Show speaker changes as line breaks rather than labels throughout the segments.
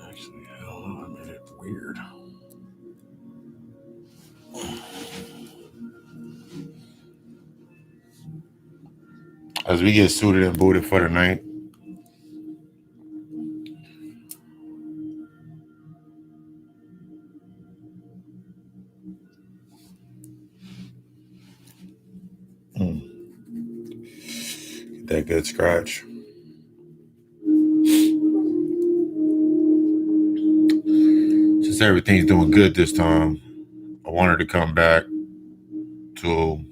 Actually, hell no, I made it weird. As we get suited and booted for the night. Get that good scratch. Since everything's doing good this time, I wanted to come back to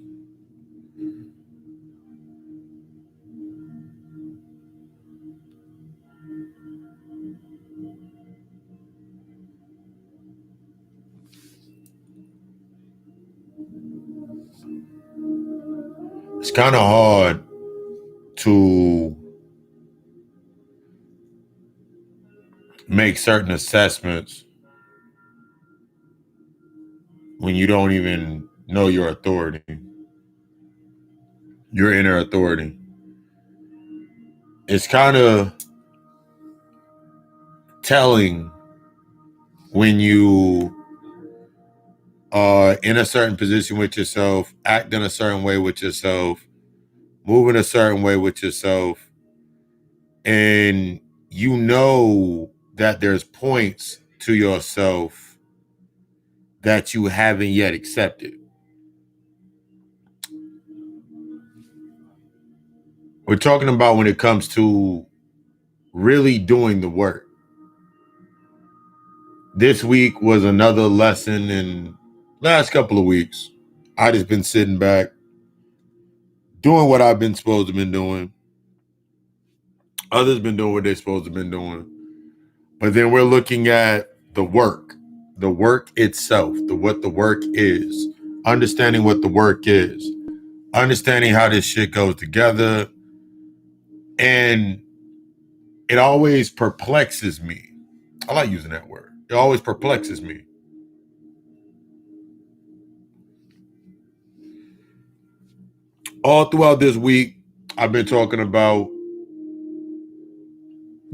it's kind of hard to make certain assessments when you don't even know your authority, your inner authority. It's kind of telling when you are in a certain position with yourself, act in a certain way with yourself, move in a certain way with yourself, and you know that there's points to yourself that you haven't yet accepted. We're talking about when it comes to really doing the work. This week was another lesson in last couple of weeks. I just been sitting back, doing what I've been supposed to been doing. Others been doing what they're supposed to been doing. But then we're looking at the work itself, what the work is, understanding what the work is, understanding how this shit goes together. And it always perplexes me. I like using that word. It always perplexes me. All throughout this week, I've been talking about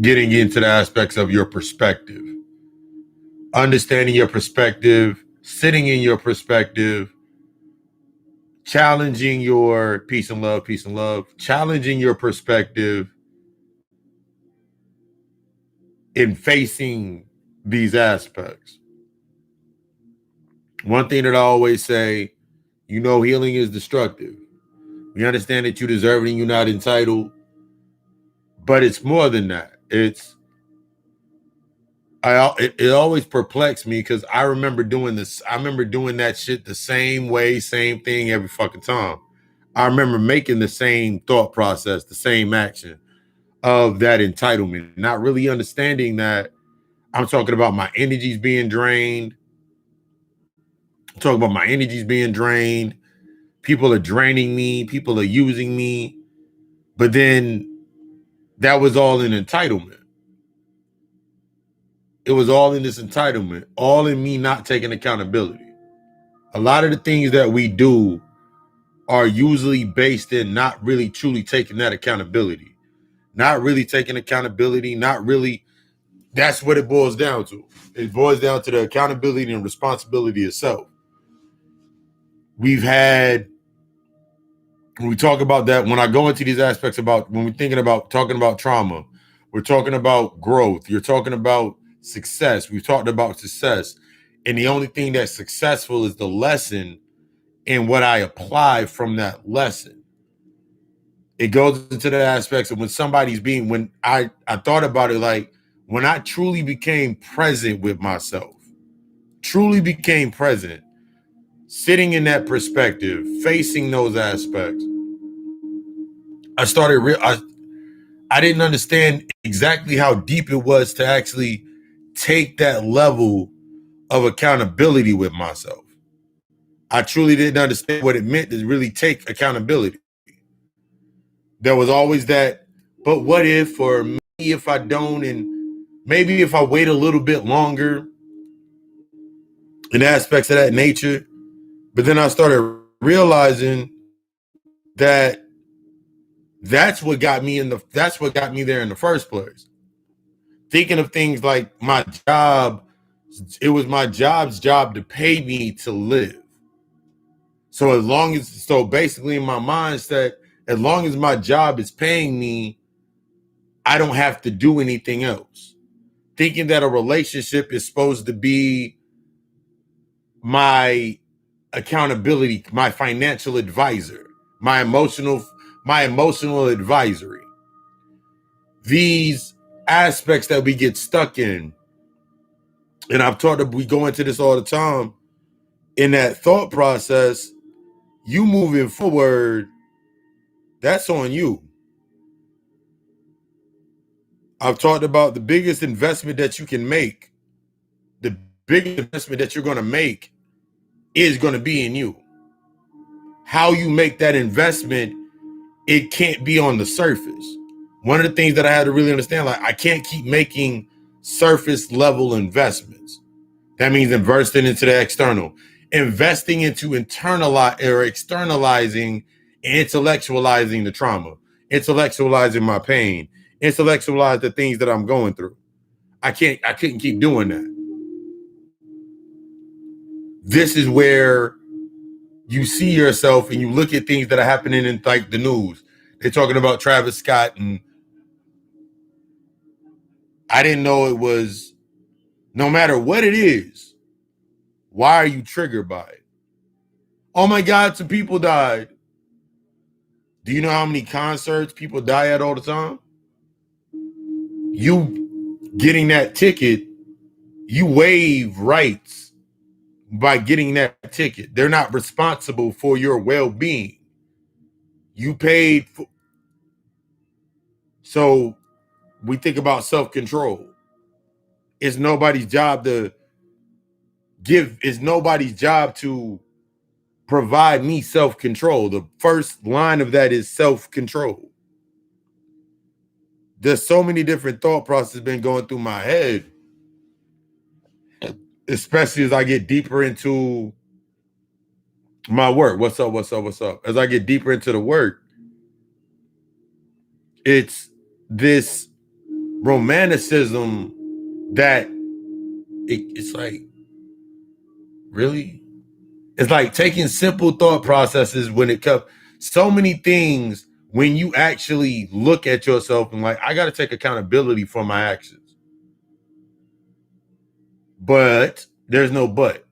getting into the aspects of your perspective, understanding your perspective, sitting in your perspective, challenging your peace and love, challenging your perspective in facing these aspects. One thing that I always say, healing is destructive. We understand that you deserve it and you're not entitled, but it's more than that. It always perplexed me because I remember doing this. I remember doing that shit the same way, same thing every fucking time. I remember making the same thought process, the same action of that entitlement, not really understanding that I'm talking about my energies being drained. I'm talking about my energies being drained. People are draining me. People are using me. But then that was all in entitlement. It was all in this entitlement, all in me not taking accountability. A lot of the things that we do are usually based in not really truly taking that accountability. Not really taking accountability, not really. That's what it boils down to. It boils down to the accountability and responsibility itself. We've had, when we talk about that, when I go into these aspects about, when we're thinking about talking about trauma, we're talking about growth. You're talking about success. We've talked about success. And the only thing that's successful is the lesson and what I apply from that lesson. It goes into the aspects of when somebody's being, when I thought about it, like when I truly became present with myself, truly became present, sitting in that perspective, facing those aspects, I started, I didn't understand exactly how deep it was to actually take that level of accountability with myself. I truly didn't understand what it meant to really take accountability. There was always that, but what if, or maybe if I don't, and maybe if I wait a little bit longer, and aspects of that nature. But then I started realizing that that's what got me there in the first place. Thinking of things like my job, it was my job's job to pay me to live. So basically in my mindset, as long as my job is paying me, I don't have to do anything else. Thinking that a relationship is supposed to be my accountability, my financial advisor, my emotional advisory. These aspects that we get stuck in, and I've taught that we go into this all the time, in that thought process, you moving forward, that's on you. I've talked about the biggest investment that you can make, the biggest investment that you're going to make is going to be in you. How you make that investment, it can't be on the surface. One of the things that I had to really understand, like, I can't keep making surface level investments. That means investing into the external, investing into externalizing, intellectualizing the trauma, intellectualizing my pain, intellectualize the things that I'm going through. I couldn't keep doing that. This is where you see yourself and you look at things that are happening in like the news. They're talking about Travis Scott, and I didn't know it was, no matter what it is, why are you triggered by it? Oh my God, some people died. Do you know how many concerts people die at all the time? You getting that ticket, you waive rights by getting that ticket. They're not responsible for your well-being. You paid for. So we think about self-control. It's nobody's job to provide me self-control. The first line of that is self-control. There's so many different thought processes been going through my head, especially as I get deeper into my work. What's up? As I get deeper into the work, it's this romanticism that it's like, really? It's like taking simple thought processes when it comes, so many things when you actually look at yourself and like, I got to take accountability for my actions. But there's no but.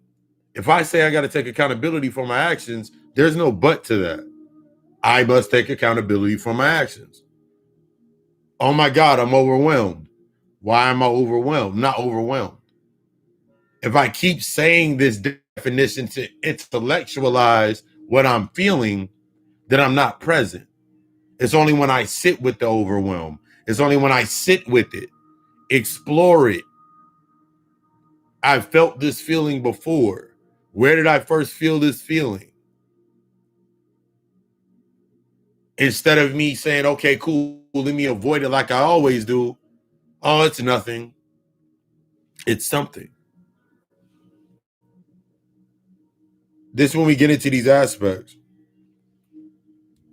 If I say I got to take accountability for my actions, there's no but to that. I must take accountability for my actions. Oh my God, I'm overwhelmed. Why am I overwhelmed? Not overwhelmed. If I keep saying this definition to intellectualize what I'm feeling, then I'm not present. It's only when I sit with the overwhelm. It's only when I sit with it, explore it. I've felt this feeling before. Where did I first feel this feeling? Instead of me saying, okay, cool, let me avoid it like I always do. Oh, it's nothing. It's something. This is when we get into these aspects.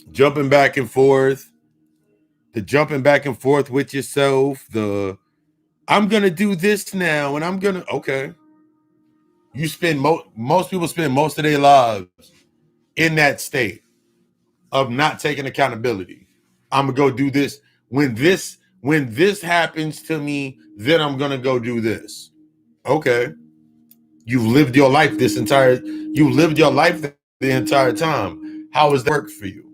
Jumping back and forth, with yourself, I'm going to do this now, and I'm going to, okay. You spend, most people spend most of their lives in that state of not taking accountability. I'm going to go do this. When this happens to me, then I'm going to go do this. Okay. You've lived your life the entire time. How has that worked for you?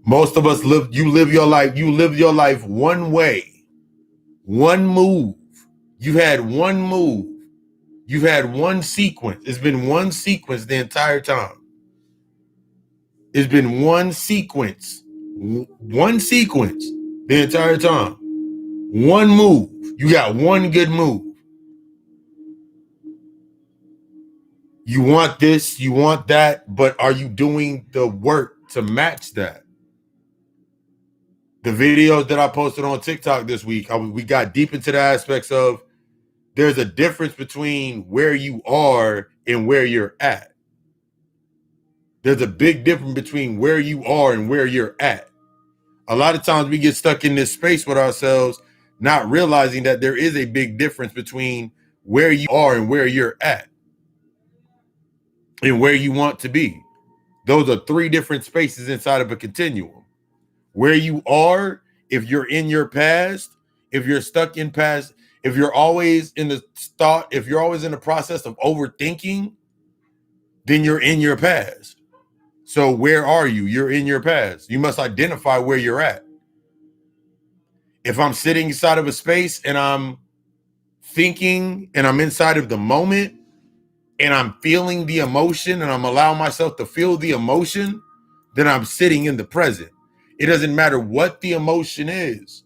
Most of us you live your life one way, one move. You've had one move. You've had one sequence. It's been one sequence the entire time. It's been one sequence the entire time. One move. You got one good move. You want this, you want that, but are you doing the work to match that? The videos that I posted on TikTok this week, we got deep into the aspects of there's a difference between where you are and where you're at. There's a big difference between where you are and where you're at. A lot of times we get stuck in this space with ourselves, not realizing that there is a big difference between where you are and where you're at and where you want to be. Those are three different spaces inside of a continuum. Where you are, if you're in your past, if you're stuck in past, if you're always in the thought, if you're always in the process of overthinking, then you're in your past. So where are you? You're in your past. You must identify where you're at. If I'm sitting inside of a space and I'm thinking and I'm inside of the moment and I'm feeling the emotion and I'm allowing myself to feel the emotion, then I'm sitting in the present. It doesn't matter what the emotion is,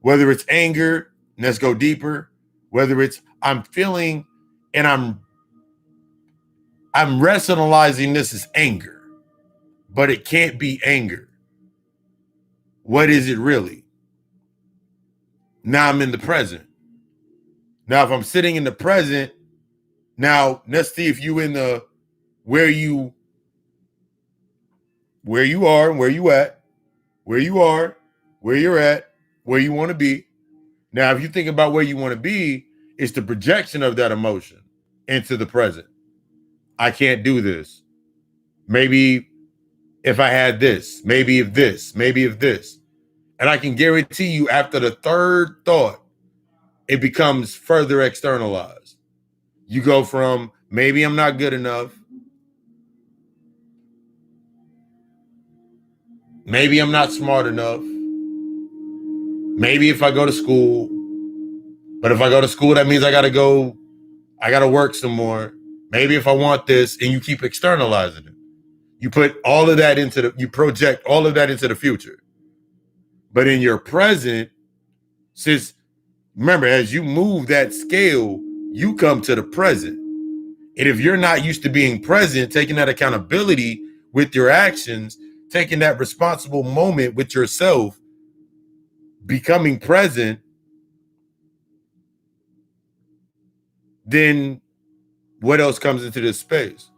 whether it's anger, let's go deeper, whether it's I'm feeling and I'm rationalizing this as anger, but it can't be anger. What is it really? Now I'm in the present. Now, if I'm sitting in the present, now let's see if you in the where you are and where you at, where you are, where you're at, where you want to be. Now, if you think about where you want to be, it's the projection of that emotion into the present. I can't do this. Maybe if I had this, maybe if this, maybe if this. And I can guarantee you after the third thought, it becomes further externalized. You go from maybe I'm not good enough. Maybe I'm not smart enough. Maybe if I go to school, but if I go to school, that means I got to work some more. Maybe if I want this, and you keep externalizing it. You put all of that you project all of that into the future. But in your present, since remember, as you move that scale, you come to the present. And if you're not used to being present, taking that accountability with your actions, taking that responsible moment with yourself, becoming present, then what else comes into this space?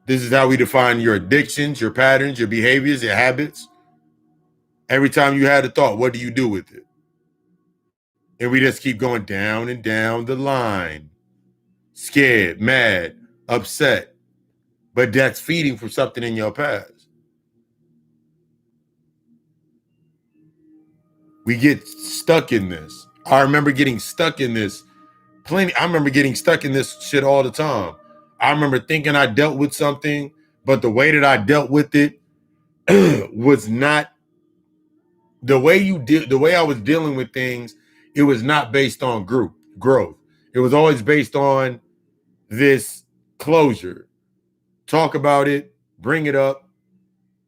This is how we define your addictions, your patterns, your behaviors, your habits. Every time you had a thought, what do you do with it? And we just keep going down and down the line. Scared, mad, upset. But that's feeding from something in your past. We get stuck in this. I remember getting stuck in this I remember getting stuck in this shit all the time. I remember thinking I dealt with something, but the way that I dealt with it was not the way the way I was dealing with things. It was not based on growth. It was always based on this closure. Talk about it, bring it up,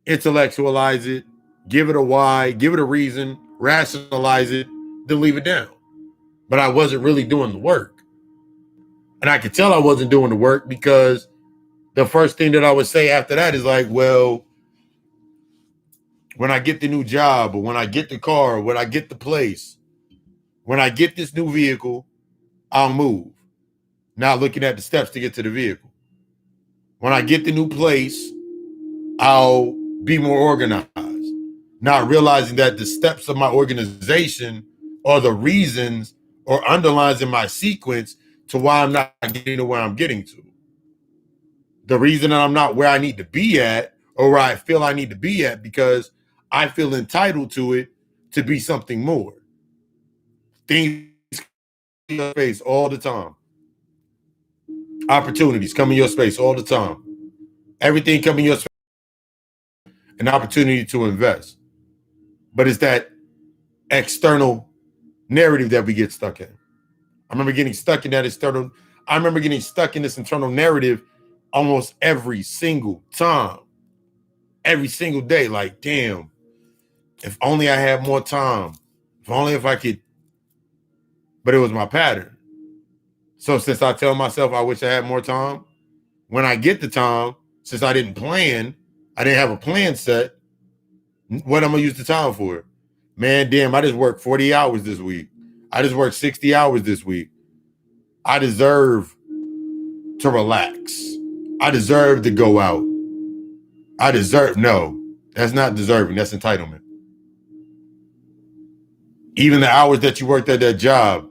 intellectualize it, give it a why, give it a reason, rationalize it, then leave it down. But I wasn't really doing the work. And I could tell I wasn't doing the work because the first thing that I would say after that is like, well, when I get the new job or when I get the car or when I get the place, when I get this new vehicle, I'll move. Not looking at the steps to get to the vehicle. When I get the new place, I'll be more organized. Not realizing that the steps of my organization are the reasons or underlines in my sequence to why I'm not getting to where I'm getting to. The reason that I'm not where I need to be at or where I feel I need to be at because I feel entitled to it to be something more. Things come in your face all the time. Opportunities come in your space all the time. Everything come in your space, an opportunity to invest. But it's that external narrative that we get stuck in. I remember getting stuck in this internal narrative almost every single time. Every single day, like, damn, if only I had more time. If only if I could. But it was my pattern. So since I tell myself I wish I had more time, When I get the time, since I didn't have a plan set, what I'm gonna use the time for? Man, damn, I just worked 40 hours this week. I just worked 60 hours this week. I deserve to relax. I deserve to go out. No, that's not deserving. That's entitlement. Even the hours that you worked at that job,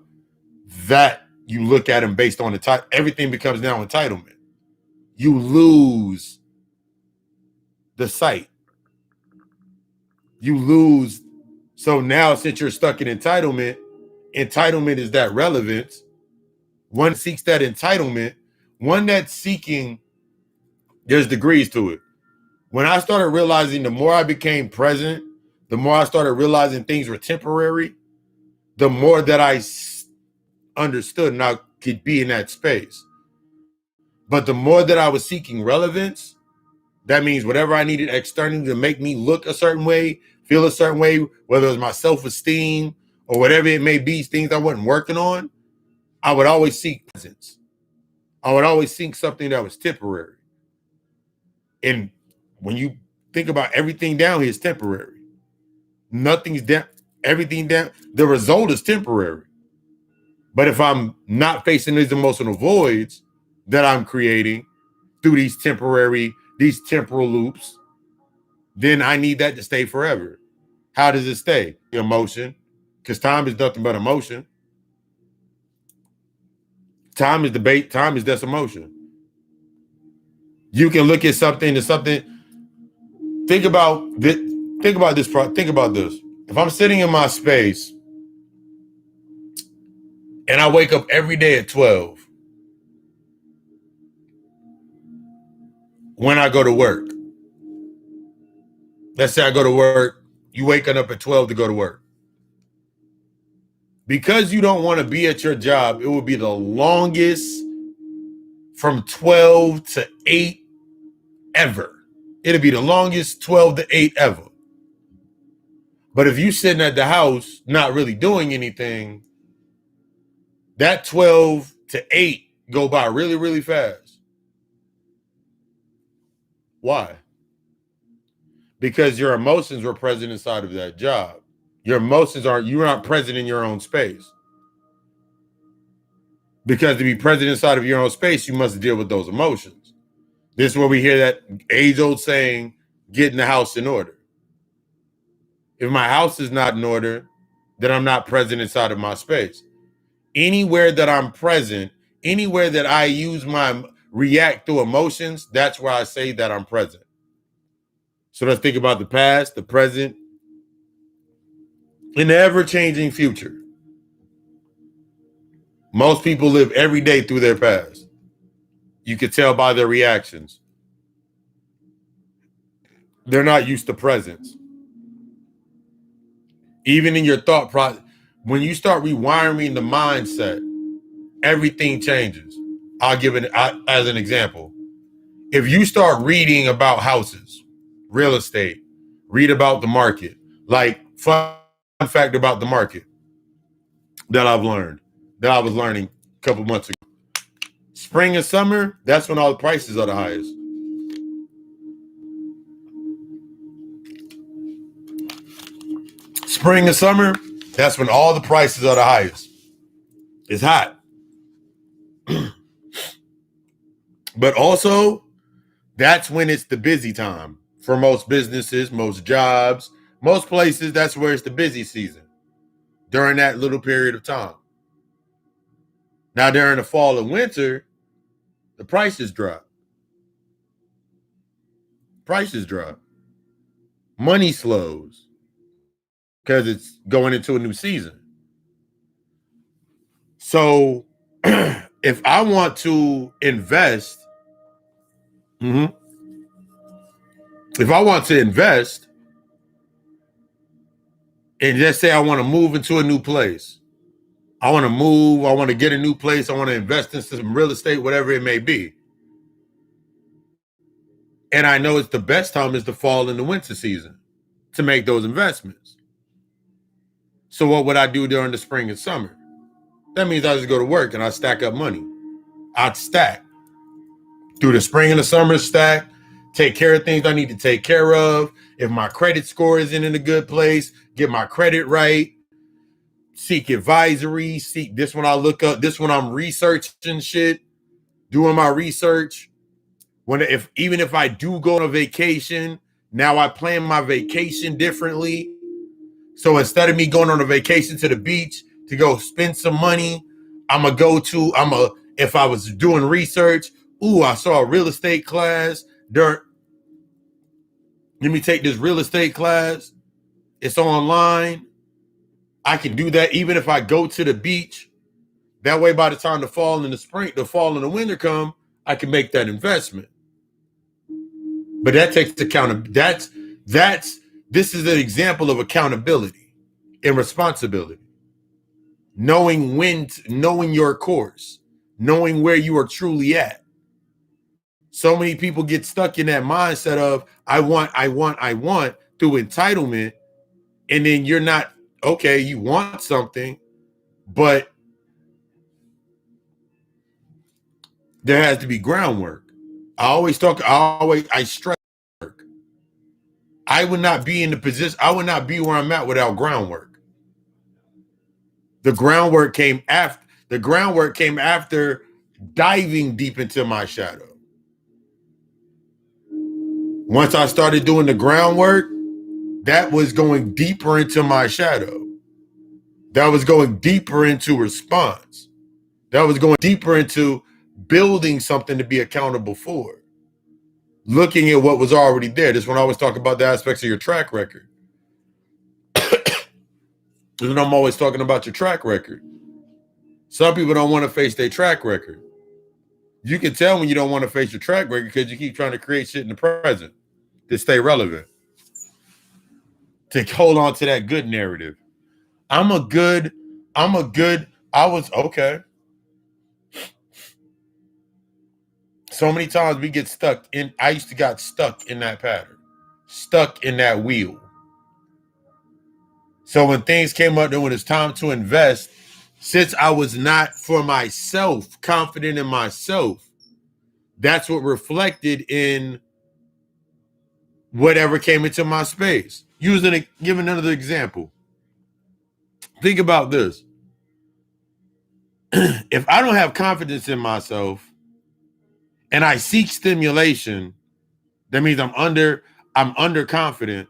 that you look at them based on everything becomes now entitlement. You lose the sight. You lose. So now, since you're stuck in entitlement is that relevance. One seeks that entitlement. One that's seeking, there's degrees to it. When I started realizing, the more I became present, the more I started realizing things were temporary, the more that I understood and I could be in that space. But the more that I was seeking relevance, that means whatever I needed externally to make me look a certain way, feel a certain way, whether it was my self-esteem or whatever it may be, things I wasn't working on, I would always seek presence. I would always seek something that was temporary. And when you think about everything down here is temporary. Nothing's down, everything down. The result is temporary. But if I'm not facing these emotional voids that I'm creating through these temporal loops, then I need that to stay forever. How does it stay? Emotion, because time is nothing but emotion. Time is debate. Time is just emotion. You can look at something to something. Think about this. Think about this. If I'm sitting in my space and I wake up every day at 12 when I go to work. Let's say I go to work. You waking up at 12 to go to work. Because you don't want to be at your job, it will be the longest from 12 to 8 ever. It'll be the longest 12 to 8 ever. But if you sitting at the house not really doing anything, that 12 to 8 go by really, really fast. Why? Because your emotions were present inside of that job. Your emotions you're not present in your own space. Because to be present inside of your own space, you must deal with those emotions. This is where we hear that age-old saying, getting the house in order. If my house is not in order, then I'm not present inside of my space. Anywhere that I'm present, anywhere that I react through emotions, that's where I say that I'm present. So let's think about the past, the present, and the ever-changing future. Most people live every day through their past. You could tell by their reactions. They're not used to presence. Even in your thought process, when you start rewiring the mindset, everything changes. I'll give it as an example. If you start reading about houses, real estate, read about the market, like fun fact about the market that I was learning a couple months ago. Spring and summer, that's when all the prices are the highest. Spring and summer, that's when all the prices are the highest. It's hot. But also, that's when it's the busy time for most businesses, most jobs, most places. That's where it's the busy season during that little period of time. Now, during the fall and winter, the prices drop. Prices drop. Money slows because it's going into a new season. So if I want to invest, and just say I want to move into a new place, I want to get a new place, I want to invest in some real estate, whatever it may be. And I know it's the best time is the fall and the winter season to make those investments. So what would I do during the spring and summer? That means I just go to work and I stack up money. I'd stack. through the spring and the summer stack, take care of things I need to take care of. If my credit score isn't in a good place, get my credit right. Seek advisory. Seek this one I look up. This one I'm researching shit, doing my research. Even if I do go on a vacation, now I plan my vacation differently. So instead of me going on a vacation to the beach to go spend some money, if I was doing research, I saw a real estate class. Let me take this real estate class. It's online. I can do that even if I go to the beach. That way, by the time the fall and the winter come, I can make that investment. But that takes accountability. This is an example of accountability and responsibility. Knowing your course, knowing where you are truly at. So many people get stuck in that mindset of I want through entitlement, and then you're not okay. You want something, but there has to be groundwork. I stress work. I would not be in the position. I would not be where I'm at without groundwork. The groundwork came after diving deep into my shadow. Once I started doing the groundwork, that was going deeper into my shadow. That was going deeper into response. That was going deeper into building something to be accountable for. Looking at what was already there. This is when I always talk about the aspects of your track record. This is when I'm always talking about your track record. Some people don't want to face their track record. You can tell when you don't want to face your track record because you keep trying to create shit in the present to stay relevant, to hold on to that good narrative. I was okay. So many times we get I used to get stuck in that pattern, stuck in that wheel. So when things came up and when it's time to invest, since I was not for myself, confident in myself, that's what reflected in whatever came into my space. Give another example. Think about this. If I don't have confidence in myself and I seek stimulation, that means I'm underconfident.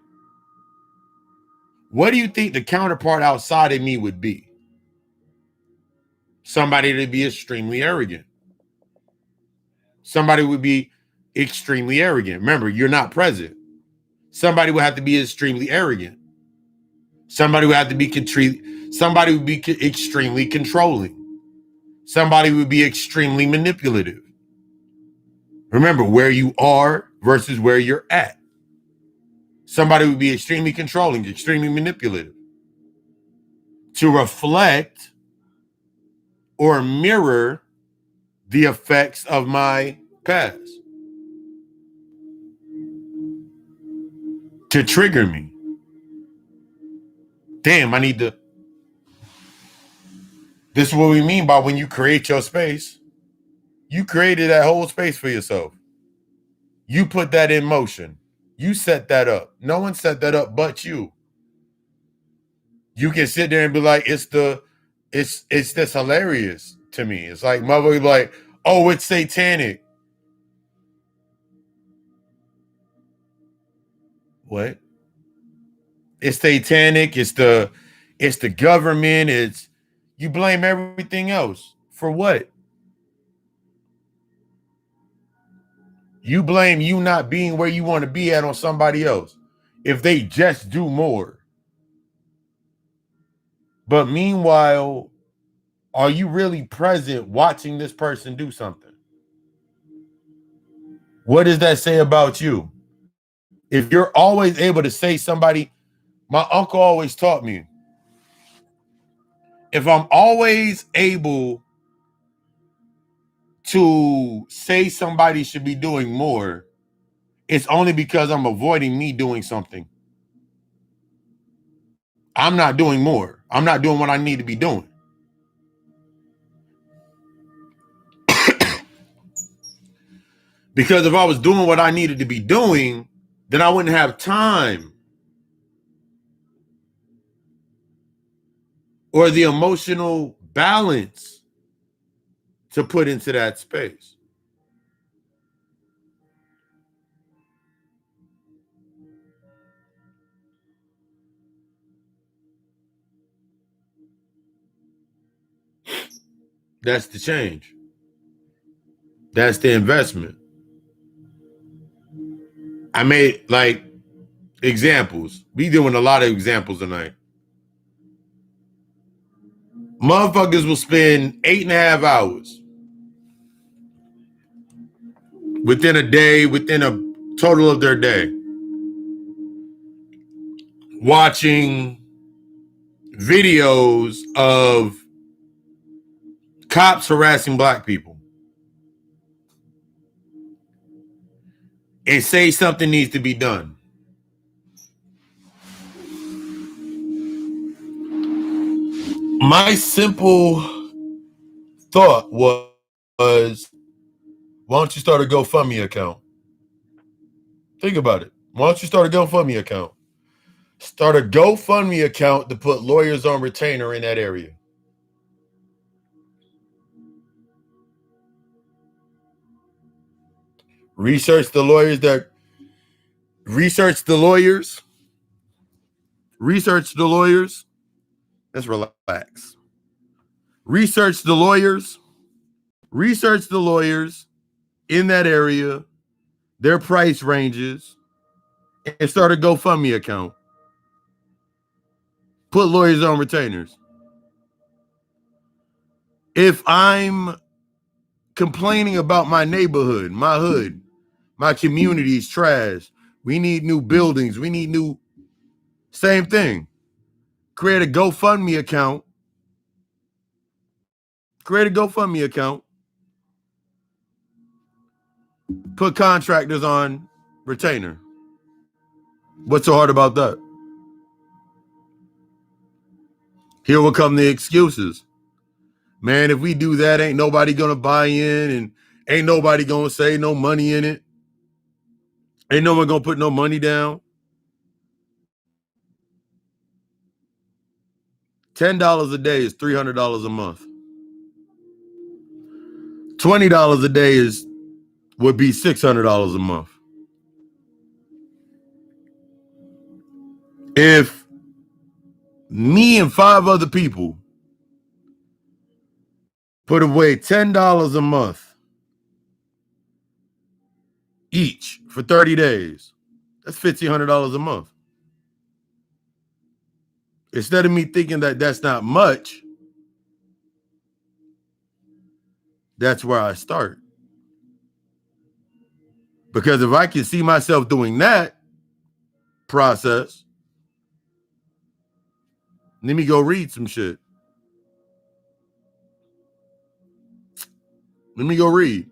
What do you think the counterpart outside of me would be? Somebody to be extremely arrogant. Somebody would be extremely arrogant. Remember, you're not present. Somebody would have to be extremely arrogant. Somebody would have to be somebody would be extremely controlling. Somebody would be extremely manipulative. Remember where you are versus where you're at. Somebody would be extremely controlling, extremely manipulative to reflect or mirror the effects of my past, to trigger me. Damn, this is what we mean by when you create your space. You created that whole space for yourself. You put that in motion. You set that up. No one set that up but you. You can sit there and be like, it's this hilarious to me. It's like mother be like, oh, it's satanic. What? It's satanic. It's the government. You blame everything else for what? You blame you not being where you want to be at on somebody else if they just do more. But meanwhile, are you really present watching this person do something? What does that say about you? If you're always able to say somebody, my uncle always taught me, if I'm always able to say somebody should be doing more, it's only because I'm avoiding me doing something. I'm not doing more. I'm not doing what I need to be doing. Because if I was doing what I needed to be doing, then I wouldn't have time or the emotional balance to put into that space. That's the change. That's the investment. I made like examples. We doing a lot of examples tonight. Motherfuckers will spend 8.5 hours within a day, within a total of their day, watching videos of cops harassing black people and say something needs to be done. My simple thought was, why don't you start a GoFundMe account? Think about it. Why don't you start a GoFundMe account? Start a GoFundMe account to put lawyers on retainer in that area. Research the lawyers. Let's relax. Research the lawyers in that area, their price ranges, and start a GoFundMe account. Put lawyers on retainers. If I'm complaining about my neighborhood, my hood, my community's trash, we need new buildings, we need new, same thing. Create a GoFundMe account. Put contractors on retainer. What's so hard about that? Here will come the excuses. Man, if we do that, ain't nobody gonna buy in and ain't nobody gonna save no money in it. Ain't no one gonna put no money down. $10 a day is $300 a month. $20 a day would be $600 a month. If me and 5 other people put away $10 a month each for 30 days, that's $1,500 a month. Instead of me thinking that that's not much, that's where I start. Because if I can see myself doing that process, let me go read some shit. Let me go read.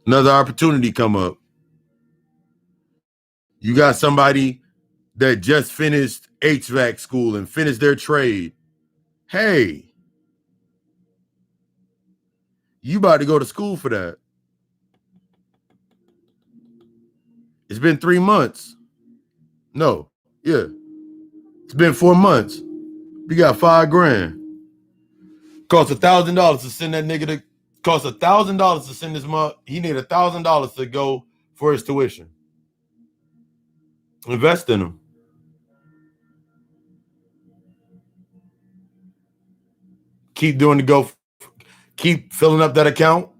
Another opportunity come up. You got somebody that just finished HVAC school and finished their trade. Hey, you about to go to school for that. It's been 3 months. No, yeah. It's been 4 months. We got $5,000. Cost $1,000 to send that nigga to. Cost $1,000 to send this month. He need $1,000 to go for his tuition. Invest in him. Keep doing the go. Keep filling up that account.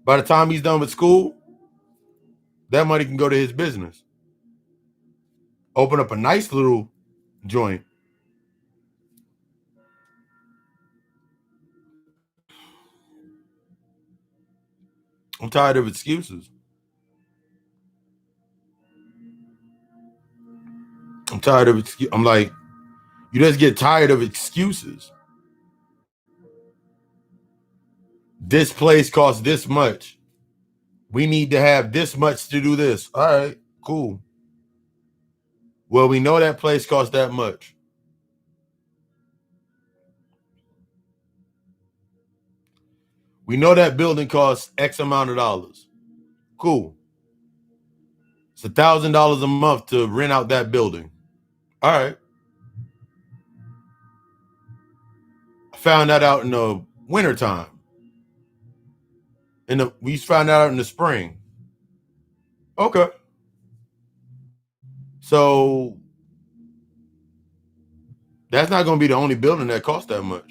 By the time he's done with school, that money can go to his business. Open up a nice little joint. I'm tired of excuses. I'm like, you just get tired of excuses. This place costs this much. We need to have this much to do this. All right, cool. Well, we know that place costs that much. We know that building costs X amount of dollars. Cool. It's $1,000 a month to rent out that building. All right. I found that out in the wintertime. We found that out in the spring. Okay. So that's not going to be the only building that costs that much.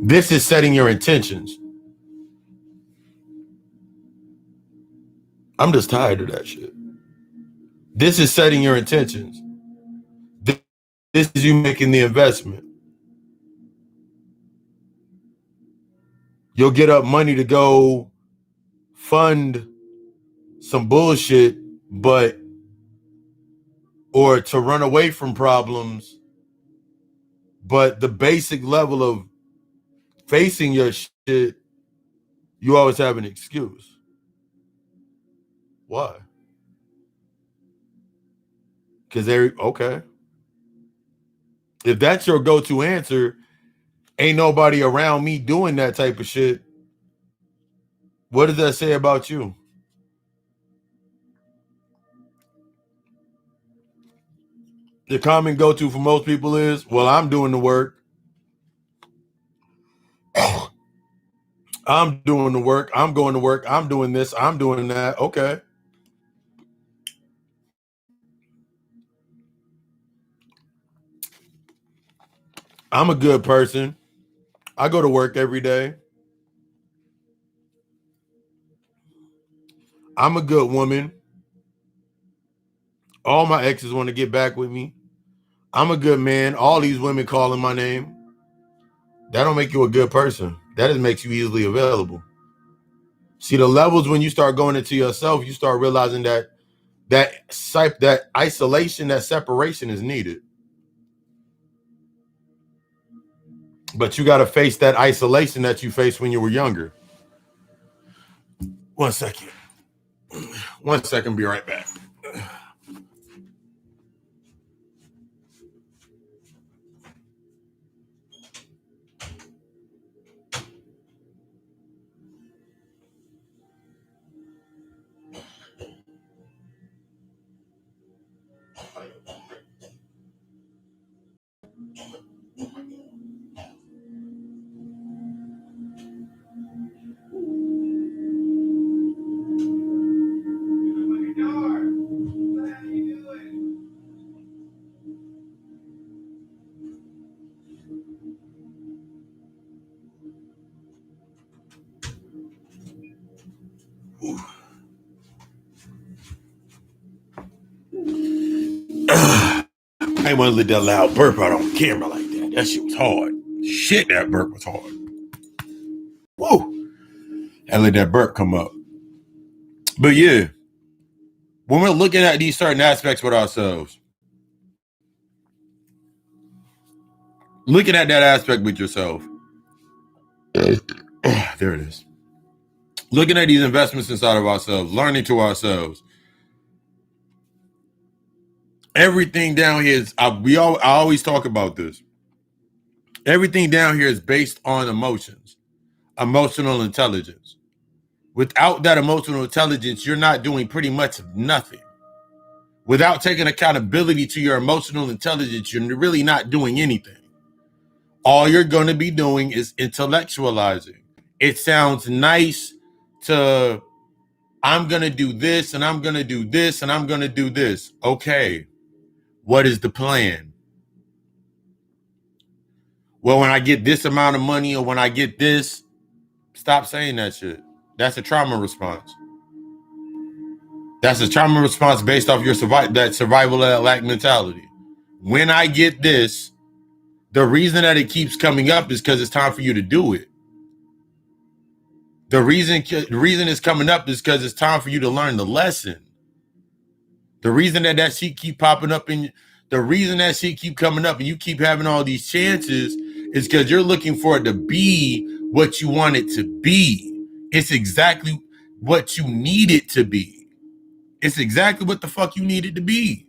This is setting your intentions. I'm just tired of that shit. This is setting your intentions. This is you making the investment. You'll get up money to go fund some bullshit, or to run away from problems. But the basic level of facing your shit, you always have an excuse. Why? Because okay. If that's your go-to answer, ain't nobody around me doing that type of shit. What does that say about you? The common go-to for most people is, well, I'm doing the work. I'm doing the work. I'm going to work. I'm doing this. I'm doing that. Okay. I'm a good person. I go to work every day. I'm a good woman. All my exes want to get back with me. I'm a good man. All these women calling my name. That don't make you a good person. That just makes you easily available. See, the levels when you start going into yourself, you start realizing that isolation, that separation is needed. But you got to face that isolation that you faced when you were younger. 1 second. 1 second, be right back. I ain't want to let that loud burp out on camera like that. That shit was hard. Shit, that burp was hard. Whoa. And let that burp come up. But yeah, when we're looking at these certain aspects with ourselves, looking at that aspect with yourself, there it is. Looking at these investments inside of ourselves, learning to ourselves. Everything down here is, I always talk about this. Everything down here is based on emotions, emotional intelligence. Without that emotional intelligence, you're not doing pretty much nothing. Without taking accountability to your emotional intelligence, you're really not doing anything. All you're going to be doing is intellectualizing. It sounds nice to, I'm going to do this and I'm going to do this and I'm going to do this. Okay. What is the plan? Well, when I get this amount of money or when I get this, stop saying that shit. That's a trauma response. That's a trauma response based off your survival of that lack mentality. When I get this, the reason that it keeps coming up is because it's time for you to do it. The reason it's coming up is because it's time for you to learn the lesson. The reason that shit keep popping up the reason that shit keep coming up and you keep having all these chances is because you're looking for it to be what you want it to be. It's exactly what you need it to be. It's exactly what the fuck you need it to be.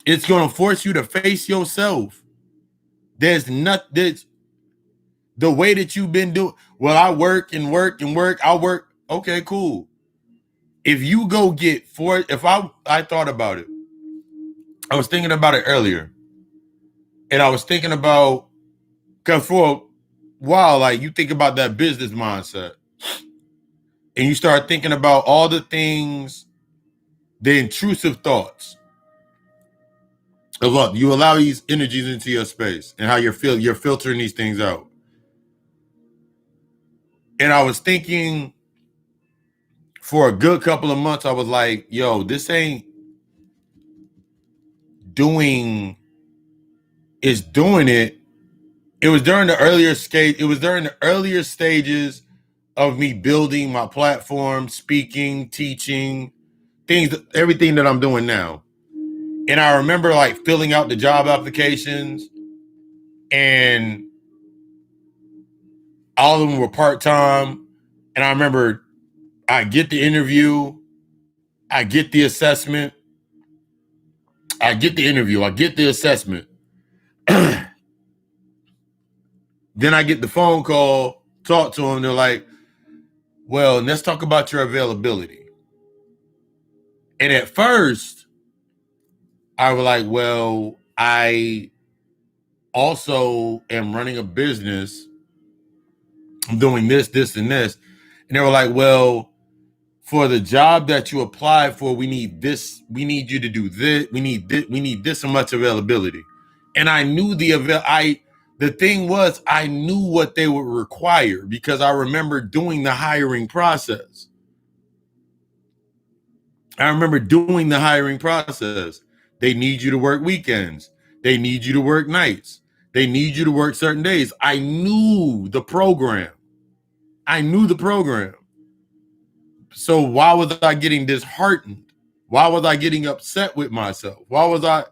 It's going to force you to face yourself. There's not there's the way that you've been doing. Well, I work and work and work. I work. Okay, cool. If you go get if I thought about it, I was thinking about it earlier, and I was thinking about because for a while, like you think about that business mindset, and you start thinking about all the things, the intrusive thoughts. Look, you allow these energies into your space, and how you're filtering these things out. And I was thinking for a good couple of months, I was like, yo, this ain't doing is doing it. It was during the earlier stages of me building my platform, speaking, teaching, everything that I'm doing now. And I remember like filling out the job applications, and all of them were part-time. And I remember I get the interview, I get the assessment, I get the assessment. Then I get the phone call, talk to them. They're like, well, let's talk about your availability. And at first, I was like, well, I also am running a business. I'm doing this, this, and this. And they were like, well, for the job that you applied for, we need this. We need you to do this. We need this much availability. And I knew the thing was, I knew what they would require because I remember doing the hiring process. They need you to work weekends. They need you to work nights. They need you to work certain days. I knew the program. So why was I getting disheartened? Why was I getting upset with myself? Why?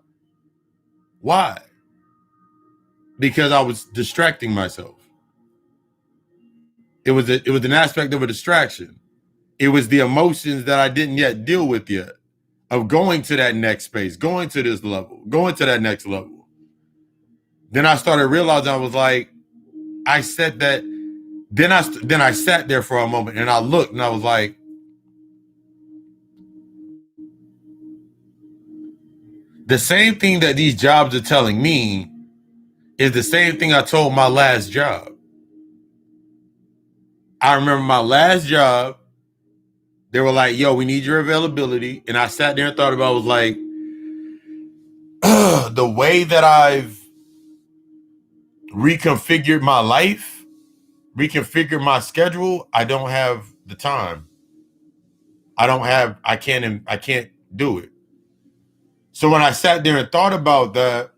Because I was distracting myself. It was an aspect of a distraction. It was the emotions that I didn't yet deal with yet, of going to that next space, going to this level, going to that next level. Then I started realizing, I was like, I said that. Then I sat there for a moment and I looked and I was like, the same thing that these jobs are telling me is the same thing I told my last job. I remember my last job, they were like, yo, we need your availability. And I sat there and thought about it, was like, the way that I've reconfigured my life, reconfigured my schedule, I don't have the time. I can't do it. So when I sat there and thought about that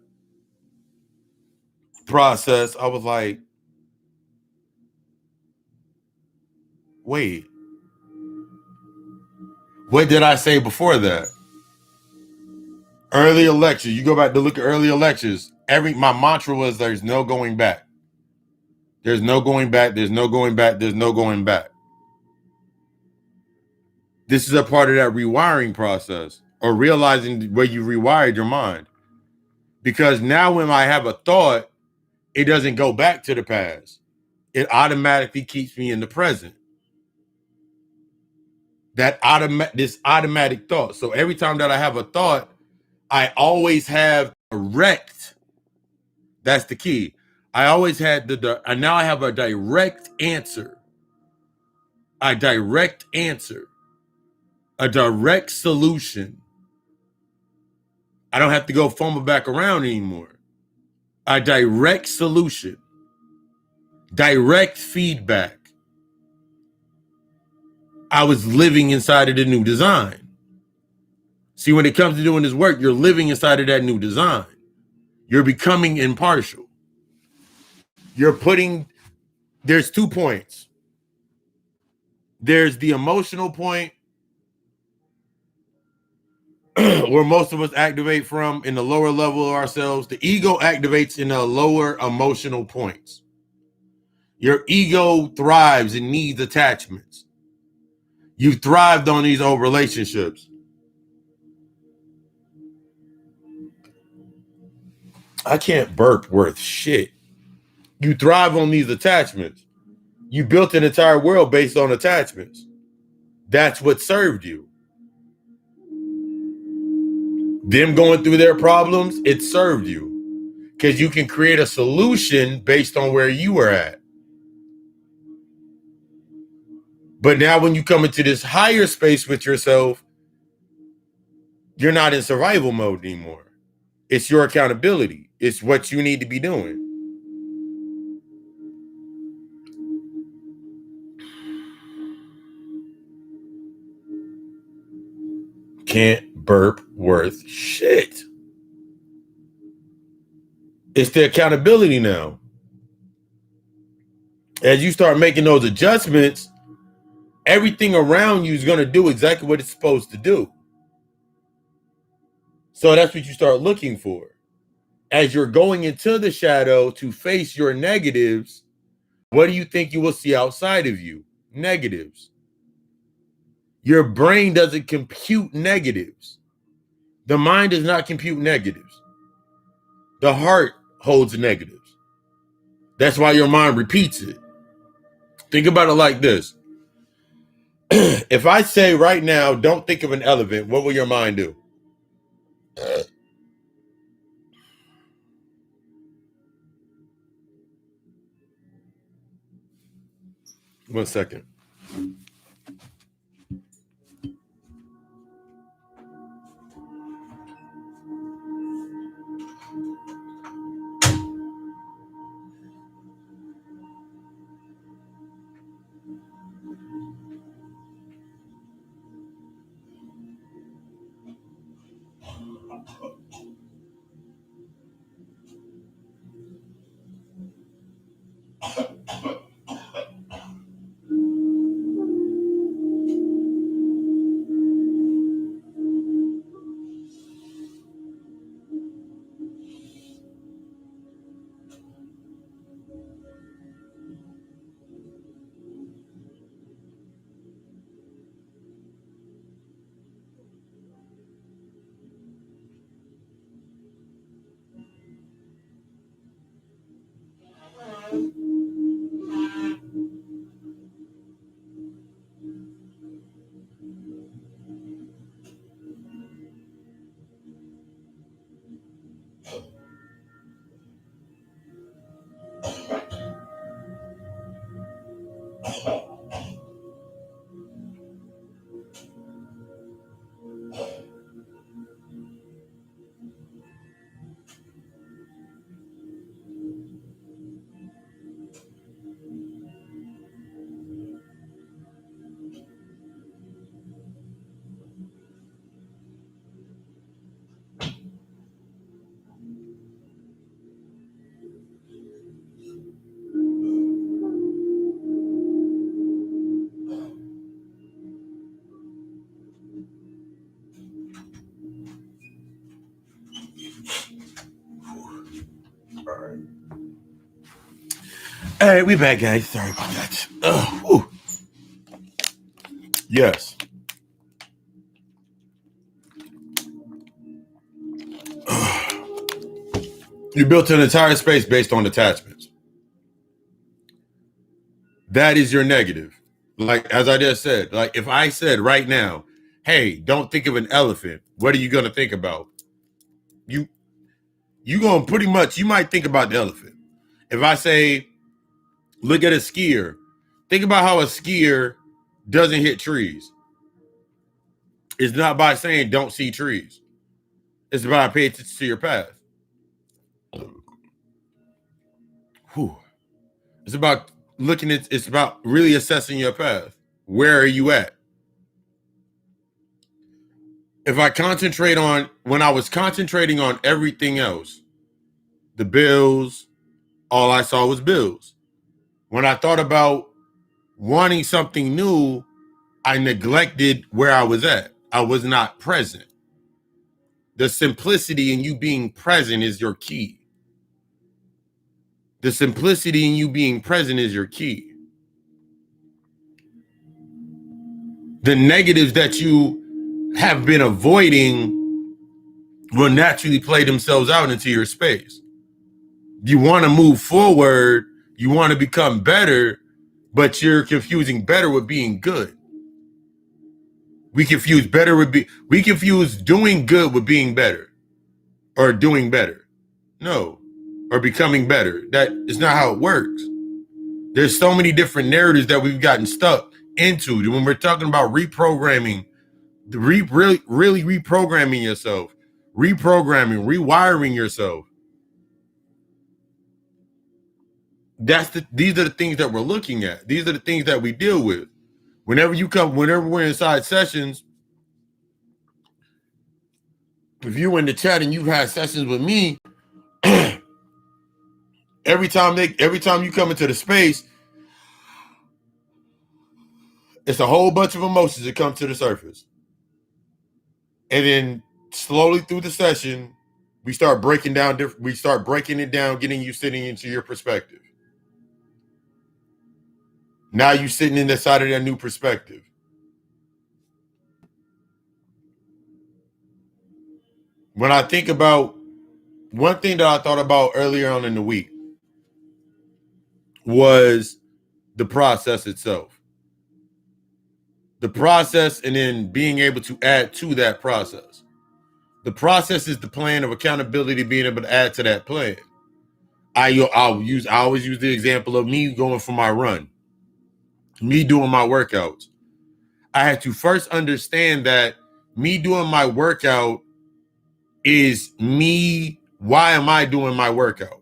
process, I was like, wait, what did I say before that? Earlier lectures, you go back to look at earlier lectures. My mantra was, there's no going back. There's no going back. There's no going back. There's no going back. This is a part of that rewiring process, or realizing where you rewired your mind. Because now when I have a thought, it doesn't go back to the past. It automatically keeps me in the present. This automatic thought. So every time that I have a thought, I always have direct. That's the key. I always had and now I have a direct answer. A direct answer. A direct solution. I don't have to go fumble back around anymore. A direct solution. Direct feedback. I was living inside of the new design. See, when it comes to doing this work, you're living inside of that new design. You're becoming impartial. There's 2 points. There's the emotional point, where most of us activate from in the lower level of ourselves. The ego activates in the lower emotional points. Your ego thrives and needs attachments. You thrived on these old relationships. I can't burp worth shit. You thrive on these attachments. You built an entire world based on attachments. That's what served you. Them going through their problems, it served you. Because you can create a solution based on where you were at. But now when you come into this higher space with yourself, you're not in survival mode anymore. It's your accountability. It's what you need to be doing. Can't burp worth shit. It's the accountability now. As you start making those adjustments, everything around you is going to do exactly what it's supposed to do. So that's what you start looking for. As you're going into the shadow to face your negatives, what do you think you will see outside of you? Negatives. Your brain doesn't compute negatives. The mind does not compute negatives. The heart holds negatives. That's why your mind repeats it. Think about it like this. If I say right now, don't think of an elephant, what will your mind do? One second. All right, we back, guys. Sorry about that. Yes. You built an entire space based on attachments. That is your negative. Like, as I just said, like if I said right now, hey, don't think of an elephant, what are you going to think about? You going to pretty much, you might think about the elephant. If I say, look at a skier, think about how a skier doesn't hit trees. It's not by saying don't see trees. It's about paying attention to your path. Whew. It's about looking at, it's about really assessing your path. Where are you at? If I concentrate on, when I was concentrating on everything else, the bills, all I saw was bills. When I thought about wanting something new, I neglected where I was at. I was not present. The simplicity in you being present is your key. The simplicity in you being present is your key. The negatives that you have been avoiding will naturally play themselves out into your space. You want to move forward, you want to become better, but you're confusing better with being good. We confuse doing good with being better or doing better. No, or becoming better. That is not how it works. There's so many different narratives that we've gotten stuck into. When we're talking about reprogramming, really reprogramming yourself, rewiring yourself. These are the things that we're looking at. These are the things that we deal with. Whenever we're inside sessions, if you're in the chat and you've had sessions with me, every time you come into the space, it's a whole bunch of emotions that come to the surface. And then slowly through the session, we start breaking it down, getting you sitting into your perspective. Now you're sitting in the side of that new perspective. When I think about one thing that I thought about earlier on in the week was the process itself. The process and then being able to add to that process. The process is the plan of accountability, being able to add to that plan. I always use the example of me going for my run, me doing my workouts. I had to first understand that me doing my workout is me. Why am I doing my workout?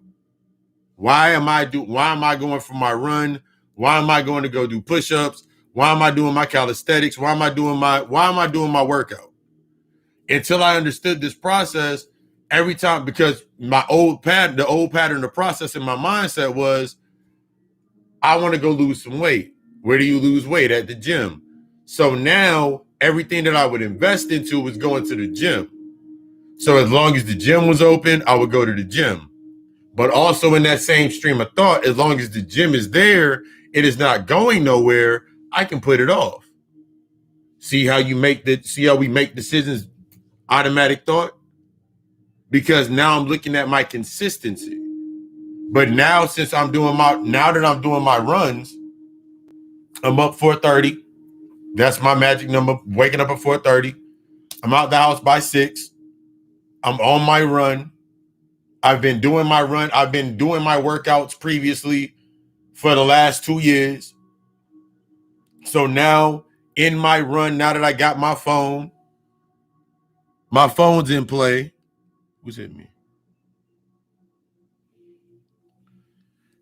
Why am I going for my run? Why am I going to go do push-ups? Why am I doing my calisthenics? Why am I doing my workout? Until I understood this process, every time, because the old pattern of process in my mindset was, I want to go lose some weight. Where do you lose weight? At the gym. So now everything that I would invest into was going to the gym. So as long as the gym was open, I would go to the gym. But also in that same stream of thought, as long as the gym is there, it is not going nowhere, I can put it off. See how we make decisions automatic thought? Because now I'm looking at my consistency. But now that I'm doing my runs, I'm up 4:30. That's my magic number. Waking up at 4:30. I'm out the house by 6. I'm on my run. I've been doing my run. I've been doing my workouts previously for the last 2 years. So now in my run, now that I got my phone's in play. Who's hitting me?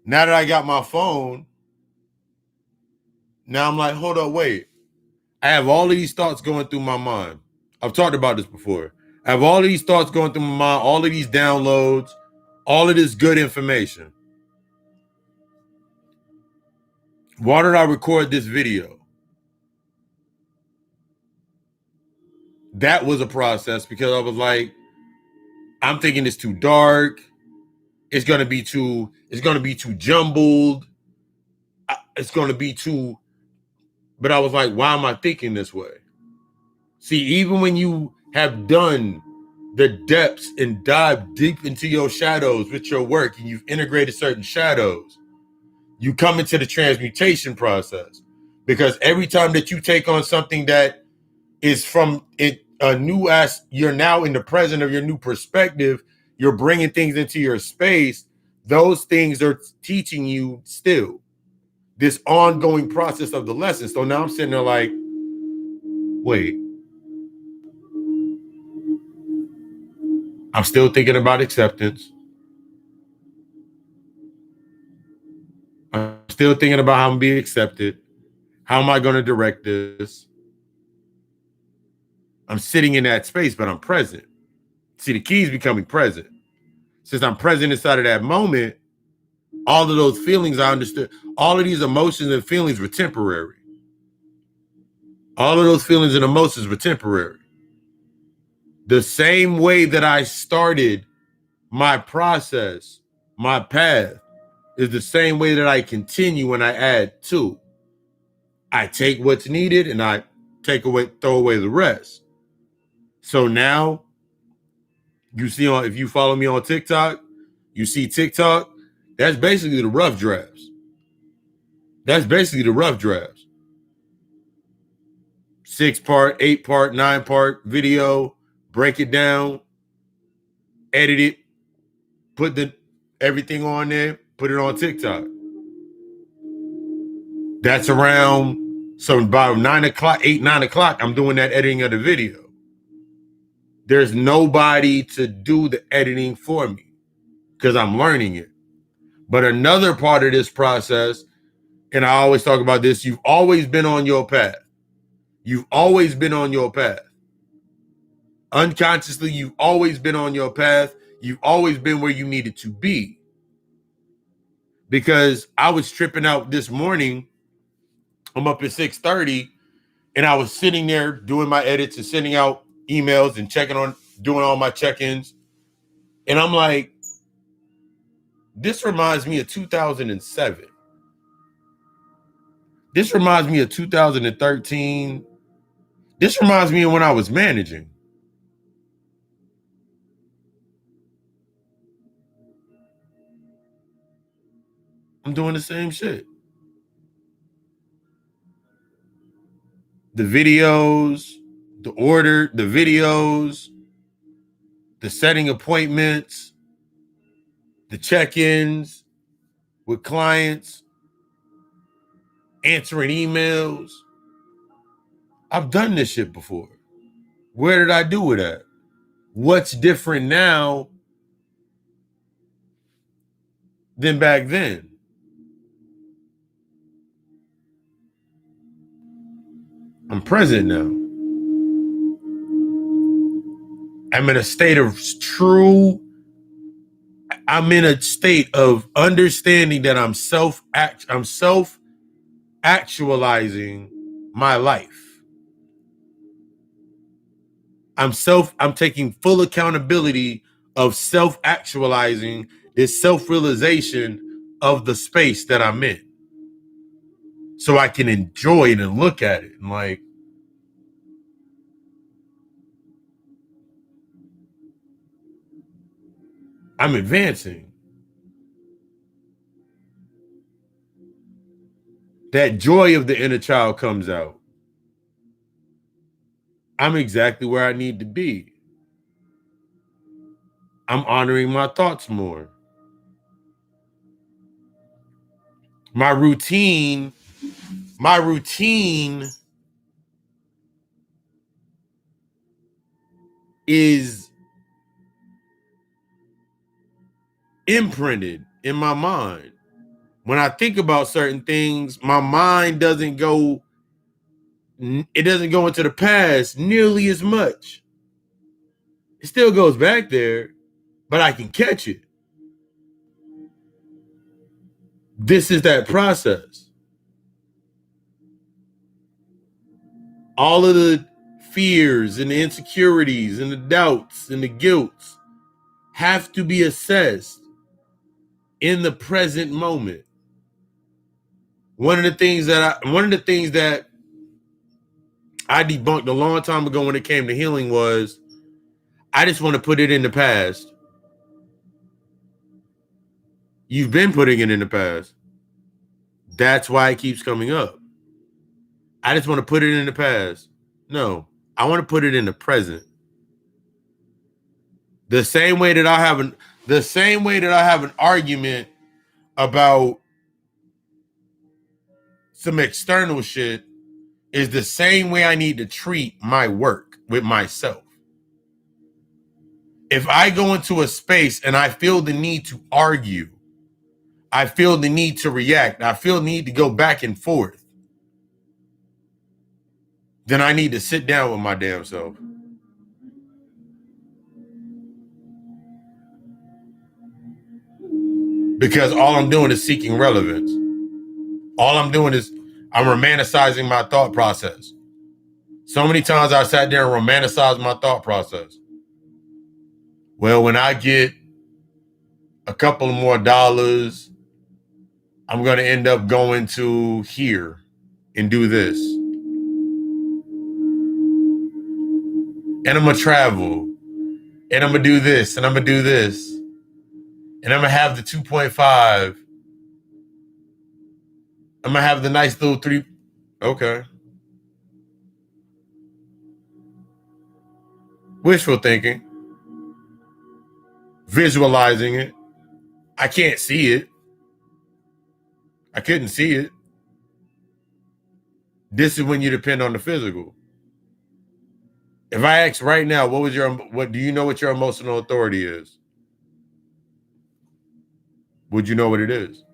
Now that I got my phone, now I'm like, hold up, wait. I have all of these thoughts going through my mind. I've talked about this before. I have all of these thoughts going through my mind, all of these downloads, all of this good information. Why did I record this video? That was a process because I was like, I'm thinking it's too dark. It's gonna be too jumbled. It's gonna be too. But I was like, why am I thinking this way? See, even when you have done the depths and dive deep into your shadows with your work and you've integrated certain shadows, you come into the transmutation process. Because every time that you take on something that is from it a new as you're now in the present of your new perspective, you're bringing things into your space. Those things are teaching you still this ongoing process of the lesson. So now I'm sitting there like, wait, I'm still thinking about acceptance. I'm still thinking about how I'm being accepted. How am I going to direct this? I'm sitting in that space, but I'm present. See, the key is becoming present. Since I'm present inside of that moment, all of those feelings I understood, all of these emotions and feelings were temporary. All of those feelings and emotions were temporary. The same way that I started my process, my path, is the same way that I continue when I add to. I take what's needed and I throw away the rest. So now, you see, if you follow me on TikTok, You see TikTok, that's basically the rough drafts. That's basically the rough drafts. 6-part, 8-part, 9-part video, break it down, edit it, put everything on there, put it on TikTok. That's around, so about 9 o'clock, 8, 9 o'clock, I'm doing that editing of the video. There's nobody to do the editing for me because I'm learning it. But another part of this process, and I always talk about this, you've always been on your path. You've always been on your path. Unconsciously, you've always been on your path. You've always been where you needed to be. Because I was tripping out this morning. I'm up at 6:30, and I was sitting there doing my edits and sending out emails and doing all my check-ins. And I'm like, this reminds me of 2007. This reminds me of 2013. This reminds me of when I was managing. I'm doing the same shit. The videos, the videos, the setting appointments, the check-ins with clients, answering emails. I've done this shit before. Where did I do it at? What's different now than back then? I'm present now. I'm in a state of understanding that I'm self-actualizing my life. I'm taking full accountability of self-actualizing this self-realization of the space that I'm in. So I can enjoy it and look at it and like, I'm advancing. That joy of the inner child comes out. I'm exactly where I need to be. I'm honoring my thoughts more. My routine is imprinted in my mind. When I think about certain things, my mind doesn't go into the past nearly as much. It still goes back there, but I can catch it. This is that process. All of the fears and the insecurities and the doubts and the guilts have to be assessed in the present moment. One of the things that I debunked a long time ago when it came to healing was, I just want to put it in the past. You've been putting it in the past. That's why it keeps coming up. I just want to put it in the past. No, I want to put it in the present. The same way that I have an argument about some external shit is the same way I need to treat my work with myself. If I go into a space and I feel the need to argue, I feel the need to react, I feel the need to go back and forth, then I need to sit down with my damn self. Because all I'm doing is seeking relevance. All I'm doing is I'm romanticizing my thought process. So many times I sat there and romanticized my thought process. Well, when I get a couple more dollars, I'm going to end up going to here and do this. And I'm going to travel. And I'm going to do this. And I'm going to do this. and I'm gonna have the 2.5. I'm gonna have the nice little 3. Okay. Wishful thinking, visualizing it. I can't see it. I couldn't see it. This is when you depend on the physical. If I ask right now, what do you know what your emotional authority is? Would you know what it is?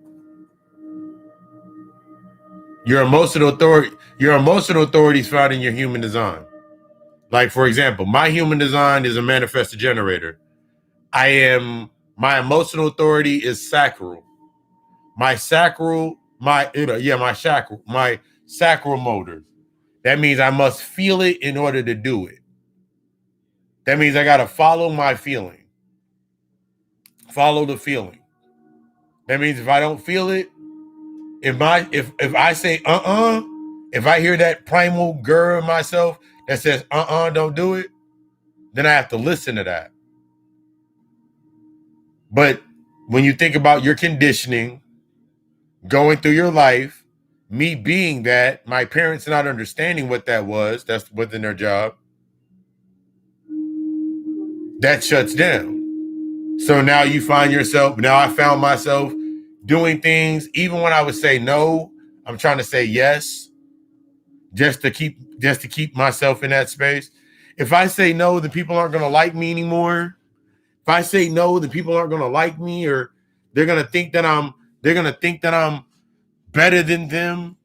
Your emotional authority is found in your human design. Like, for example, my human design is a manifestor generator. My emotional authority is sacral. My sacral motor. That means I must feel it in order to do it. That means I got to follow my feeling. Follow the feeling. That means if I don't feel it, if I say if I hear that primal girl in myself that says don't do it, then I have to listen to that. But when you think about your conditioning, going through your life, me being that, my parents not understanding what that was, that's within their job, that shuts down. So now I found myself doing things, even when I would say no, I'm trying to say yes, just to keep myself in that space. If I say no, then people aren't gonna like me anymore. If I say no, then people aren't gonna like me, or they're gonna think that I'm better than them.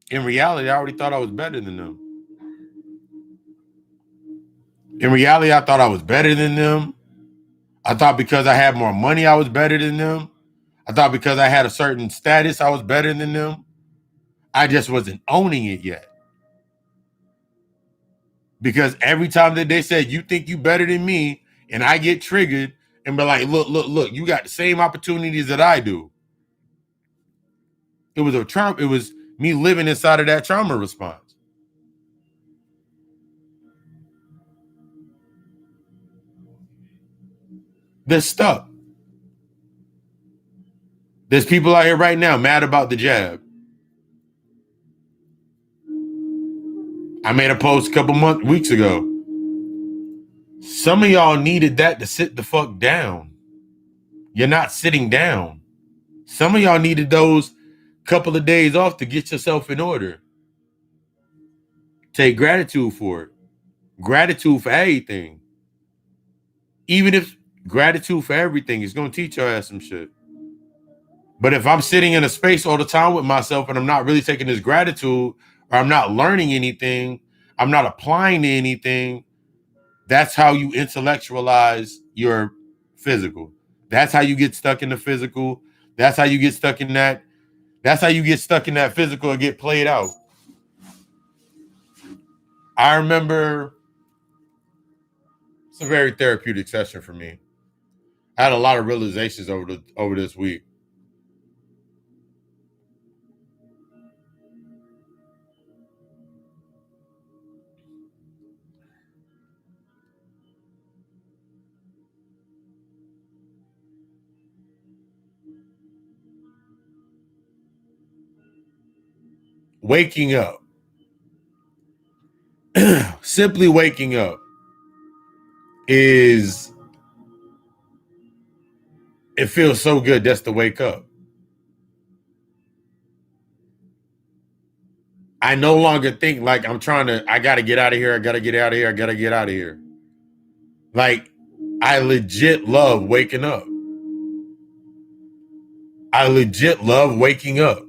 In reality, I already thought I was better than them. In reality, I thought I was better than them. I thought because I had more money, I was better than them. I thought because I had a certain status, I was better than them. I just wasn't owning it yet. Because every time that they said, you think you better than me, and I get triggered and be like, look, you got the same opportunities that I do. It was a trauma. It was me living inside of that trauma response. They're stuck. There's people out here right now mad about the jab. I made a post a couple weeks ago. Some of y'all needed that to sit the fuck down. You're not sitting down. Some of y'all needed those couple of days off to get yourself in order. Take gratitude for it. Gratitude for everything. Even if gratitude for everything is going to teach your ass some shit. But if I'm sitting in a space all the time with myself and I'm not really taking this gratitude, or I'm not learning anything, I'm not applying to anything, that's how you intellectualize your physical. That's how you get stuck in the physical. That's how you get stuck in that. That's how you get stuck in that physical and get played out. I remember it's a very therapeutic session for me. I had a lot of realizations over this week. Waking up. Simply waking up it feels so good just to wake up. I no longer think like I got to get out of here. I got to get out of here. I got to get out of here. Like, I legit love waking up. I legit love waking up.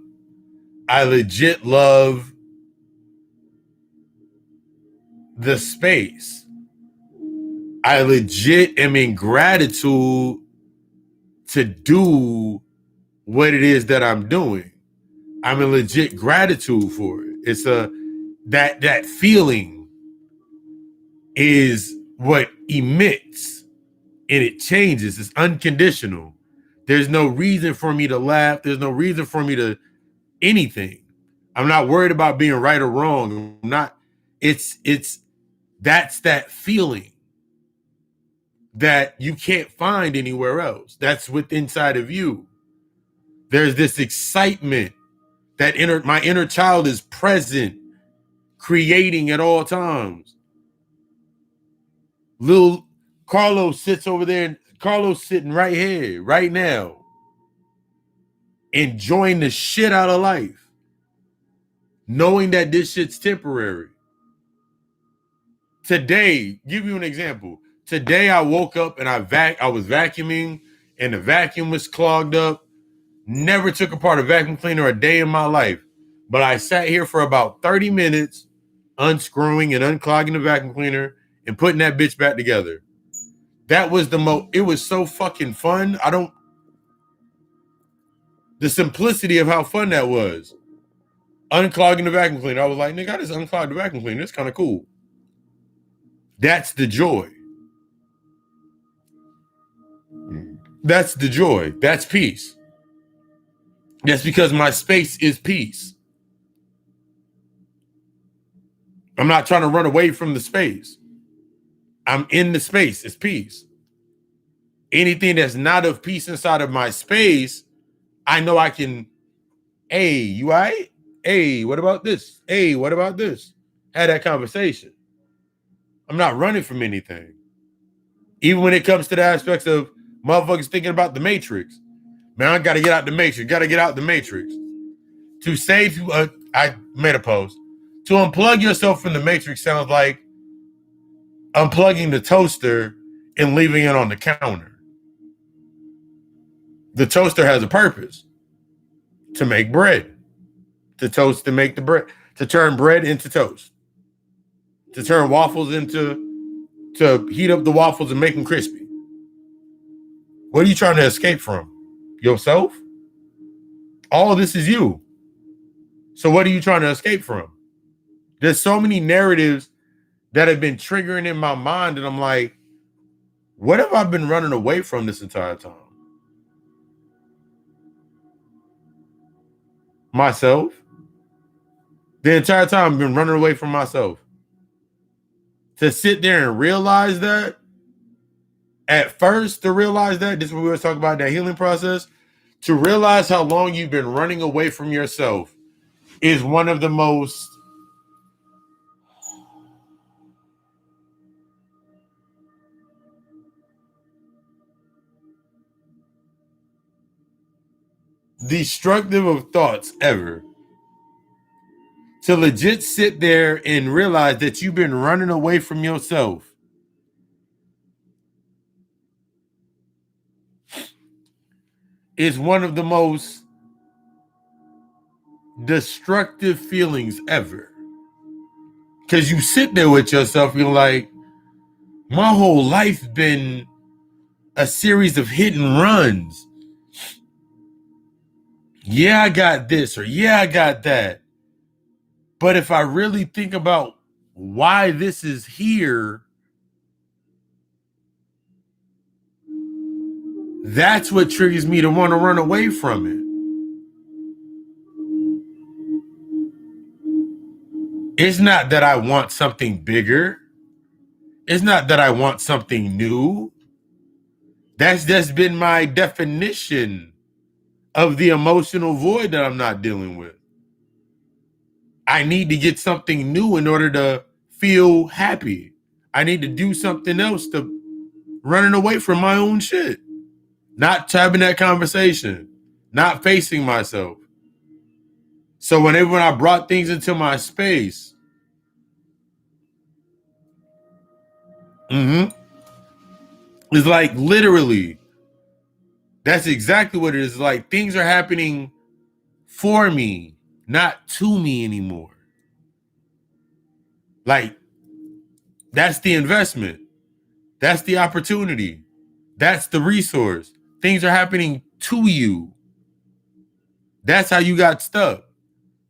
I legit love the space. I legit am in gratitude to do what it is that I'm doing. I'm in legit gratitude for it. It's that feeling is what emits and it changes. It's unconditional. There's no reason for me to laugh. There's no reason for me to anything. I'm not worried about being right or wrong. I'm not. It's that's that feeling. that you can't find anywhere else. That's within inside of you. There's this excitement that my inner child is present, creating at all times. Little Carlos sits over there. Carlos sitting right here, right now, enjoying the shit out of life, knowing that this shit's temporary. Today, give you an example. Today I woke up and I was vacuuming and the vacuum was clogged up. Never took apart a vacuum cleaner a day in my life. But I sat here for about 30 minutes unscrewing and unclogging the vacuum cleaner and putting that bitch back together. That was it was so fucking fun. The simplicity of how fun that was. Unclogging the vacuum cleaner. I was like, nigga, I just unclogged the vacuum cleaner. It's kind of cool. That's the joy. That's the joy. That's peace. That's because my space is peace. I'm not trying to run away from the space. I'm in the space. It's peace. Anything that's not of peace inside of my space, I know I can, hey, you all right? Hey, what about this? Hey, what about this? Have that conversation. I'm not running from anything. Even when it comes to the aspects of motherfuckers thinking about the Matrix. Man, I got to get out the Matrix. Got to get out the Matrix. To save, I made a post. To unplug yourself from the Matrix sounds like unplugging the toaster and leaving it on the counter. The toaster has a purpose. To make bread. To toast, to make the bread. To turn bread into toast. To turn waffles to heat up the waffles and make them crispy. What are you trying to escape from? Yourself? All of this is you. So what are you trying to escape from? There's so many narratives that have been triggering in my mind, and I'm like, what have I been running away from this entire time? Myself. The entire time I've been running away from myself. To sit there and realize that, at first, to realize that, this is what we were talking about, that healing process, to realize how long you've been running away from yourself is one of the most destructive of thoughts ever. To legit sit there and realize that you've been running away from yourself is one of the most destructive feelings ever. Because you sit there with yourself, you're like, my whole life been a series of hit and runs. Yeah, I got this, or yeah, I got that. But if I really think about why this is here, that's what triggers me to want to run away from it. It's not that I want something bigger. It's not that I want something new. That's just been my definition of the emotional void that I'm not dealing with. I need to get something new in order to feel happy. I need to do something else to running away from my own shit. Not having that conversation. Not facing myself. So when I brought things into my space, it's like literally, that's exactly what it is. Like things are happening for me, not to me anymore. Like that's the investment. That's the opportunity. That's the resource. Things are happening to you. That's how you got stuck.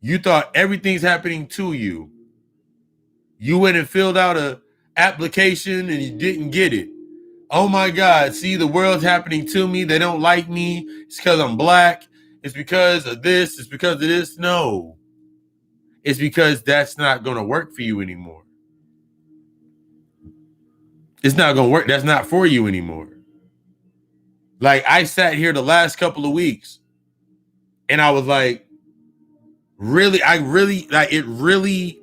You thought everything's happening to you. You went and filled out a application and you didn't get it. Oh my God, see, the world's happening to me. They don't like me. It's because I'm black. It's because of this. It's because of this. No. It's because that's not going to work for you anymore. it's not going to work. That's not for you anymore. Like, I sat here the last couple of weeks and I was like, really, like, it really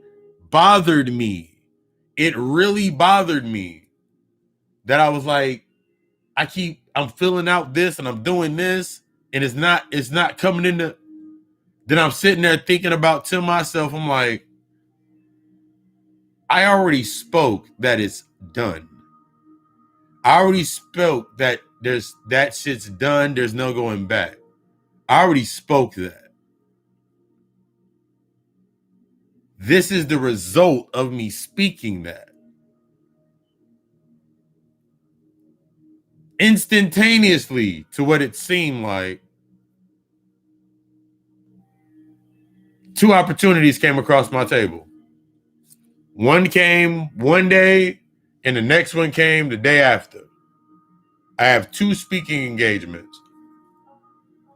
bothered me. It really bothered me that I was like, I'm filling out this and I'm doing this and it's not coming into. Then I'm sitting there thinking about to myself, I'm like, I already spoke that it's done. I already spoke that that shit's done. There's no going back. I already spoke that. This is the result of me speaking that. Instantaneously, to what it seemed like, 2 opportunities came across my table. One came one day, and the next one came the day after. I have 2 speaking engagements.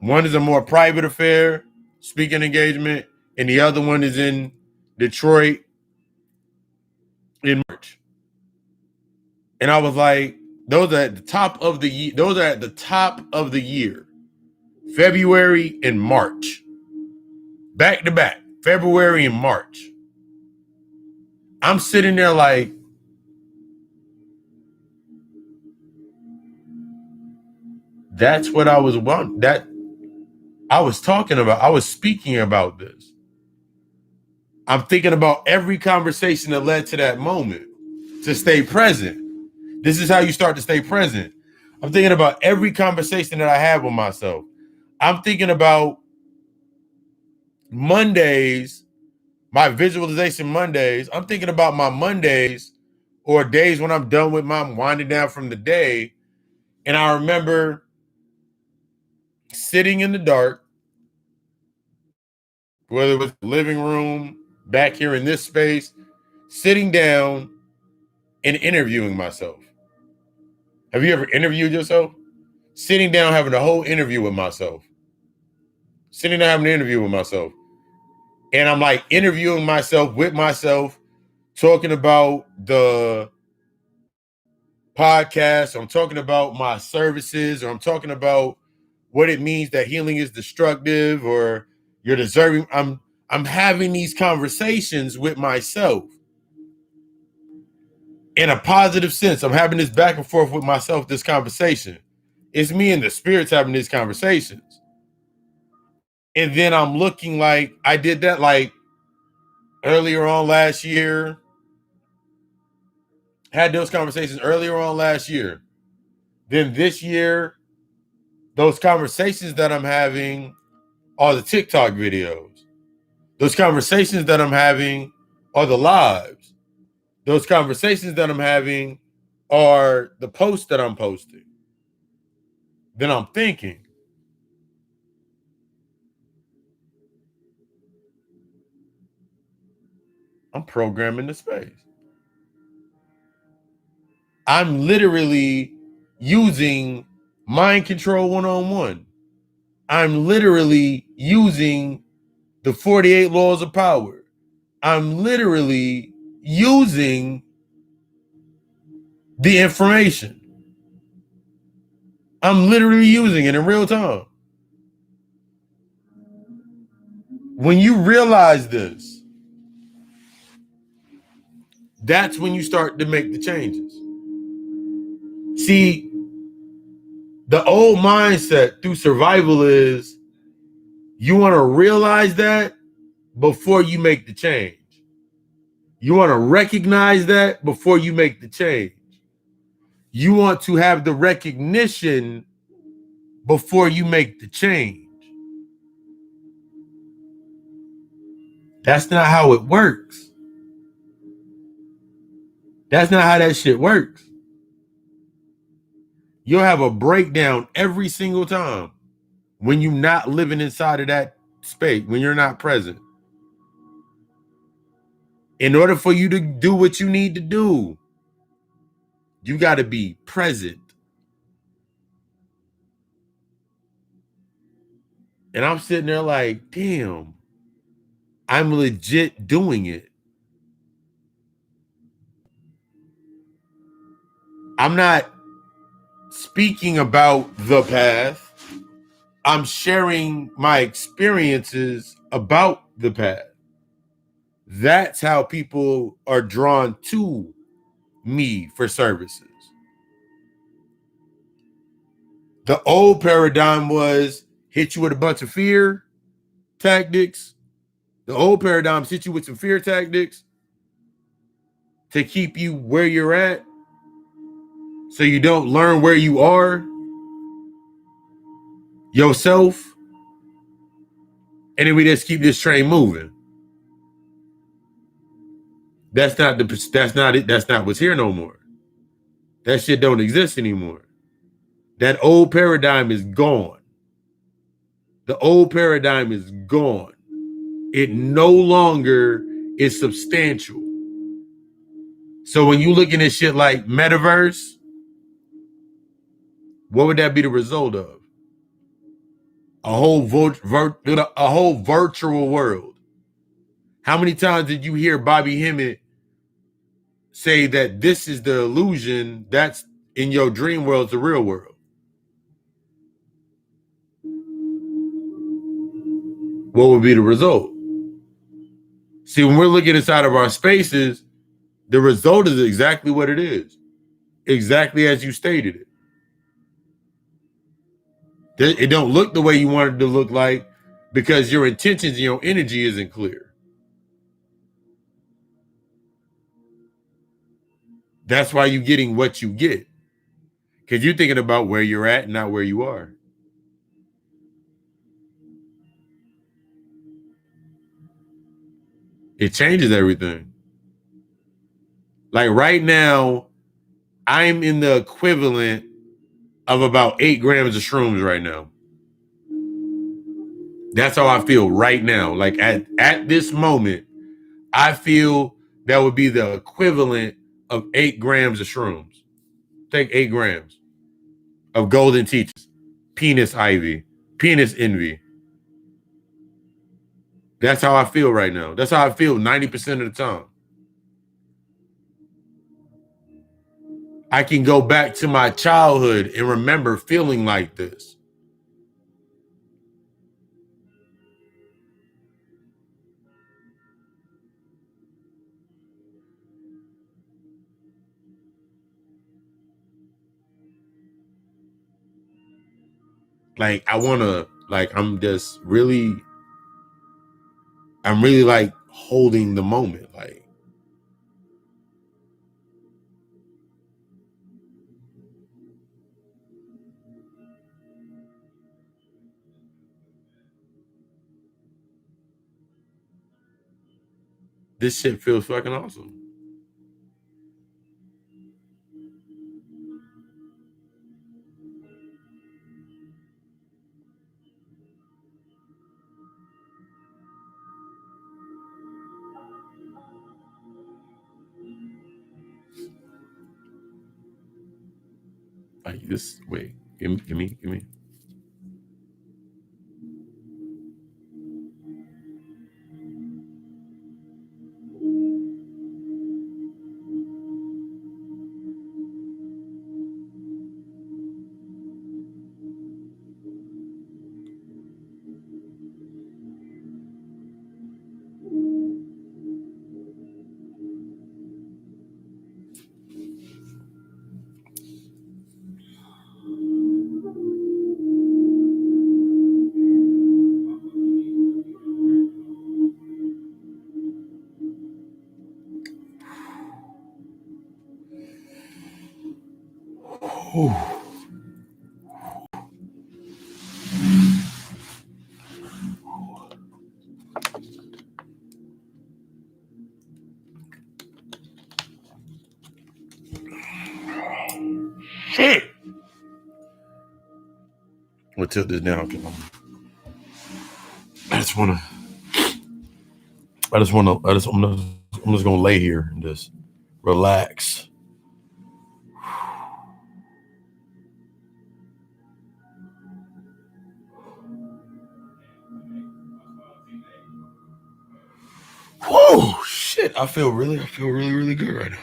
One is a more private affair, speaking engagement, and the other one is in Detroit in March. And I was like, those are at the top of the year. Those are at the top of the year. February and March. Back to back. February and March. I'm sitting there like, that's what I was wanting. That I was talking about. I was speaking about this. I'm thinking about every conversation that led to that moment to stay present. This is how you start to stay present. I'm thinking about every conversation that I have with myself. I'm thinking about Mondays, my visualization Mondays. I'm thinking about my Mondays or days when I'm done with my winding down from the day. And I remember sitting in the dark, whether it was the living room, back here in this space, sitting down and interviewing myself. Have you ever interviewed yourself? Sitting down, having a whole interview with myself. Sitting down, having an interview with myself. And I'm like interviewing myself with myself, talking about the podcast, or I'm talking about my services, or I'm talking about what it means that healing is destructive or you're deserving. I'm having these conversations with myself in a positive sense. I'm having this back and forth with myself, this conversation. It's me and the spirits having these conversations. And then I'm looking like I did that like earlier on last year. Had those conversations earlier on last year. Then this year, those conversations that I'm having are the TikTok videos. Those conversations that I'm having are the lives. Those conversations that I'm having are the posts that I'm posting. Then I'm thinking, I'm programming the space. I'm literally using mind control one-on-one. I'm literally using the 48 laws of power. I'm literally using the information. I'm literally using it in real time. When you realize this, that's when you start to make the changes. See, the old mindset through survival is you want to realize that before you make the change. You want to recognize that before you make the change. You want to have the recognition before you make the change. That's not how it works. That's not how that shit works. You'll have a breakdown every single time when you're not living inside of that space, when you're not present. In order for you to do what you need to do, you got to be present. And I'm sitting there like, damn, I'm legit doing it. I'm not speaking about the path. I'm sharing my experiences about the path. That's how people are drawn to me for services. The old paradigm was hit you with a bunch of fear tactics. The old paradigm hit you with some fear tactics to keep you where you're at so you don't learn where you are yourself. And then we just keep this train moving. That's not it. That's not what's here no more. That shit don't exist anymore. That old paradigm is gone. The old paradigm is gone. It no longer is substantial. So when you looking at shit like metaverse, what would that be the result of? A whole virtual world. How many times did you hear Bobby Hemmett say that this is the illusion that's in your dream world, the real world? What would be the result? See, when we're looking inside of our spaces, the result is exactly what it is. Exactly as you stated it. It don't look the way you want it to look like because your intentions and your energy isn't clear. That's why you're getting what you get. Because you're thinking about where you're at, not where you are. It changes everything. Like right now, I'm in the equivalent of about 8 grams of shrooms right now. That's how I feel right now. Like at this moment, I feel that would be the equivalent of 8 grams of shrooms. Take 8 grams of golden teachers, penis ivy, penis envy. That's how I feel right now. That's how I feel 90% of the time. I can go back to my childhood and remember feeling like this. Like I want to, like I'm really like holding the moment. Like this shit feels fucking awesome. Like this, wait, give me. Whew. Shit. We'll tilt this down because I just wanna, I'm just gonna lay here and just relax. Whoa, shit! I feel really good right now.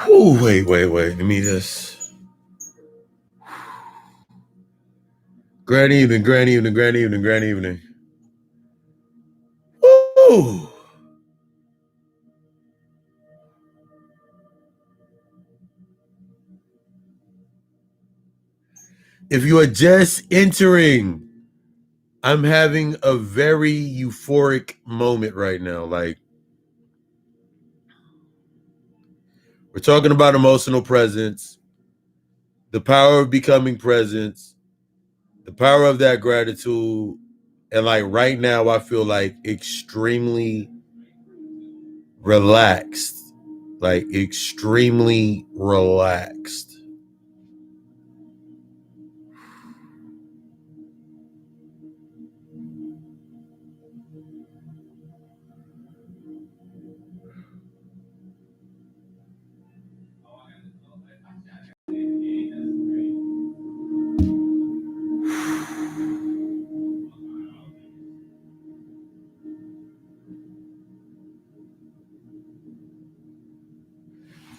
Ooh, wait. Let me just. Grand evening. Ooh. If you are just entering, I'm having a very euphoric moment right now. Like, we're talking about emotional presence, the power of becoming presence, the power of that gratitude. And like right now, I feel like extremely relaxed. Like extremely relaxed.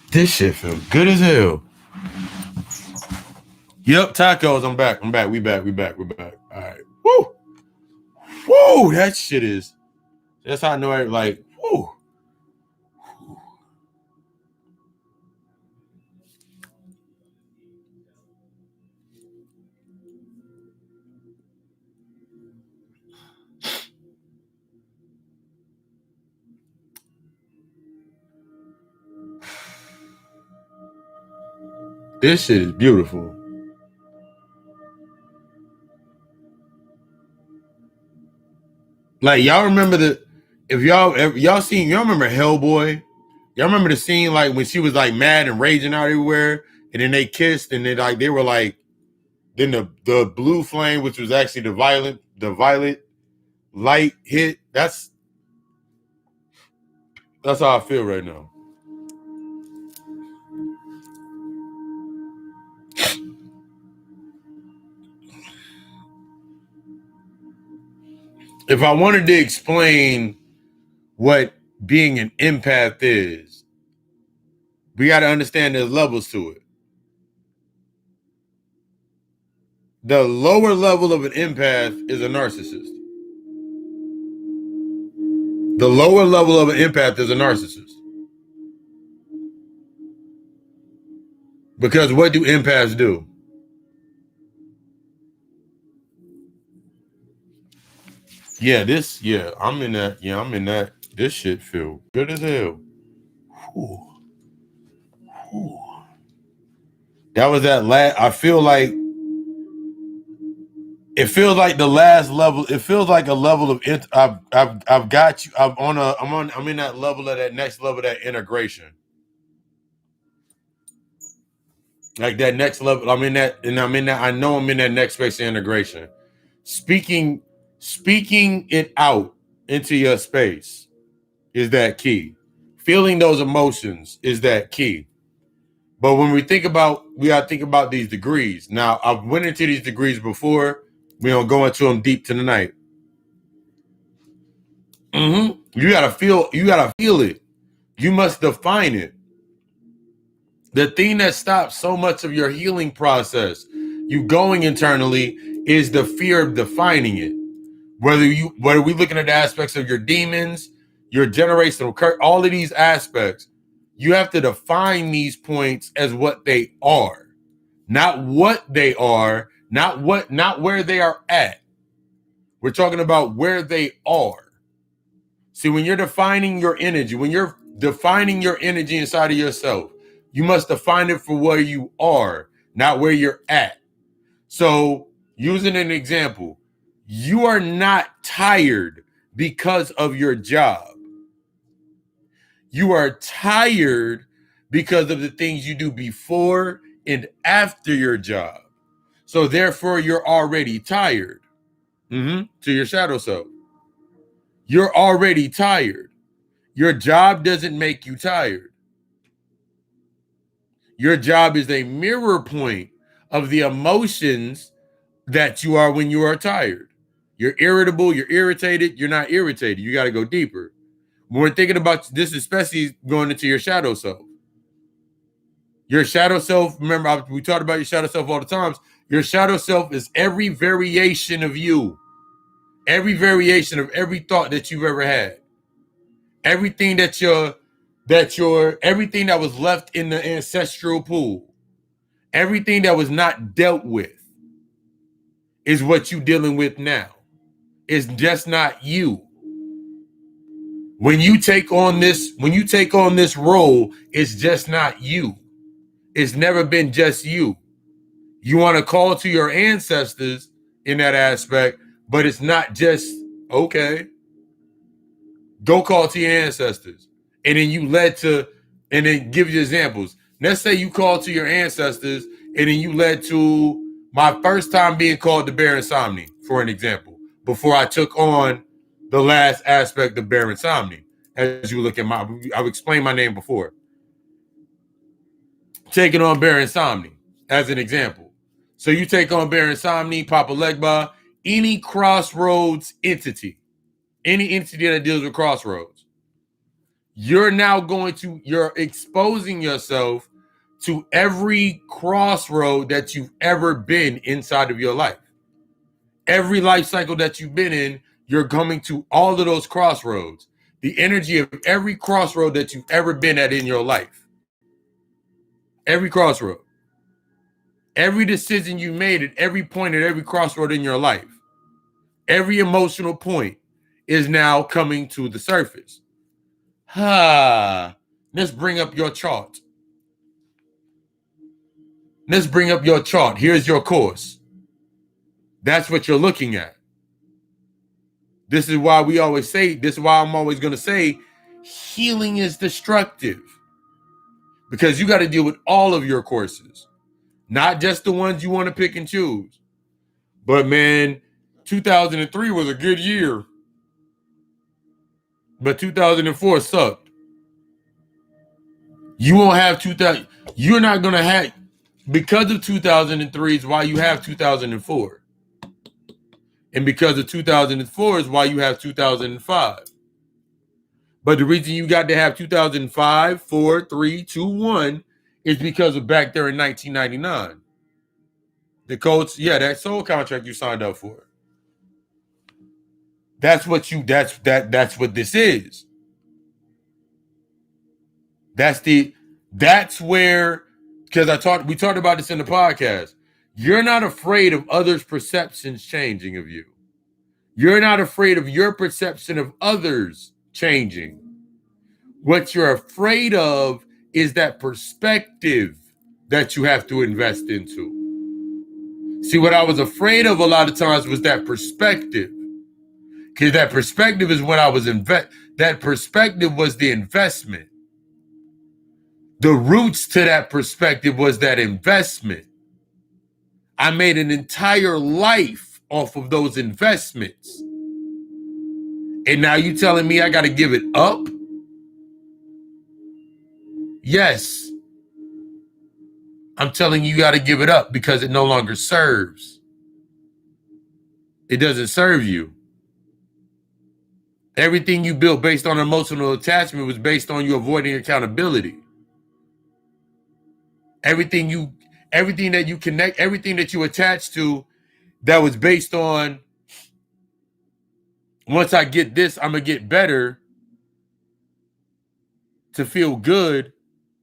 This shit feels good as hell. Yep, tacos. I'm back. We back. All right. Woo. Woo. That shit is. That's how I know it. Like, woo. This shit is beautiful. Like, y'all remember if y'all remember Hellboy? Y'all remember the scene like when she was like mad and raging out everywhere, and then they kissed, and then like they were like, then the blue flame, which was actually the violet light hit. That's how I feel right now. If I wanted to explain what being an empath is, we got to understand there's levels to it. The lower level of an empath is a narcissist. The lower level of an empath is a narcissist. Because what do empaths do? I'm in that. This shit feel good as hell. Whew. Whew. That was that last. I feel like it feels like the last level. It feels like a level of I've got you. I'm in that level of that next level of that integration. Like that next level. I'm in that. I know I'm in that next space of integration. Speaking it out into your space is that key. Feeling those emotions is that key. But when we gotta think about these degrees. Now, I've went into these degrees before. We don't go into them deep tonight. You gotta feel it. You must define it. The thing that stops so much of your healing process, you going internally, is the fear of defining it. Whether we looking at the aspects of your demons, your generational curse, all of these aspects, you have to define these points as what they are, not what they are, not where they are at. We're talking about where they are. See, when you're defining your energy, inside of yourself, you must define it for where you are, not where you're at. So, using an example, you are not tired because of your job. You are tired because of the things you do before and after your job. So, therefore, you're already tired. To your shadow self. You're already tired. Your job doesn't make you tired. Your job is a mirror point of the emotions that you are when you are tired. You're irritable, you're irritated, you're not irritated. You got to go deeper. When we're thinking about this, especially going into your shadow self. Your shadow self, remember, we talked about your shadow self all the times. Your shadow self is every variation of you, every variation of every thought that you've ever had, everything everything that was left in the ancestral pool, everything that was not dealt with is what you're dealing with now. It's just not you. When you take on this role, it's just not you. It's never been just you. You want to call to your ancestors in that aspect, but it's not just, okay, go call to your ancestors. And then give you examples. Let's say you call to your ancestors and then you led to my first time being called to Bear Insomni, for an example, before I took on the last aspect of Bear Insomni. As you look at I've explained my name before. Taking on Bear Insomni as an example. So you take on Bear Insomni, Papa Legba, any crossroads entity, any entity that deals with crossroads. You're exposing yourself to every crossroad that you've ever been inside of your life. Every life cycle that you've been in, you're coming to all of those crossroads. The energy of every crossroad that you've ever been at in your life. Every crossroad. Every decision you made at every point at every crossroad in your life. Every emotional point is now coming to the surface. Let's bring up your chart. Here's your course. That's what you're looking at. This is why I'm always going to say healing is destructive. Because you got to deal with all of your courses, not just the ones you want to pick and choose. But man, 2003 was a good year. But 2004 sucked. You won't have 2000. You're not going to have, because of 2003 is why you have 2004. And because of 2004 is why you have 2005. But the reason you got to have 2005, 4, 3, 2, 1 is because of back there in 1999. The coach, that soul contract you signed up for. That's what this is. That's where, because we talked about this in the podcast. You're not afraid of others' perceptions changing of you. You're not afraid of your perception of others changing. What you're afraid of is that perspective that you have to invest into. See, what I was afraid of a lot of times was that perspective. Because that perspective is what I was that perspective was the investment. The roots to that perspective was that investment. I made an entire life off of those investments. And now you telling me I got to give it up? Yes. I'm telling you got to give it up because it no longer serves. It doesn't serve you. Everything you built based on emotional attachment was based on you avoiding accountability. Everything that you connect, everything that you attach to that was based on, once I get this, I'm going to get better to feel good.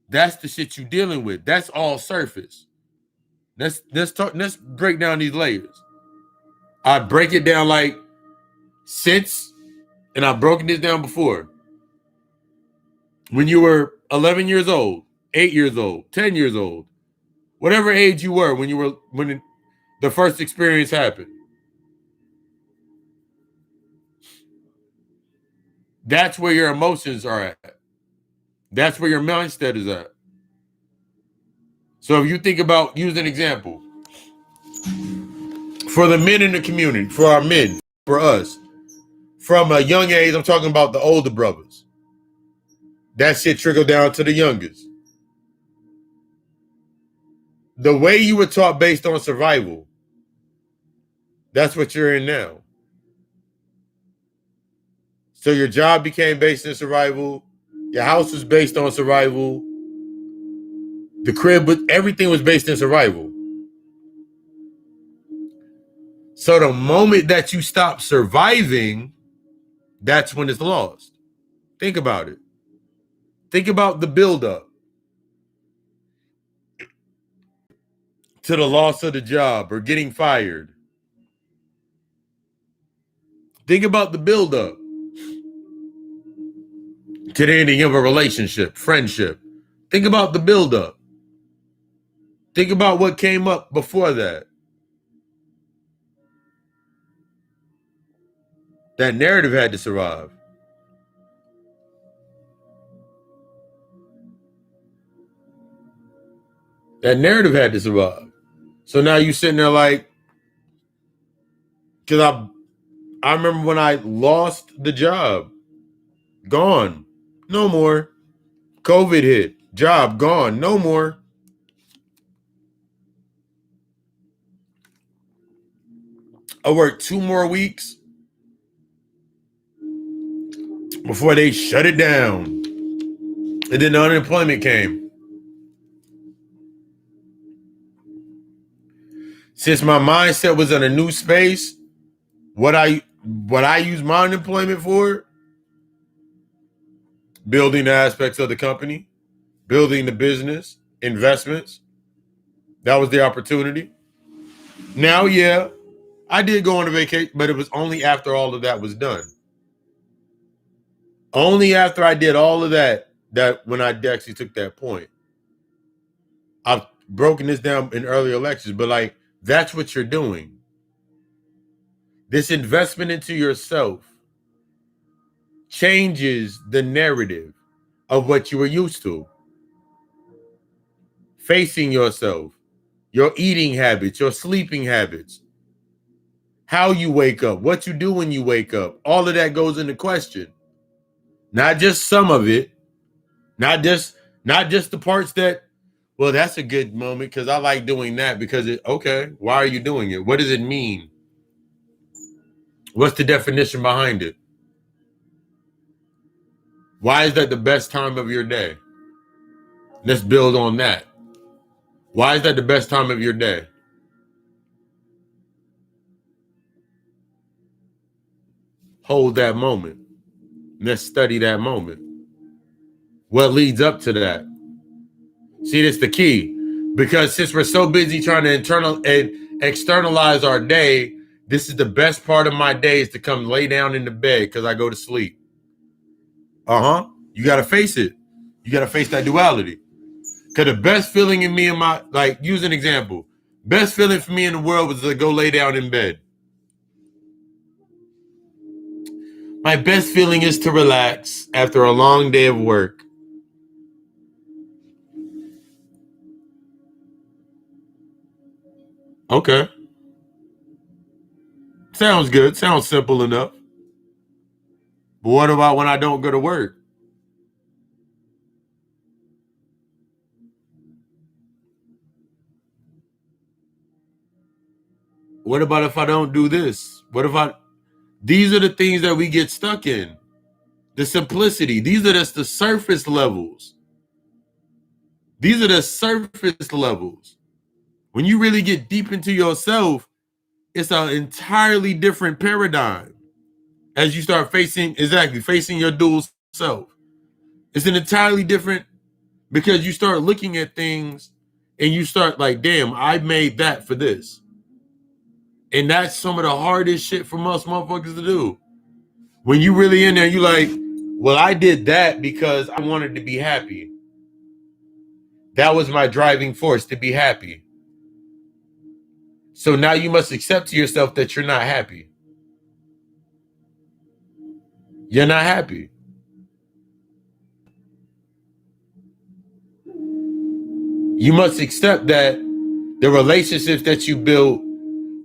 That's the shit you're dealing with. That's all surface. Let's break down these layers. I break it down like and I've broken this down before. When you were 11 years old, 8 years old, 10 years old, whatever age you were when the first experience happened. That's where your emotions are at. That's where your mindset is at. So if you think about, use an example. For the men in the community, for our men, for us, from a young age, I'm talking about the older brothers. That shit trickled down to the youngest. The way you were taught based on survival, that's what you're in now. So your job became based in survival. Your house was based on survival. The crib, everything was based in survival. So the moment that you stop surviving, that's when it's lost. Think about it. Think about the buildup to the loss of the job or getting fired. Think about the buildup to the ending of a relationship, friendship. Think about the buildup. Think about what came up before that. That narrative had to survive. That narrative had to survive. So now you sitting there like, because I remember when I lost the job, gone, no more. COVID hit, job gone, no more. I worked 2 more weeks before they shut it down. And then the unemployment came. Since my mindset was in a new space, what I use my unemployment for, building the aspects of the company, building the business, investments. That was the opportunity. Now, yeah, I did go on a vacation, but it was only after all of that was done. Only after I did all of that when I actually took that point. I've broken this down in earlier lectures, but like, that's what you're doing. This investment into yourself changes the narrative of what you were used to. Facing yourself, your eating habits, your sleeping habits, how you wake up, what you do when you wake up, all of that goes into question. Not just some of it, not just the parts that, well, that's a good moment because I like doing that because okay, why are you doing it? What does it mean? What's the definition behind it? Why is that the best time of your day? Let's build on that. Why is that the best time of your day? Hold that moment. Let's study that moment. What leads up to that? See, that's the key. Because since we're so busy trying to externalize our day, this is the best part of my day is to come lay down in the bed because I go to sleep. You got to face it. You got to face that duality. Because the best feeling in me and use an example. Best feeling for me in the world was to go lay down in bed. My best feeling is to relax after a long day of work. Okay. Sounds good. Sounds simple enough. But what about when I don't go to work? What about if I don't do this? These are the things that we get stuck in. The simplicity. These are just the surface levels. These are the surface levels. When you really get deep into yourself, it's an entirely different paradigm. As you start facing your dual self. It's an entirely different, because you start looking at things and you start like, damn, I made that for this. And that's some of the hardest shit for most motherfuckers to do. When you really in there, you like, well, I did that because I wanted to be happy. That was my driving force, to be happy. So now you must accept to yourself that you're not happy. You're not happy. You must accept that the relationships that you built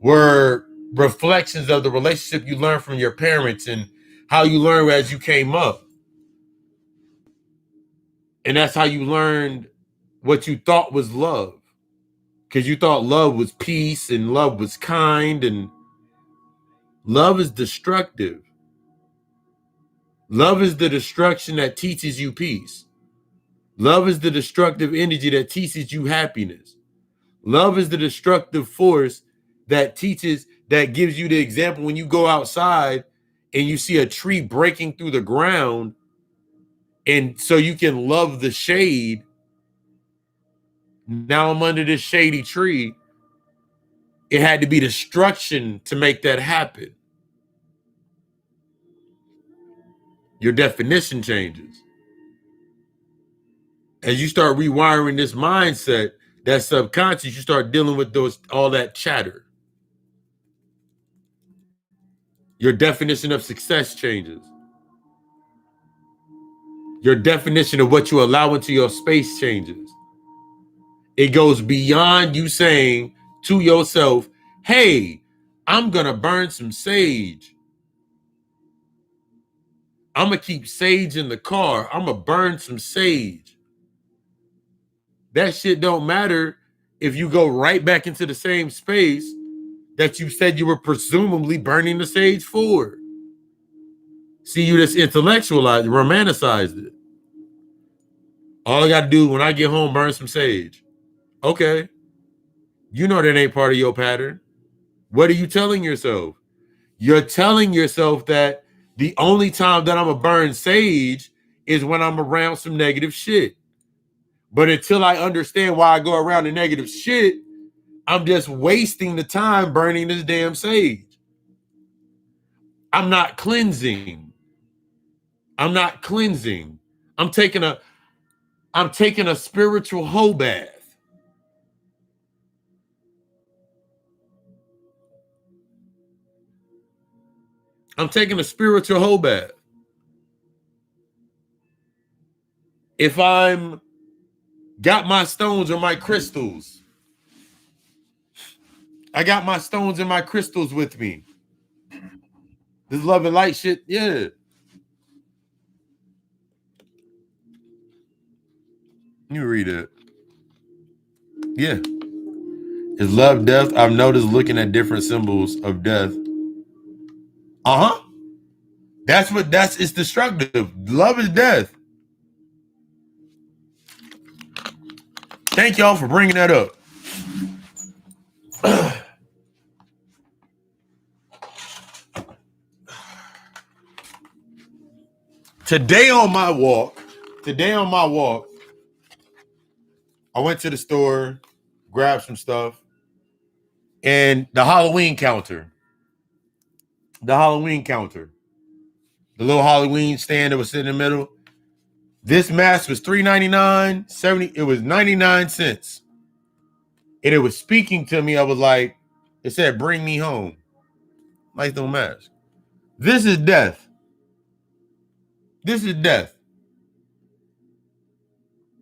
were reflections of the relationship you learned from your parents and how you learned as you came up. And that's how you learned what you thought was love. Because you thought love was peace and love was kind, and love is destructive. Love is the destruction that teaches you peace. Love is the destructive energy that teaches you happiness. Love is the destructive force that gives you the example when you go outside and you see a tree breaking through the ground, and so you can love the shade. Now I'm under this shady tree. It had to be destruction to make that happen. Your definition changes. As you start rewiring this mindset, that subconscious, you start dealing with all that chatter. Your definition of success changes. Your definition of what you allow into your space changes. It goes beyond you saying to yourself, hey, I'm going to burn some sage. I'm going to keep sage in the car. I'm going to burn some sage. That shit don't matter if you go right back into the same space that you said you were presumably burning the sage for. See, you just intellectualized, romanticized it. All I got to do when I get home, burn some sage. Okay. You know that ain't part of your pattern. What are you telling yourself? You're telling yourself that the only time that I'm going to burn sage is when I'm around some negative shit. But until I understand why I go around the negative shit, I'm just wasting the time burning this damn sage. I'm not cleansing. I'm not cleansing. I'm taking a spiritual hoe bath. I'm taking a spiritual hoe bath. If I'm got my stones or my crystals, I got my stones and my crystals with me. This love and light shit, yeah. You read it. Yeah. Is love death? I've noticed looking at different symbols of death. Uh-huh. It's destructive. Love is death. Thank y'all for bringing that up. Today on my walk, I went to the store, grabbed some stuff, and the Halloween counter, the little Halloween stand that was sitting in the middle, this mask was $3.99, 70, it was 99 cents. And it was speaking to me. I was like, it said, bring me home. Nice little mask. This is death. This is death.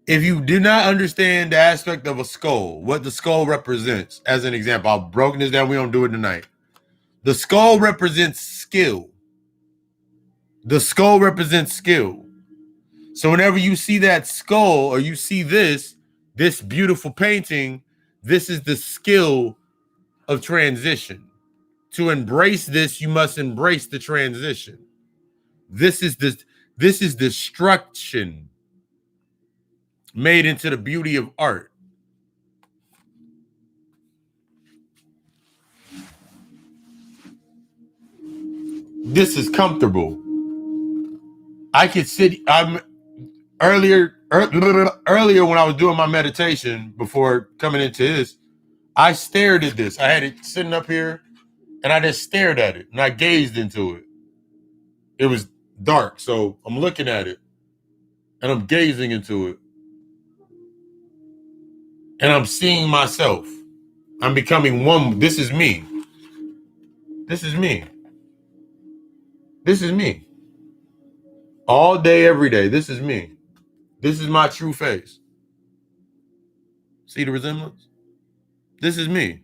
If you do not understand the aspect of a skull, what the skull represents, as an example, I've broken this down. We don't do it tonight. The skull represents skill. The skull represents skill. So whenever you see that skull or you see this beautiful painting, this is the skill of transition. To embrace this, you must embrace the transition. This is destruction made into the beauty of art. This is comfortable. I could sit. Earlier when I was doing my meditation before coming into this, I stared at this. I had it sitting up here, and I just stared at it, and I gazed into it. It was dark, so I'm looking at it, and I'm gazing into it, and I'm seeing myself. I'm becoming one. This is me. This is me. This is me. All day, every day. This is me. This is my true face. See the resemblance? This is me.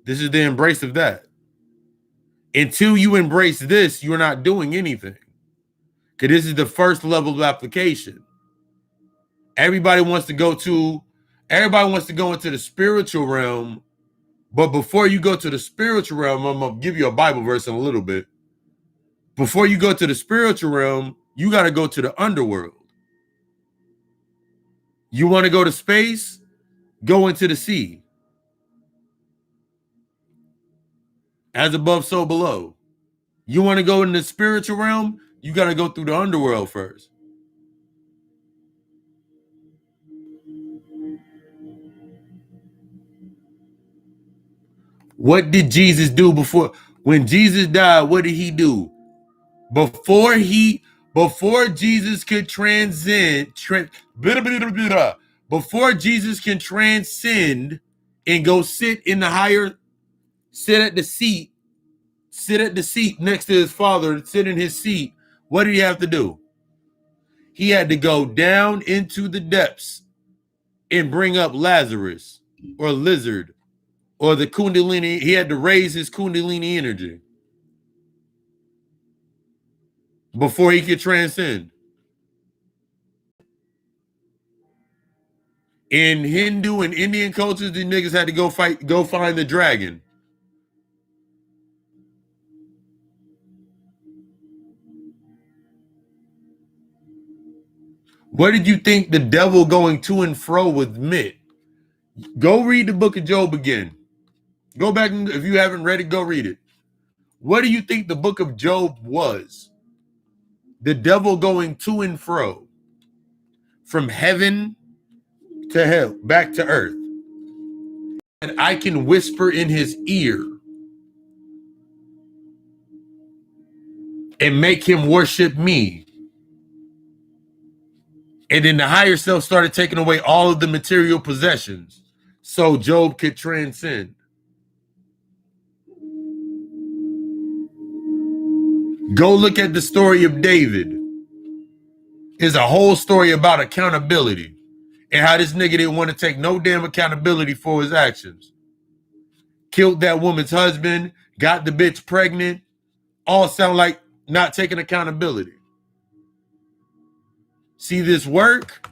This is the embrace of that. Until you embrace this, you're not doing anything. Because this is the first level of application. Everybody wants to go into the spiritual realm. But before you go to the spiritual realm, I'm going to give you a Bible verse in a little bit. Before you go to the spiritual realm, you got to go to the underworld. You want to go to space? Go into the sea. As above, so below. You want to go in the spiritual realm? You got to go through the underworld first. What did Jesus do before? When Jesus died, what did he do? Before Jesus could before Jesus can transcend and go sit at the seat next to his father, sit in his seat, what did he have to do? He had to go down into the depths and bring up Lazarus or Lizard or the Kundalini. He had to raise his Kundalini energy before he could transcend. In Hindu and Indian cultures, these niggas had to go find the dragon. What did you think the devil going to and fro was meant? Go read the book of Job again. Go back, and if you haven't read it, go read it. What do you think the book of Job was? The devil going to and fro from heaven to hell, back to earth. And I can whisper in his ear and make him worship me. And then the higher self started taking away all of the material possessions so Job could transcend. Go look at the story of David. It's a whole story about accountability and how this nigga didn't want to take no damn accountability for his actions. Killed that woman's husband, got the bitch pregnant, all sound like not taking accountability. See this work?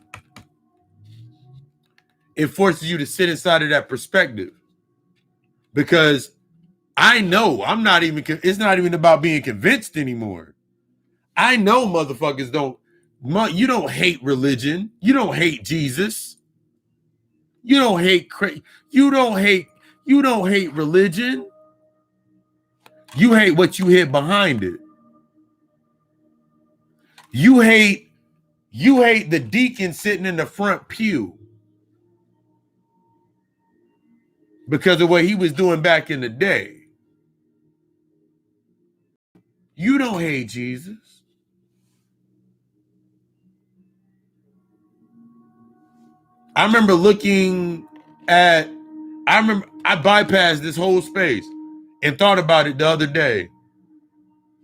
It forces you to sit inside of that perspective. Because I know it's not even about being convinced anymore. I know motherfuckers you don't hate religion. You don't hate Jesus. You don't hate religion. You hate what you hid behind it. You hate the deacon sitting in the front pew because of what he was doing back in the day. You don't hate Jesus. I remember I bypassed this whole space and thought about it the other day.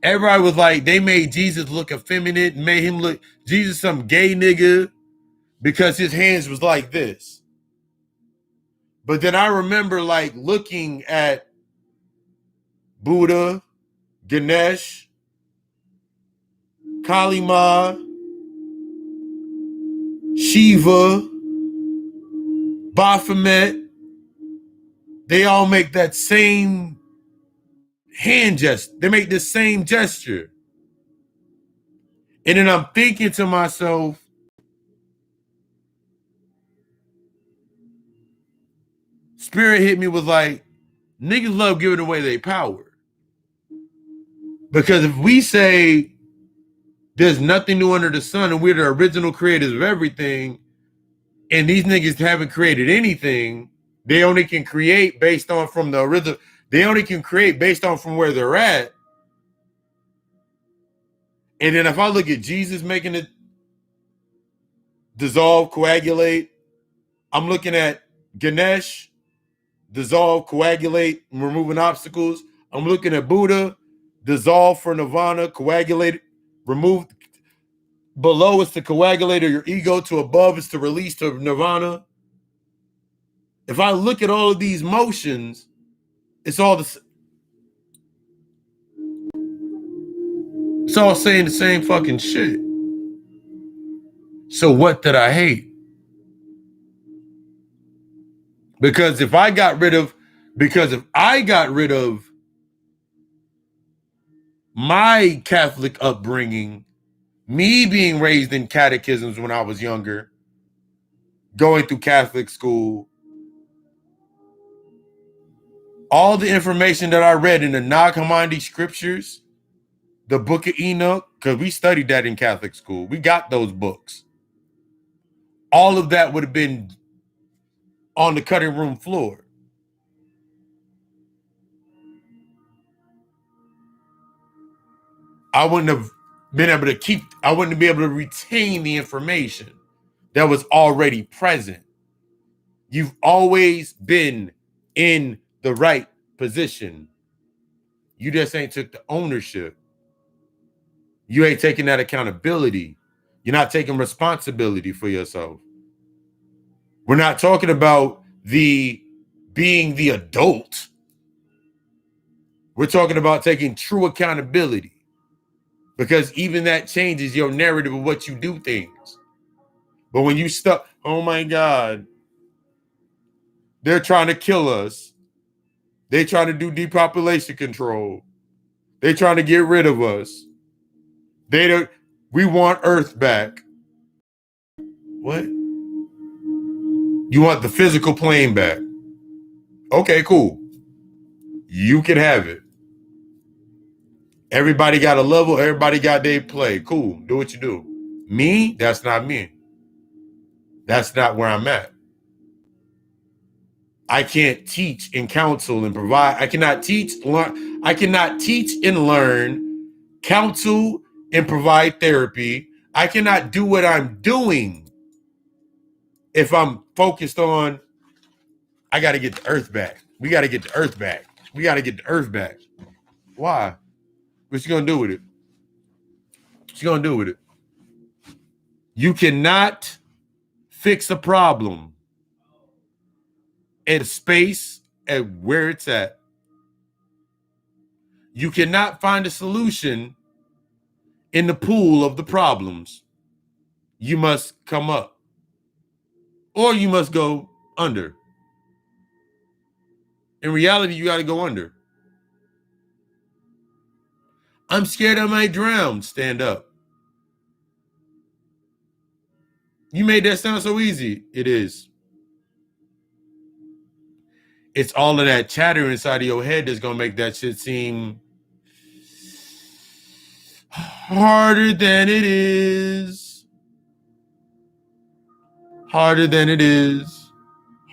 Everybody was like, they made Jesus look effeminate and made him look Jesus some gay nigga because his hands was like this. But then I remember like looking at Buddha, Ganesh, Kali Ma, Shiva, Baphomet. They all make that same hand gesture. They make the same gesture. And then I'm thinking to myself, Spirit hit me with like, niggas love giving away their power. Because if we say there's nothing new under the sun and we're the original creators of everything, and these niggas haven't created anything, they only can create based on from the original. They only can create based on from where they're at. And then if I look at Jesus making it dissolve, coagulate, I'm looking at Ganesh, dissolve, coagulate, and removing obstacles. I'm looking at Buddha, dissolve for nirvana, coagulate, remove. Below is to coagulate your ego, to above is to release to nirvana. If I look at all of these motions, it's all saying the same fucking shit. So what did I hate? Because if I got rid of my Catholic upbringing, me being raised in catechisms when I was younger, going through Catholic school, all the information that I read in the Nag Hammadi scriptures, the Book of Enoch, because we studied that in Catholic school. We got those books. All of that would have been on the cutting room floor. I wouldn't have been able to I wouldn't be able to retain the information that was already present. You've always been in the right position. You just ain't took the ownership. You ain't taking that accountability. You're not taking responsibility for yourself. We're not talking about being the adult. We're talking about taking true accountability, because even that changes your narrative of what you do things. But when you stuck, oh my God, they're trying to kill us. They're trying to do depopulation control. They're trying to get rid of us. We want Earth back. What? You want the physical plane back? Okay, cool. You can have it. Everybody got a level. Everybody got their play. Cool. Do what you do. Me? That's not me. That's not where I'm at. I can't teach and counsel and provide. I cannot teach and learn, counsel and provide therapy. I cannot do what I'm doing if I'm focused on, I got to get the Earth back. We got to get the Earth back. We got to get the Earth back. Why? What you going to do with it? What you going to do with it? You cannot fix a problem in space and where it's at. You cannot find a solution in the pool of the problems. You must come up, or you must go under. In reality, you got to go under. I'm scared I might drown. Stand up. You made that sound so easy. It is. It's all of that chatter inside of your head that's going to make that shit seem harder than it is. Harder than it is.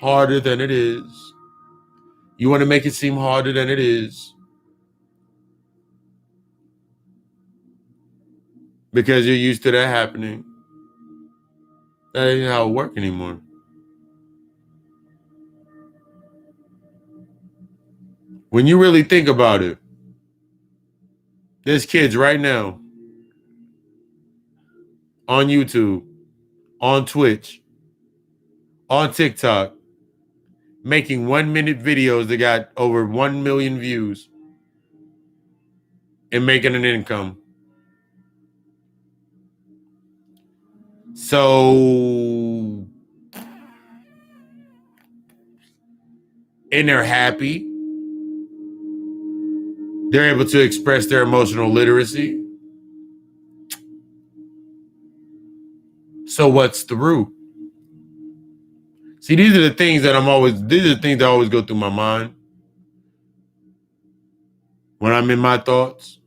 Harder than it is. You want to make it seem harder than it is, because you're used to that happening. That ain't how it works anymore. When you really think about it, there's kids right now on YouTube, on Twitch, on TikTok, making 1-minute videos that got over 1 million views and making an income. So, and they're happy. They're able to express their emotional literacy. So what's the root? See, these are the things that always go through my mind when I'm in my thoughts,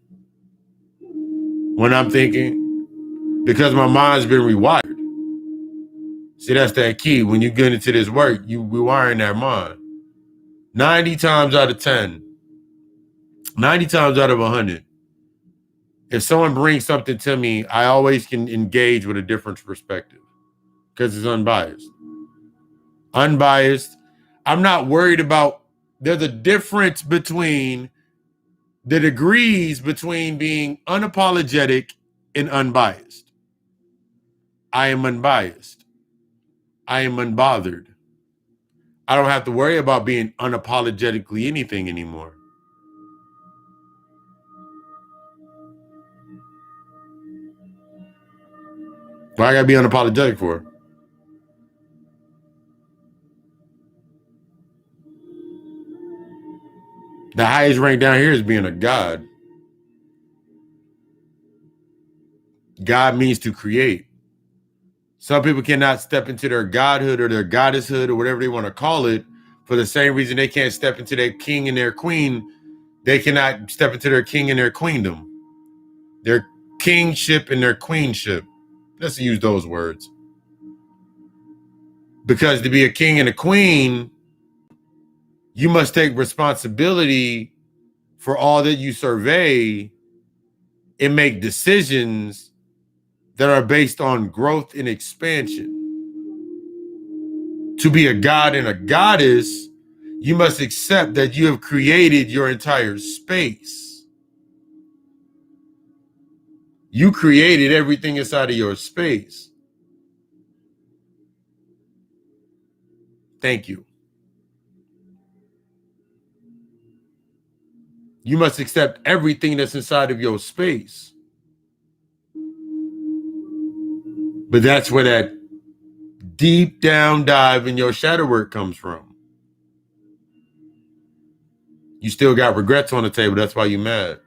when I'm thinking, because my mind's been rewired. See, that's that key. When you get into this work, you rewiring that mind. 90 times out of 10, 90 times out of 100, if someone brings something to me, I always can engage with a different perspective because it's unbiased. Unbiased. I'm not worried about, there's a difference between the degrees between being unapologetic and unbiased. I am unbiased. I am unbothered. I don't have to worry about being unapologetically anything anymore. Why I gotta be unapologetic for? The highest rank down here is being a god. God means to create. Some people cannot step into their godhood or their goddesshood or whatever they want to call it for the same reason they can't step into their king and their queen. They cannot step into their king and their queendom, their kingship and their queenship. Let's use those words. Because to be a king and a queen, you must take responsibility for all that you survey and make decisions that are based on growth and expansion. To be a god and a goddess, you must accept that you have created your entire space. You created everything inside of your space. Thank you. You must accept everything that's inside of your space. But that's where that deep down dive in your shadow work comes from. You still got regrets on the table. That's why you're mad.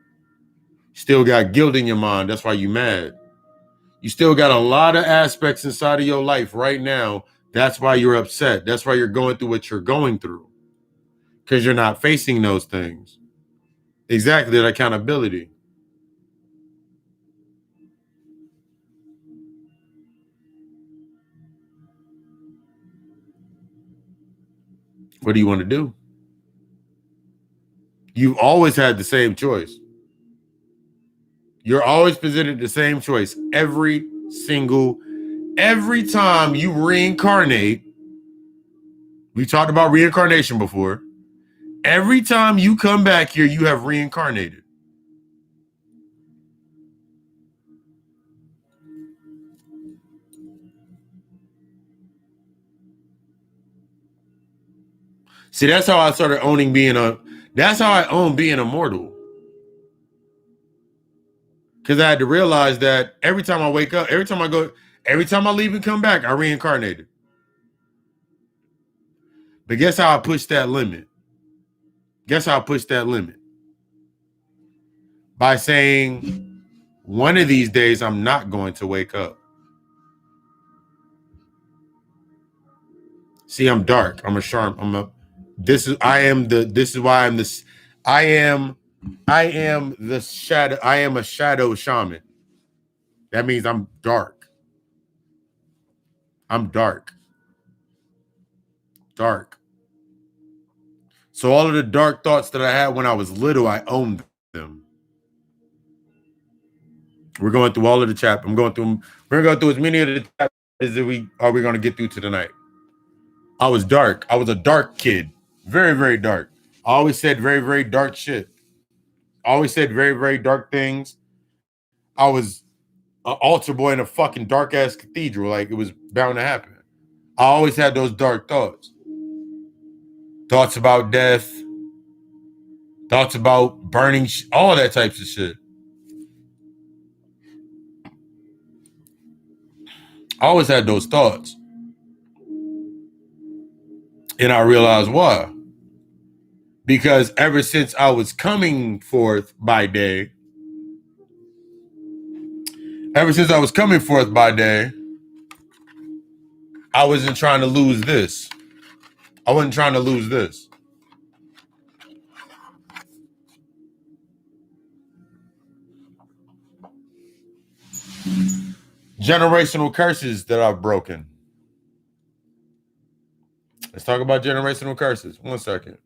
Still got guilt in your mind. That's why you're mad. You still got a lot of aspects inside of your life right now. That's why you're upset. That's why you're going through what you're going through. Because you're not facing those things. Exactly, that accountability. What do you want to do? You've always had the same choice. You're always presented the same choice every time you reincarnate. We talked about reincarnation before. Every time you come back here, you have reincarnated. See, that's how I started owning that's how I own being immortal. Because I had to realize that every time I wake up, every time I leave and come back, I reincarnated. But guess how I pushed that limit? By saying, one of these days, I'm not going to wake up. See, I'm dark. I'm a charm. This is why I'm this. I am the shadow. I am a shadow shaman. That means I'm dark. I'm dark. So all of the dark thoughts that I had when I was little, I owned them. We're going through all of the chapter. We're going to go through as many of the chapters as we're going to get through to tonight. I was dark. I was a dark kid. Very, very dark. I always said very, very dark shit. I always said very, very dark things. I was an altar boy in a fucking dark ass cathedral. Like, it was bound to happen. I always had those dark thoughts. Thoughts about death. Thoughts about burning. All that types of shit. I always had those thoughts. And I realized why. Because ever since I was coming forth by day, I wasn't trying to lose this. I wasn't trying to lose this. Generational curses that I've broken. Let's talk about generational curses. One second.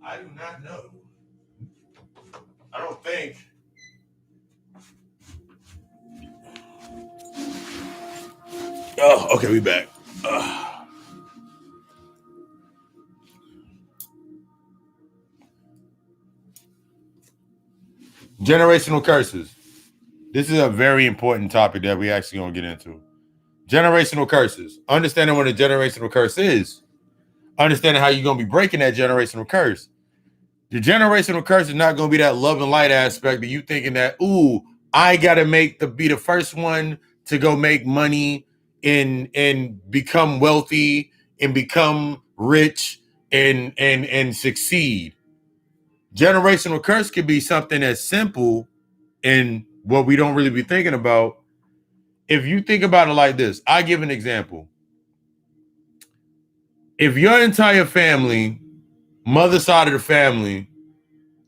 I do not know. I don't think. Oh, okay, we back. Generational curses. This is a very important topic that we actually gonna get into. Generational curses. Understanding what a generational curse is. Understanding how you're gonna be breaking that generational curse. The generational curse is not gonna be that love and light aspect that you thinking that, ooh, I gotta be the first one to go make money and become wealthy and become rich and succeed. Generational curse could be something as simple and what we don't really be thinking about. If you think about it like this, I give an example. If your entire family, mother side of the family,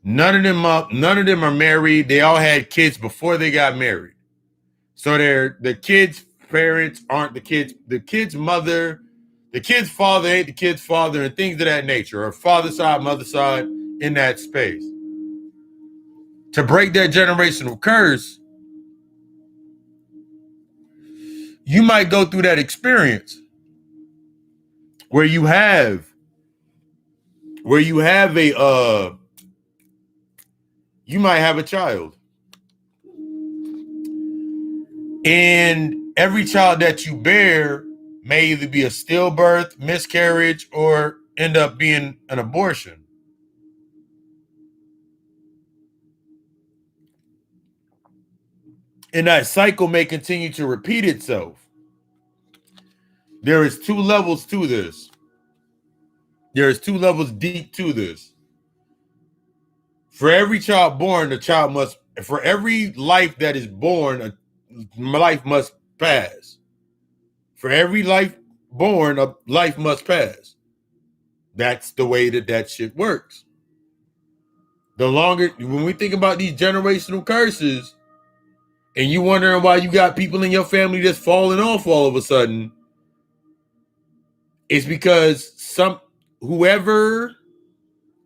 none of them are married. They all had kids before they got married. So the kids' parents aren't the kids' mother, the kids' father ain't the kids' father, and things of that nature, or father side, mother side in that space. To break that generational curse, you might go through that experience where you have a you might have a child, and every child that you bear may either be a stillbirth, miscarriage, or end up being an abortion. And that cycle may continue to repeat itself. There is 2 levels to this. There is 2 levels deep to this. For every child born, for every life that is born, a life must pass. For every life born, a life must pass. That's the way that shit works. When we think about these generational curses, and you wondering why you got people in your family that's falling off all of a sudden, it's because whoever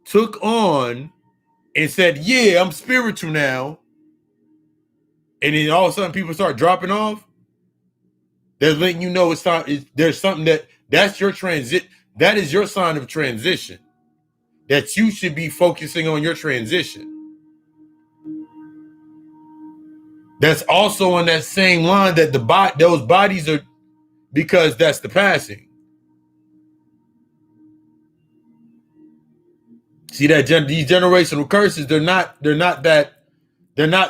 took on and said, yeah, I'm spiritual now, and then all of a sudden people start dropping off, they're letting you know there's something that's your transit. That is your sign of transition. That you should be focusing on your transition. That's also on that same line that those bodies are, because that's the passing. See that these generational curses, they're not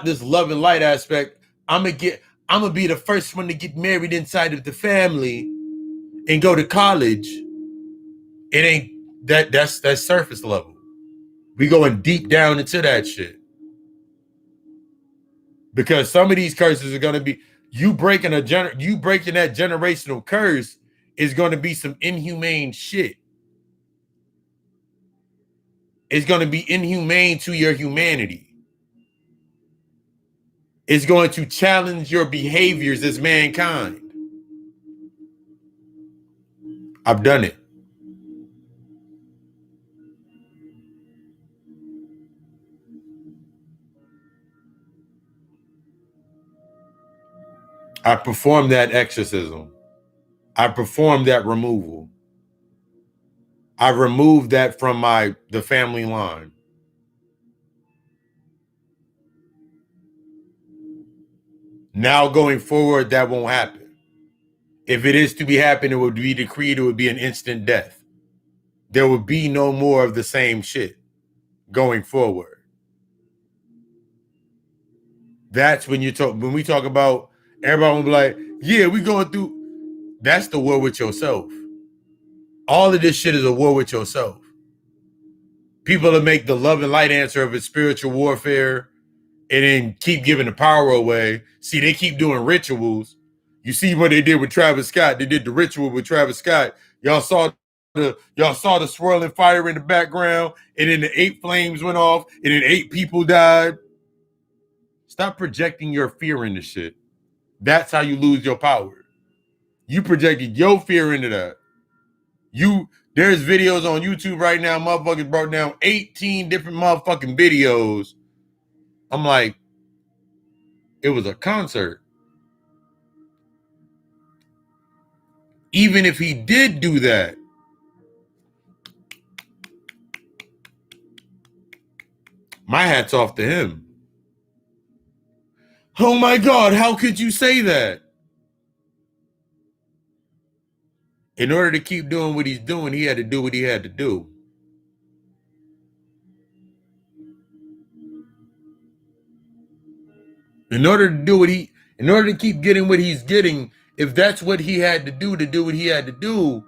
this love and light aspect. I'm gonna be the first one to get married inside of the family and go to college. It ain't that's surface level. We going deep down into that shit. Because some of these curses are gonna be you breaking that generational curse is gonna be some inhumane shit. It's gonna be inhumane to your humanity. It's going to challenge your behaviors as mankind. I've done it. I performed that exorcism. I performed that removal. I removed that from the family line. Now going forward, that won't happen. If it is to be happening, it would be decreed. It would be an instant death. There would be no more of the same shit going forward. That's when we talk about, everybody will be like, yeah, we going through. That's the war with yourself. All of this shit is a war with yourself. People that make the love and light answer of it spiritual warfare and then keep giving the power away. See, they keep doing rituals. You see what they did with Travis Scott. They did the ritual with Travis Scott. Y'all saw the swirling fire in the background, and then the 8 flames went off, and then 8 people died. Stop projecting your fear into shit. That's how you lose your power. You projected your fear into that. There's videos on YouTube right now. Motherfuckers brought down 18 different motherfucking videos. I'm like, it was a concert. Even if he did do that, my hat's off to him. Oh my God, how could you say that? In order to keep doing what he's doing, he had to do what he had to do. In order to keep getting what he's getting, if that's what he had to do what he had to do,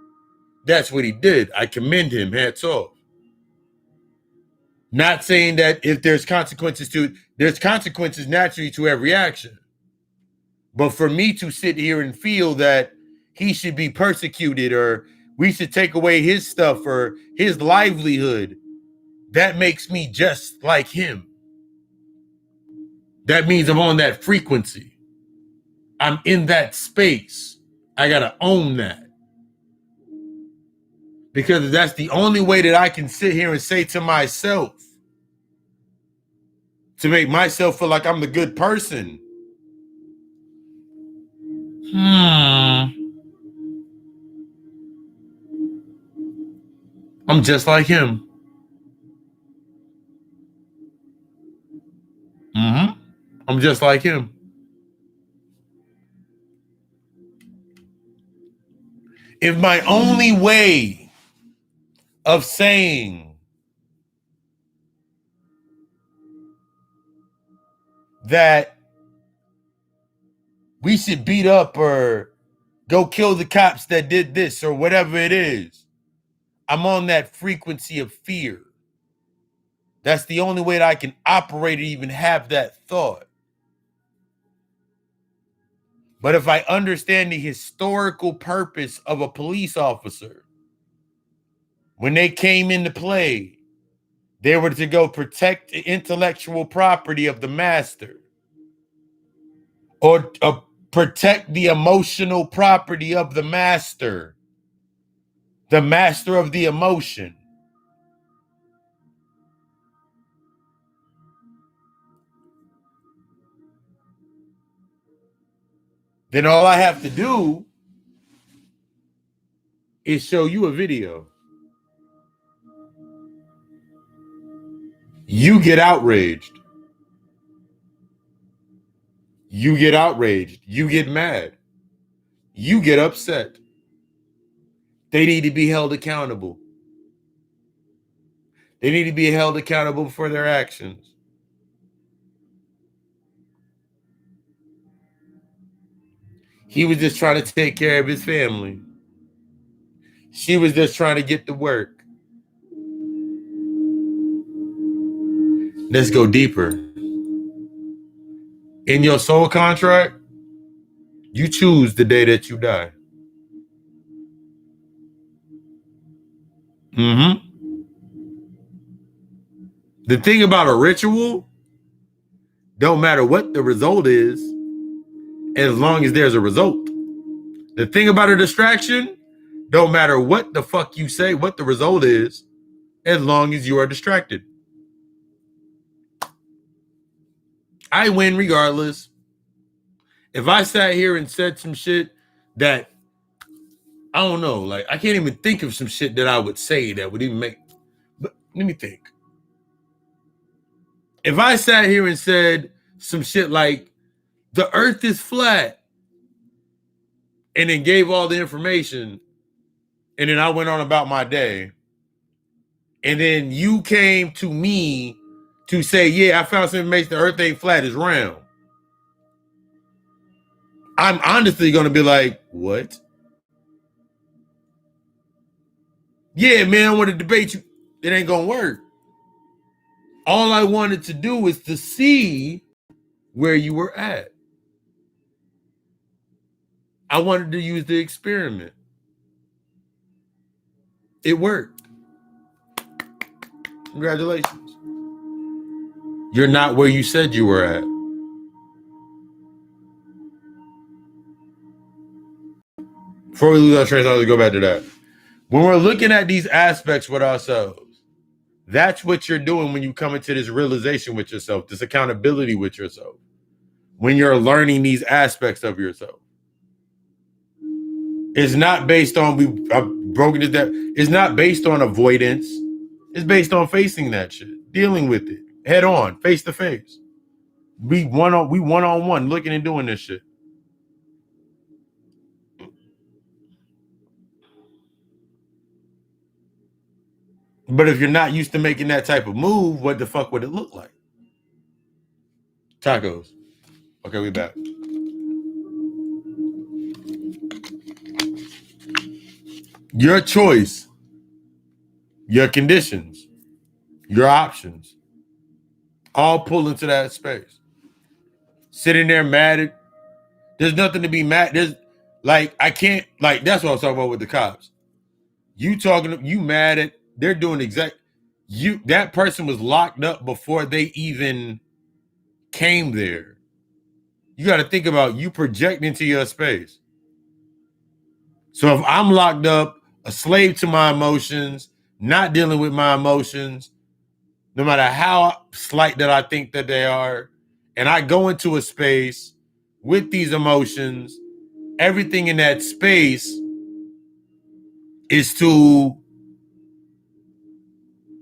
that's what he did. I commend him, hats off. Not saying that if there's consequences naturally to every action. But for me to sit here and feel that he should be persecuted or we should take away his stuff or his livelihood, that makes me just like him. That means I'm on that frequency. I'm in that space. I got to own that. Because that's the only way that I can sit here and say to myself, to make myself feel like I'm the good person. I'm just like him. I'm just like him. If my only way of saying that we should beat up or go kill the cops that did this or whatever it is, I'm on that frequency of fear. That's the only way that I can operate or even have that thought. But if I understand the historical purpose of a police officer, when they came into play, they were to go protect the intellectual property of the master or protect the emotional property of the master of the emotion. Then all I have to do is show you a video. You get outraged. You get outraged. You get mad. You get upset. They need to be held accountable. They need to be held accountable for their actions. He was just trying to take care of his family. She was just trying to get to work. Let's go deeper. In your soul contract, you choose the day that you die. The thing about a ritual, don't matter what the result is, as long as there's a result. The thing about a distraction, don't matter what the fuck you say, what the result is, as long as you are distracted. I win regardless. If I sat here and said some shit that, I don't know, like I can't even think of some shit that I would say that would even make, but let me think. If I sat here and said some shit like, the earth is flat, and then gave all the information, and then I went on about my day, and then you came to me to say, yeah, I found some information, the earth ain't flat, it's round. I'm honestly going to be like, what? Yeah, man, I want to debate you. It ain't going to work. All I wanted to do was to see where you were at. I wanted to use the experiment. It worked. Congratulations. You're not where you said you were at. Before we lose our train, I'll go back to that. When we're looking at these aspects with ourselves, that's what you're doing when you come into this realization with yourself, this accountability with yourself. When you're learning these aspects of yourself. It's not based on, I've broken it down. It's not based on avoidance. It's based on facing that shit, dealing with it head on, face to face. We one-on-one looking and doing this shit. But if you're not used to making that type of move, what the fuck would it look like? Tacos. Okay, we back. Your choice, your conditions, your options, all pull into that space. Sitting there mad at, there's nothing to be mad. There's like, I can't, like, that's what I was talking about with the cops. You mad at, they're doing that person was locked up before they even came there. You got to think about you project into your space. So if I'm locked up, a slave to my emotions, not dealing with my emotions, no matter how slight that I think that they are, and I go into a space with these emotions, everything in that space is to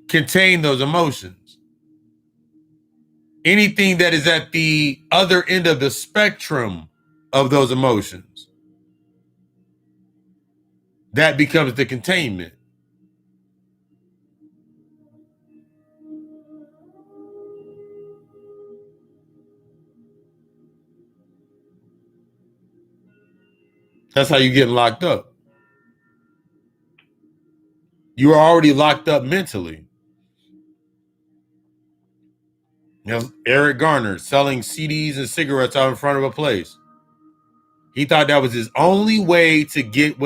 contain those emotions. Anything that is at the other end of the spectrum of those emotions, that becomes the containment. That's how you get locked up. You are already locked up mentally. You know, Eric Garner selling CDs and cigarettes out in front of a place. He thought that was his only way to get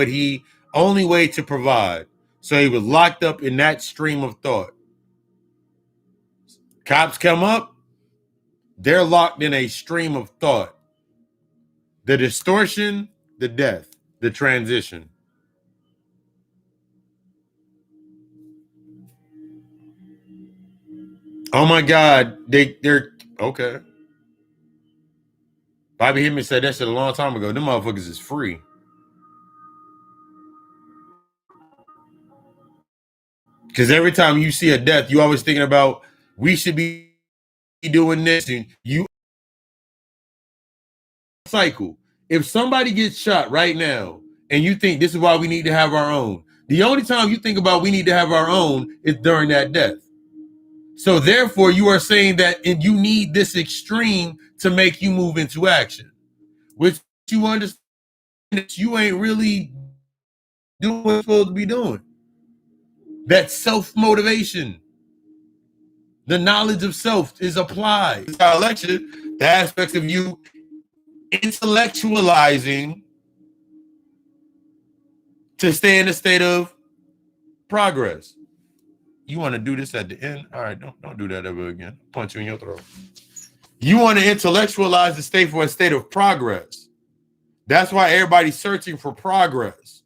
only way to provide. So he was locked up in that stream of thought. Cops come up, they're locked in a stream of thought. The distortion, the death, the transition. Oh my God, they're okay. Bobby Hemmings said that shit a long time ago. Them motherfuckers is free. Because every time you see a death, you always thinking about we should be doing this, and you cycle. If somebody gets shot right now and you think this is why we need to have our own, the only time you think about we need to have our own is during that death. So therefore, you are saying that and you need this extreme to make you move into action, which you understand that you ain't really doing what you're supposed to be doing. That self-motivation, the knowledge of self is applied. The aspects of you intellectualizing to stay in a state of progress. You want to do this at the end? All right, don't do that ever again. Punch you in your throat. You want to intellectualize the state for a state of progress. That's why everybody's searching for progress.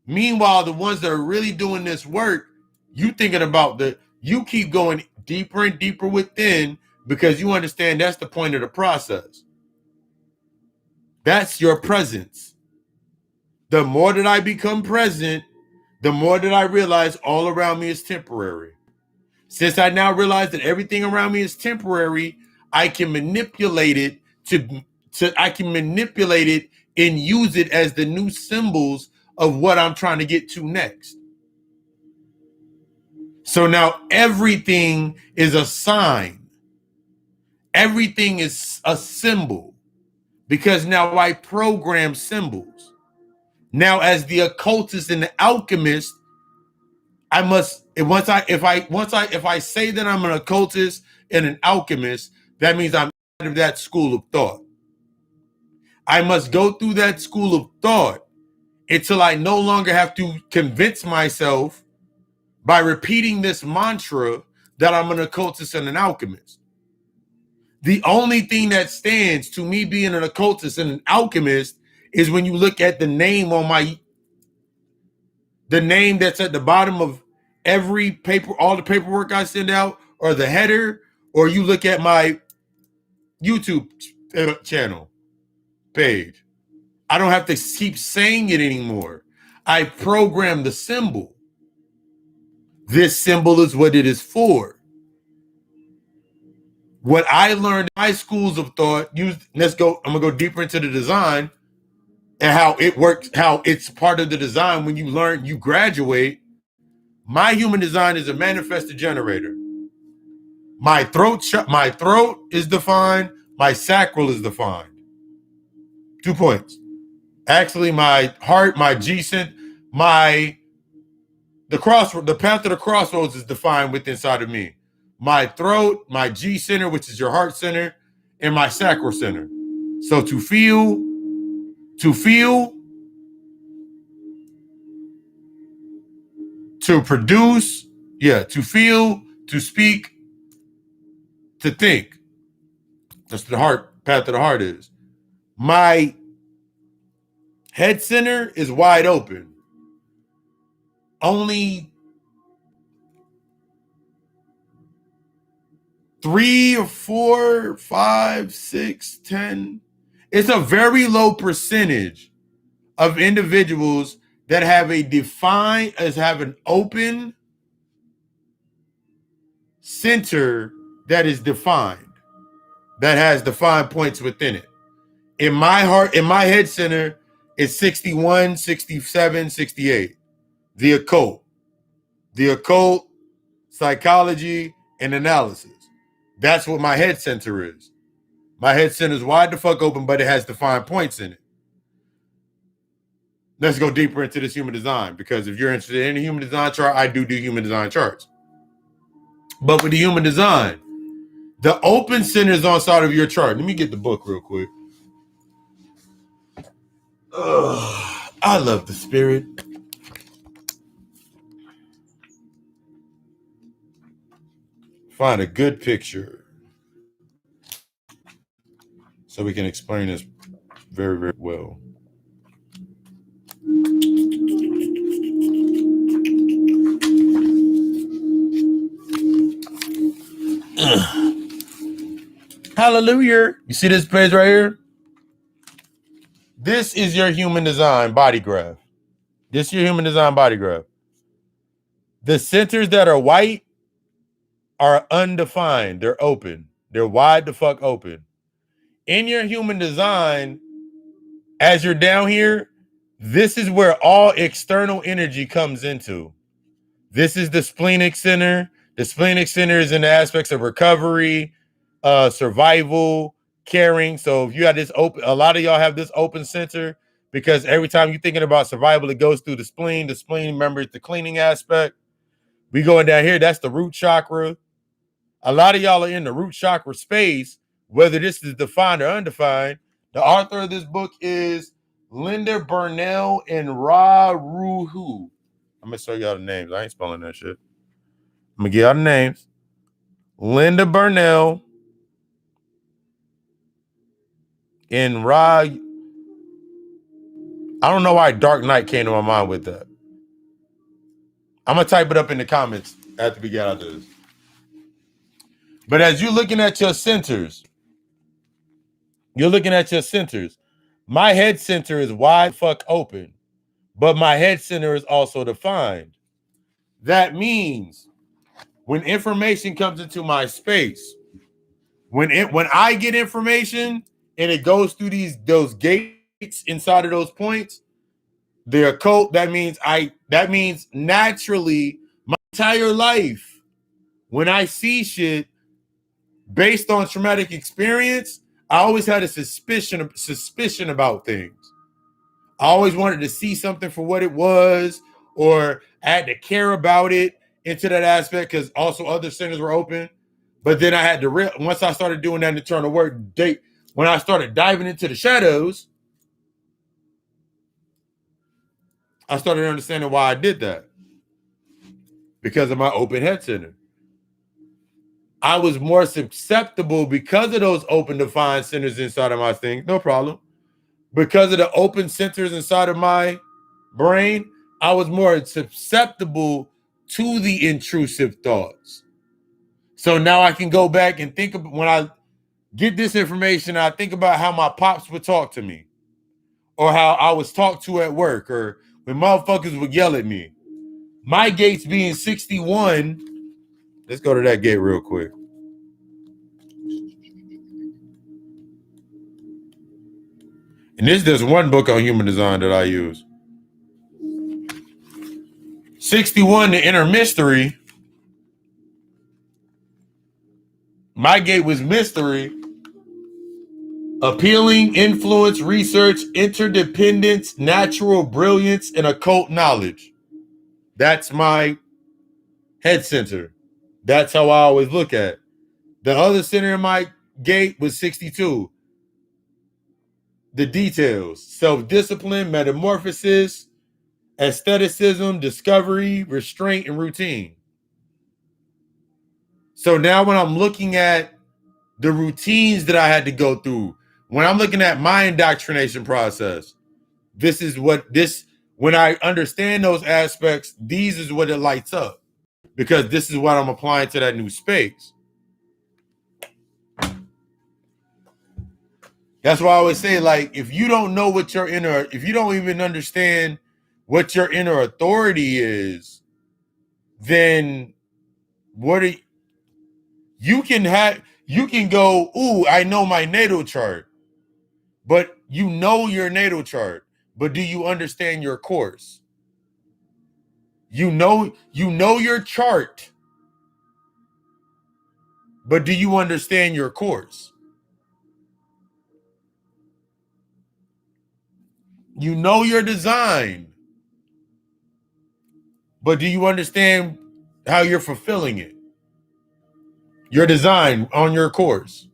Meanwhile, the ones that are really doing this work, you thinking about you keep going deeper and deeper within because you understand that's the point of the process. That's your presence. The more that I become present, the more that I realize all around me is temporary. Since I now realize that everything around me is temporary, I can manipulate it I can manipulate it and use it as the new symbols of what I'm trying to get to next. So now everything is a sign. Everything is a symbol because now I program symbols. Now, as the occultist and the alchemist, I must if I say that I'm an occultist and an alchemist, that means I'm out of that school of thought. I must go through that school of thought until I no longer have to convince myself by repeating this mantra that I'm an occultist and an alchemist. The only thing that stands to me being an occultist and an alchemist is when you look at the name that's at the bottom of every paper, all the paperwork I send out, or the header, or you look at my YouTube channel page. I don't have to keep saying it anymore. I program the symbol. This symbol is what it is for. What I learned in my schools of thought, I'm gonna go deeper into the design and how it works, how it's part of the design. When you graduate, my human design is a manifested generator. My throat is defined, my sacral is defined. 2 points. Actually, my heart, my G-cent, the path of the crossroads is defined within inside of me. My throat, my G center, which is your heart center, and my sacral center. So to feel, to produce, to feel, to speak, to think. That's the path of the heart is. My head center is wide open. Only 3 or 4, 5, 6, 10. It's a very low percentage of individuals that have an open center that is defined, that has defined points within it. In my head center, it's 61, 67, 68. The occult, psychology, and analysis. That's what my head center is. My head center is wide the fuck open, but it has defined points in it. Let's go deeper into this human design, because if you're interested in a human design chart, I do human design charts. But with the human design, the open center is on side of your chart. Let me get the book real quick. I love the spirit. Find a good picture so we can explain this very, very well. Hallelujah. You see this page right here? This is your human design body graph. This is your human design body graph. The centers that are white are undefined. They're open. They're wide the fuck open. In your human design, as you're down here, this is where all external energy comes into. This is the Spleenic Center. The Spleenic Center is in the aspects of recovery, survival, caring. So if you have this open, a lot of y'all have this open center because every time you're thinking about survival, it goes through the spleen. The spleen, remember, it's the cleaning aspect. We going down here, that's the root chakra. A lot of y'all are in the root chakra space, whether this is defined or undefined. The author of this book is Linda Burnell and Ra Ruhu. I'm going to show y'all the names. I ain't spelling that shit. I'm going to give y'all the names. Linda Burnell and Ra. I don't know why Dark Knight came to my mind with that. I'm going to type it up in the comments after we get out of this. But as you're looking at your centers, my head center is wide fuck open, but my head center is also defined. That means when information comes into my space, when I get information and it goes through those gates inside of those points, the occult, that means naturally my entire life, when I see shit based on traumatic experience, I always had a suspicion about things. I always wanted to see something for what it was, or I had to care about it into that aspect because also other centers were open. But then I had to once I started doing that internal work, when I started diving into the shadows, I started understanding why I did that. Because of my open head center. I was more susceptible because of those open defined centers inside of my thing. No problem. Because of the open centers inside of my brain, I was more susceptible to the intrusive thoughts. So now I can go back and think of when I get this information, I think about how my pops would talk to me, or how I was talked to at work, or when motherfuckers would yell at me. My gates being 61. Let's go to that gate real quick. And this is just one book on human design that I use. 61, the inner mystery. My gate was mystery. Appealing, influence, research, interdependence, natural brilliance, and occult knowledge. That's my head center. That's how I always look at it. The other center in my gate was 62. The details: self-discipline, metamorphosis, aestheticism, discovery, restraint, and routine. So now when I'm looking at the routines that I had to go through, when I'm looking at my indoctrination process, when I understand those aspects, these is what it lights up, because this is what I'm applying to that new space. That's why I always say, like, if you don't know what your inner, if you don't even understand what your inner authority is, then what are you can go, ooh, I know my natal chart, but you know your natal chart, but do you understand your course? You know your chart, but do you understand your course? You know your design, but do you understand how you're fulfilling it? Your design on your course.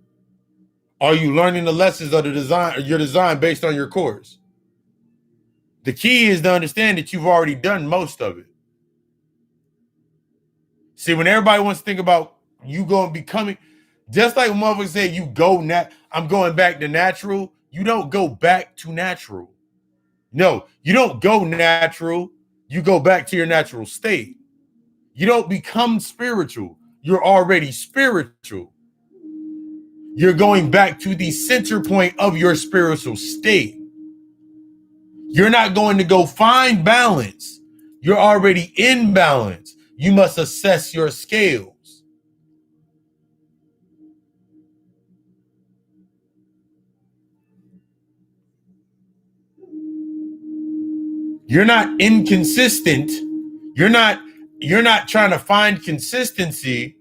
Are you learning the lessons of the design, your design based on your course? The key is to understand that you've already done most of it. See, when everybody wants to think about you going becoming, just like when motherfuckers say I'm going back to natural, you don't go back to natural. No, you don't go natural. You go back to your natural state. You don't become spiritual. You're already spiritual. You're going back to the center point of your spiritual state. You're not going to go find balance. You're already in balance. You must assess your scales. You're not inconsistent. You're not trying to find consistency.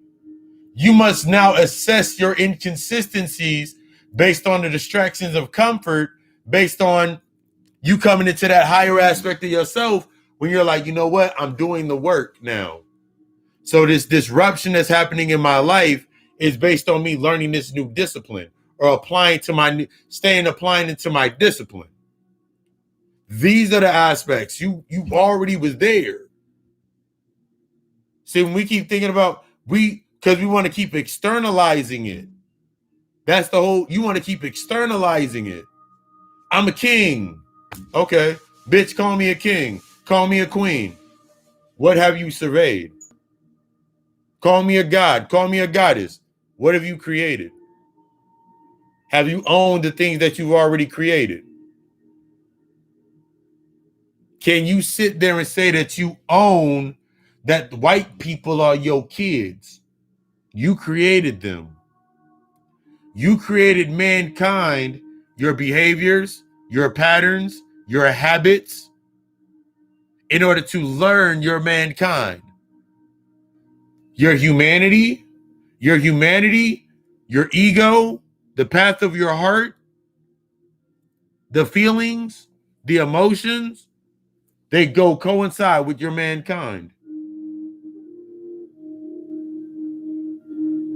You must now assess your inconsistencies based on the distractions of comfort, based on you coming into that higher aspect of yourself when you're like, you know what? I'm doing the work now. So this disruption that's happening in my life is based on me learning this new discipline or applying into my discipline. These are the aspects. You already was there. See, when we keep thinking about because we want to keep externalizing it. That's the whole, you want to keep externalizing it. I'm a king. Okay. Bitch, call me a king. Call me a queen. What have you surveyed? Call me a god. Call me a goddess. What have you created? Have you owned the things that you've already created? Can you sit there and say that you own that white people are your kids? You created them. You created mankind, your behaviors, your patterns, your habits, in order to learn your mankind. Your humanity, your ego, the path of your heart, the feelings, the emotions, they coincide with your mankind.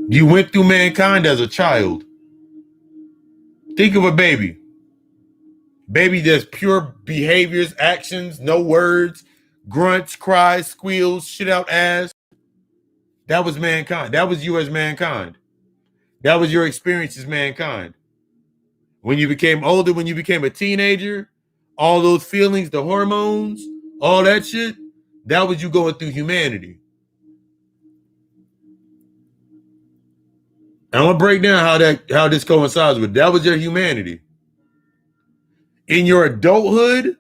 You went through mankind as a child. Think of a baby. Baby does pure behaviors, actions, no words, grunts, cries, squeals, shit out ass. That was mankind. That was you as mankind. That was your experience as mankind. When you became older, when you became a teenager, all those feelings, the hormones, all that shit, that was you going through humanity. And I'm gonna break down how this coincides with that was your humanity. In your adulthood,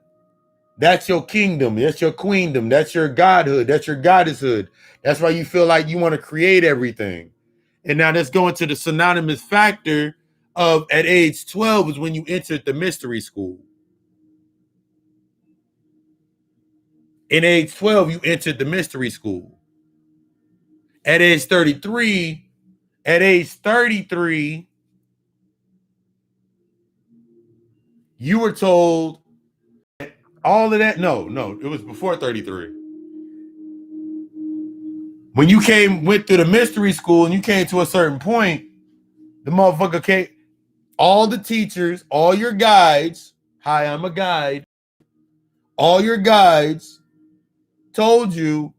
that's your kingdom, that's your queendom, that's your godhood, that's your goddesshood. That's why you feel like you want to create everything. And now let's go into the synonymous factor of at age 12 is when you entered the mystery school. In age 12, you entered the mystery school. At age 33, you were told all of that. No, it was before 33. When you went through the mystery school and you came to a certain point, the motherfucker came, all the teachers, all your guides, hi, I'm a guide, all your guides told you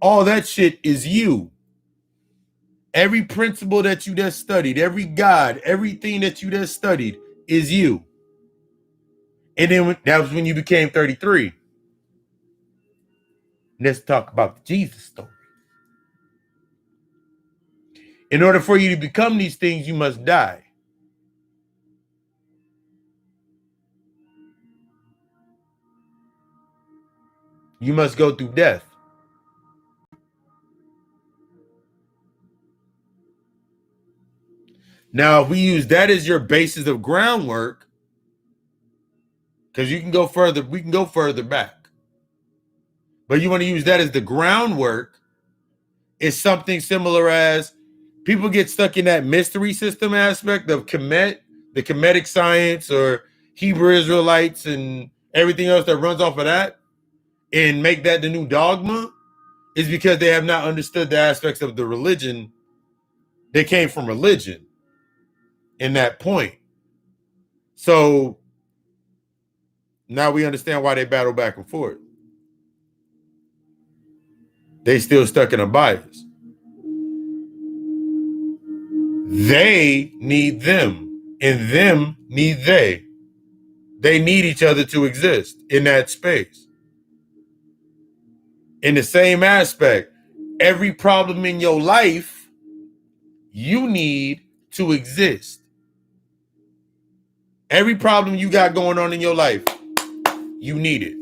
all that shit is you. Every principle that you just studied, every God, everything that you just studied is you. And then that was when you became 33. Let's talk about the Jesus story. In order for you to become these things, you must die. You must go through death. Now, if we use that as your basis of groundwork, because you can go further, we can go further back. But you want to use that as the groundwork, it's something similar as people get stuck in that mystery system aspect of Kemet, the Kemetic science or Hebrew Israelites and everything else that runs off of that and make that the new dogma is because they have not understood the aspects of the religion. They came from religion in that point. So now we understand why they battle back and forth. They still stuck in a bias. They need them, and them need they. They need each other to exist in that space. In the same aspect, every problem in your life, you need to exist. Every problem you got going on in your life, you need it.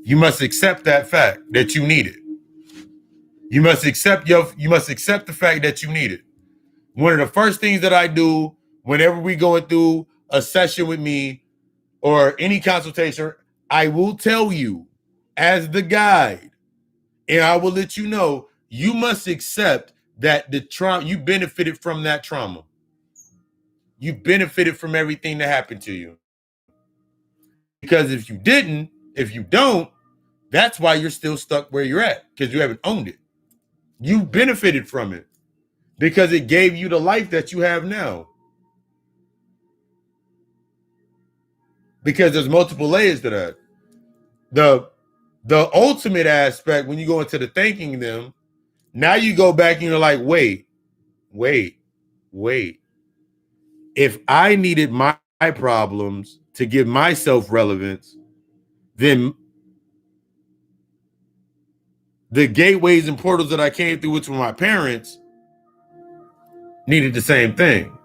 You must accept that fact that you need it. You must accept the fact that you need it. One of the first things that I do whenever we going through a session with me or any consultation, I will tell you as the guide, and I will let you know, you must accept that the trauma, you benefited from that trauma. You benefited from everything that happened to you. Because if you don't, that's why you're still stuck where you're at, because you haven't owned it. You benefited from it because it gave you the life that you have now. Because there's multiple layers to that. The ultimate aspect, when you go into the thanking them, now you go back and you're like, wait. If I needed my problems to give myself relevance, then the gateways and portals that I came through, which were my parents, needed the same thing.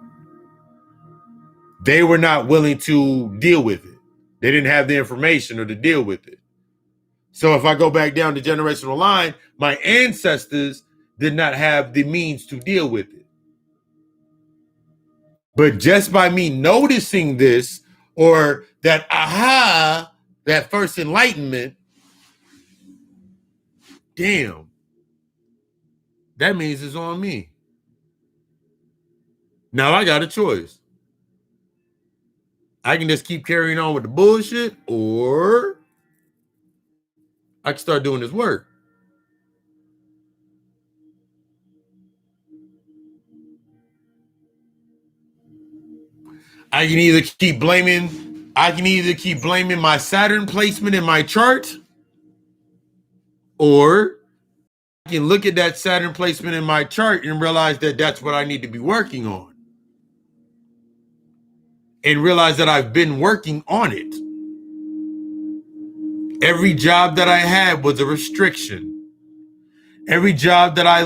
They were not willing to deal with it. They didn't have the information or to deal with it. So if I go back down the generational line, my ancestors did not have the means to deal with it. But just by me noticing this, or that aha, that first enlightenment, damn, that means it's on me. Now I got a choice. I can just keep carrying on with the bullshit, or I can start doing this work. I can either keep blaming my Saturn placement in my chart, or I can look at that Saturn placement in my chart and realize that that's what I need to be working on. And realize that I've been working on it. Every job that I had was a restriction. Every job that I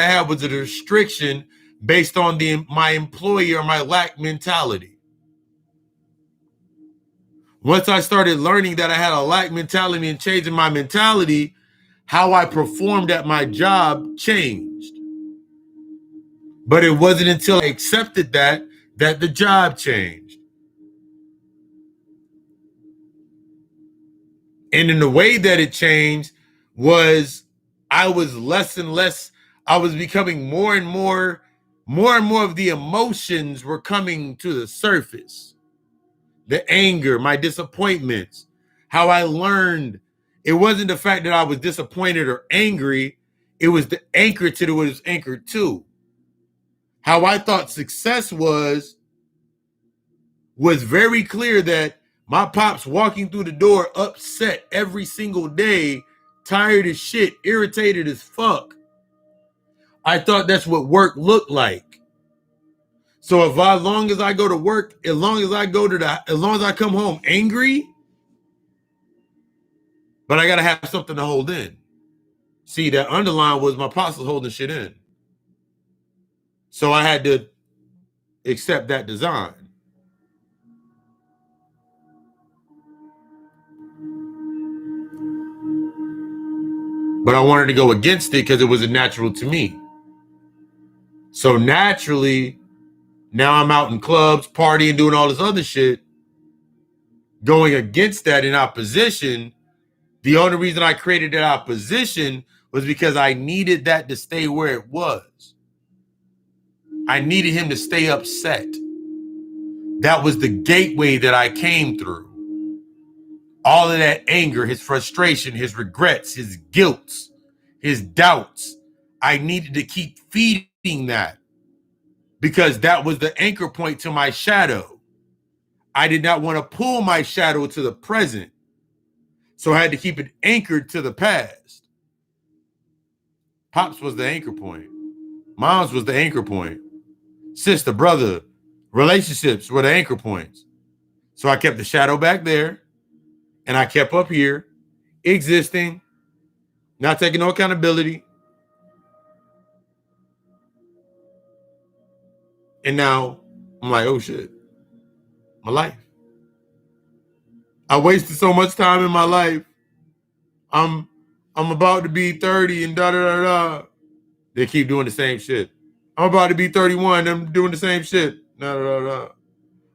had was a restriction based on my employee or my lack mentality. Once I started learning that I had a lack mentality and changing my mentality, how I performed at my job changed. But it wasn't until I accepted that the job changed. And in the way that it changed was I was less and less, I was becoming more and more of the emotions were coming to the surface. The anger, my disappointments, how I learned. It wasn't the fact that I was disappointed or angry. It was the anchor to what it was anchored to. How I thought success was very clear that my pops walking through the door upset every single day, tired as shit, irritated as fuck. I thought that's what work looked like. So as long as I go to work, as long as I come home angry, but I gotta have something to hold in. See, that underline was my pops was holding shit in. So I had to accept that design. But I wanted to go against it because it was natural to me. So naturally, now I'm out in clubs, partying, doing all this other shit. Going against that in opposition, the only reason I created that opposition was because I needed that to stay where it was. I needed him to stay upset. That was the gateway that I came through. All of that anger, his frustration, his regrets, his guilt, his doubts. I needed to keep feeding that because that was the anchor point to my shadow. I did not want to pull my shadow to the present. So I had to keep it anchored to the past. Pops was the anchor point. Mom's was the anchor point. Sister, brother, relationships were the anchor points. So I kept the shadow back there and I kept up here existing, not taking no accountability. And now I'm like, oh shit, my life. I wasted so much time in my life. I'm about to be 30 and da da da da. They keep doing the same shit. I'm about to be 31. I'm doing the same shit. Da da da da.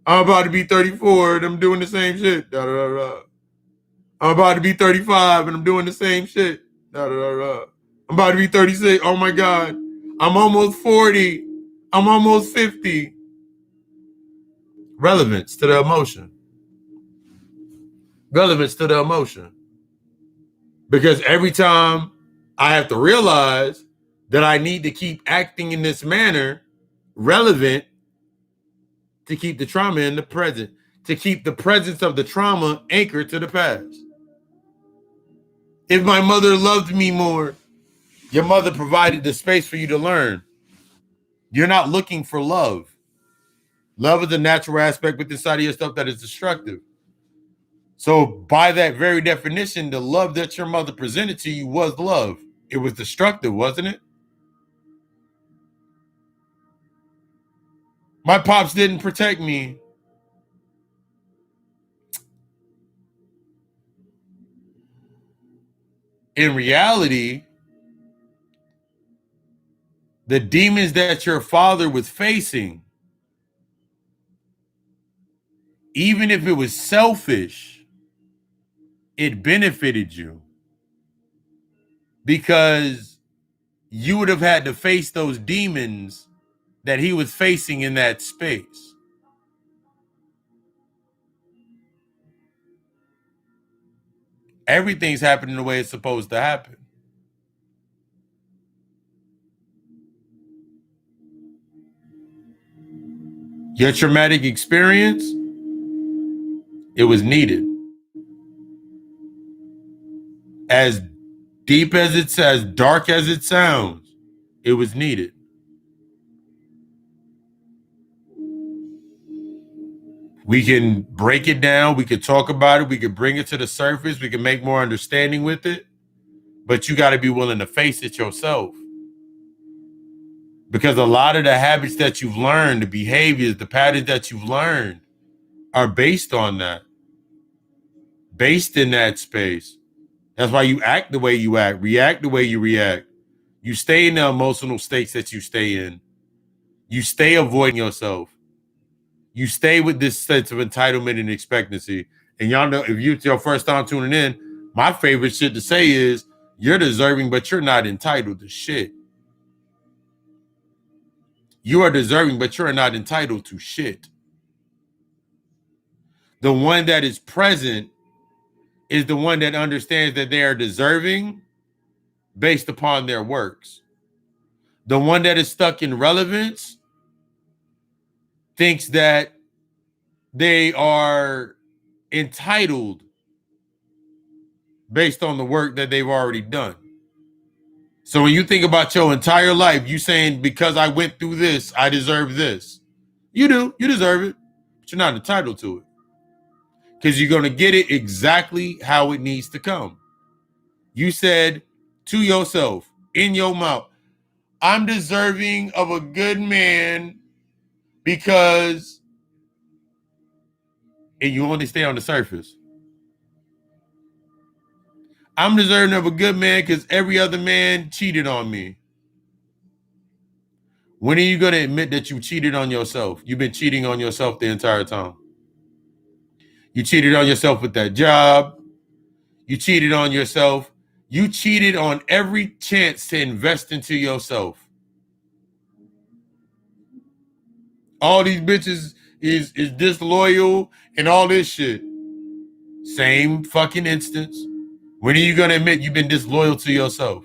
I'm about to be 34 and I'm doing the same shit. Da da da da. I'm about to be 35 and I'm doing the same shit. Da da da da. I'm about to be 36. Oh my God. I'm almost 40. I'm almost 50. Relevance to the emotion. Relevance to the emotion. Because every time I have to realize that I need to keep acting in this manner relevant to keep the trauma in the present, to keep the presence of the trauma anchored to the past. If my mother loved me more, your mother provided the space for you to learn. You're not looking for love. Love is a natural aspect within inside of your stuff that is destructive. So by that very definition, the love that your mother presented to you was love. It was destructive, wasn't it? My pops didn't protect me. In reality, the demons that your father was facing, even if it was selfish, it benefited you because you would have had to face those demons that he was facing in that space. Everything's happening the way it's supposed to happen. Your traumatic experience, it was needed. As deep as it's, as dark as it sounds, it was needed. We can break it down. We could talk about it. We could bring it to the surface. We can make more understanding with it. But you got to be willing to face it yourself. Because a lot of the habits that you've learned, the behaviors, the patterns that you've learned are based on that. Based in that space. That's why you act the way you act, react the way you react. You stay in the emotional states that you stay in You stay avoiding yourself. You stay with this sense of entitlement and expectancy. And y'all know, if it's your first time tuning in, my favorite shit to say is, you're deserving, but you're not entitled to shit. You are deserving, but you're not entitled to shit. The one that is present is the one that understands that they are deserving based upon their works. The one that is stuck in relevance thinks that they are entitled based on the work that they've already done. So when you think about your entire life, you saying, because I went through this, I deserve this. You do. You deserve it. But you're not entitled to it. Because you're going to get it exactly how it needs to come. You said to yourself, in your mouth, I'm deserving of a good man because, and you only stay on the surface. I'm deserving of a good man because every other man cheated on me. When are you going to admit that you cheated on yourself? You've been cheating on yourself the entire time. You cheated on yourself with that job. You cheated on yourself. You cheated on every chance to invest into yourself. All these bitches is disloyal and all this shit. Same fucking instance. When are you going to admit you've been disloyal to yourself?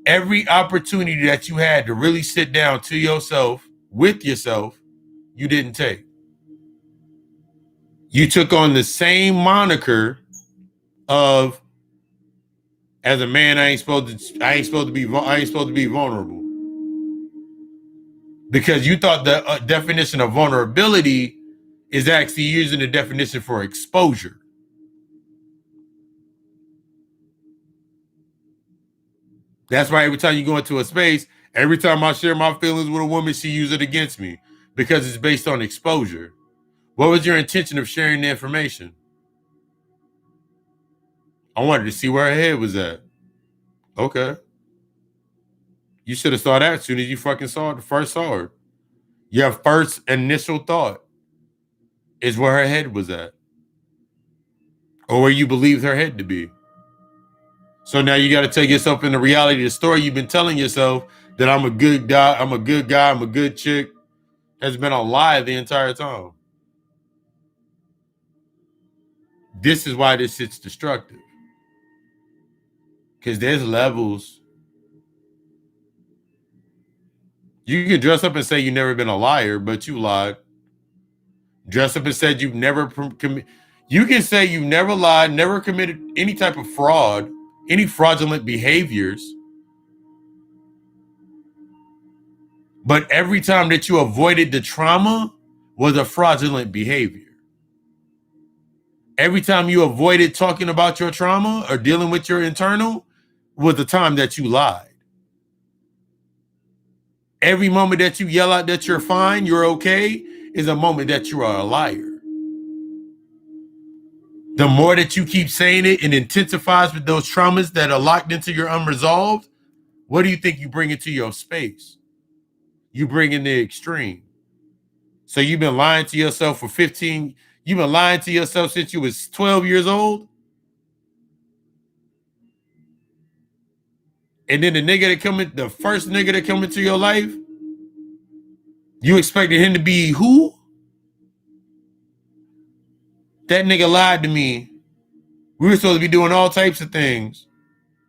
Every opportunity that you had to really sit down to yourself, with yourself, you didn't take. You took on the same moniker of, as a man, I ain't supposed to be vulnerable. Because you thought the definition of vulnerability is actually using the definition for exposure. That's why every time you go into a space, every time I share my feelings with a woman, she uses it against me because it's based on exposure. What was your intention of sharing the information? I wanted to see where her head was at. Okay. You should have saw that as soon as you fucking first saw her. Your first initial thought is where her head was at, or where you believed her head to be. So now you got to take yourself into reality. The story you've been telling yourself that I'm a good guy, I'm a good chick, has been a lie the entire time. This is why this shit's destructive. Because there's levels. You can dress up and say you've never been a liar, but you lied. Dress up and said you've never you can say you've never lied, never committed any type of fraud, any fraudulent behaviors. But every time that you avoided the trauma was a fraudulent behavior. Every time you avoided talking about your trauma or dealing with your internal was the time that you lied. Every moment that you yell out that you're fine, you're okay, is a moment that you are a liar. The more that you keep saying it and intensifies with those traumas that are locked into your unresolved, what do you think you bring into your space? You bring in the extreme. So you've been lying to yourself for 15, you've been lying to yourself since you was 12 years old? And then the first nigga that come into your life, you expected him to be who? That nigga lied to me. We were supposed to be doing all types of things.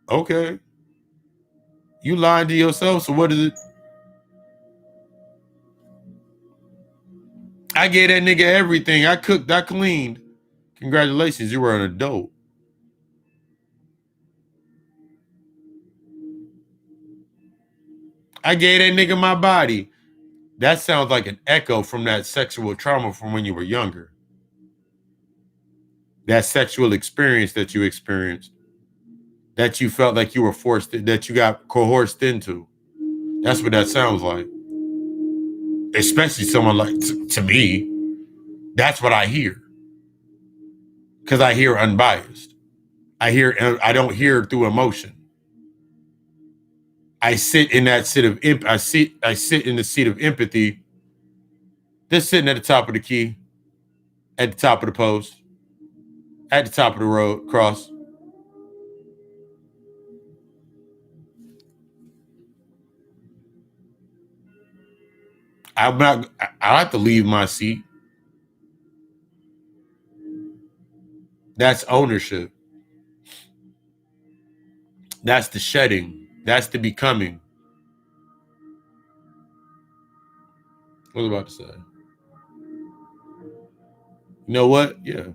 Okay. You lying to yourself, so what is it? I gave that nigga everything. I cooked, I cleaned. Congratulations, you were an adult. I gave that nigga my body. That sounds like an echo from that sexual trauma from when you were younger. That sexual experience that you experienced, that you felt like you were forced, that you got coerced into. That's what that sounds like. Especially someone like, to me, that's what I hear. Because I hear unbiased. I don't hear through emotion. I sit in that seat of I sit in the seat of empathy. Just sitting at the top of the key, at the top of the post, at the top of the road, cross. I'm not. I have to leave my seat. That's ownership. That's the shedding. That's the becoming. What was I about to say? You know what? Yeah.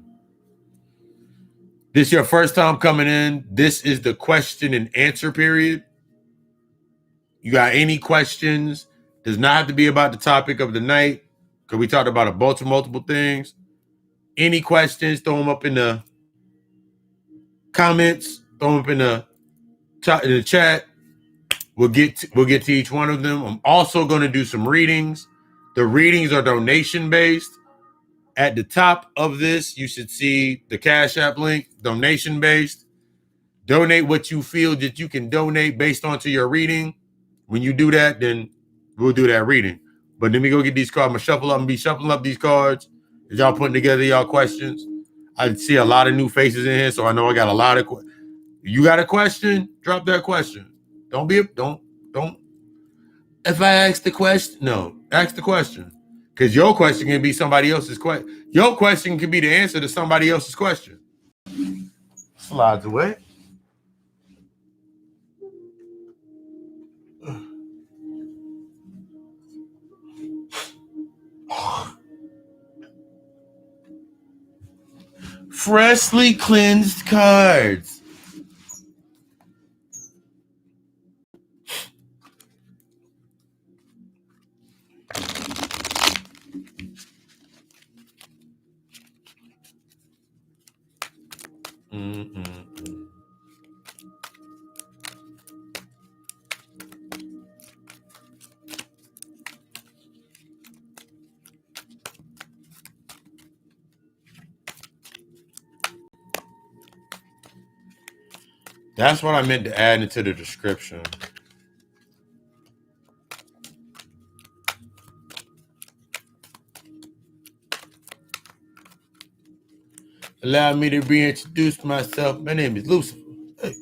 This your first time coming in. This is the question and answer period. You got any questions? Does not have to be about the topic of the night because we talked about a bunch of multiple things. Any questions? Throw them up in the comments. Throw them up in the chat. We'll get to each one of them. I'm also going to do some readings. The readings are donation based. At the top of this, you should see the Cash App link, donation based. Donate what you feel that you can donate based onto your reading. When you do that, then we'll do that reading. But let me go get these cards. I'm gonna be shuffling up these cards as y'all putting together y'all questions. I see a lot of new faces in here, so I know I got a lot of questions. You got a question? Drop that question. Don't. If I ask the question, no, ask the question. Because your question can be somebody else's question. Your question can be the answer to somebody else's question. Slides away. Freshly cleansed cards. Mm-mm-mm. That's what I meant to add into the description. Allow me to reintroduce myself. My name is Lucifer. Hey.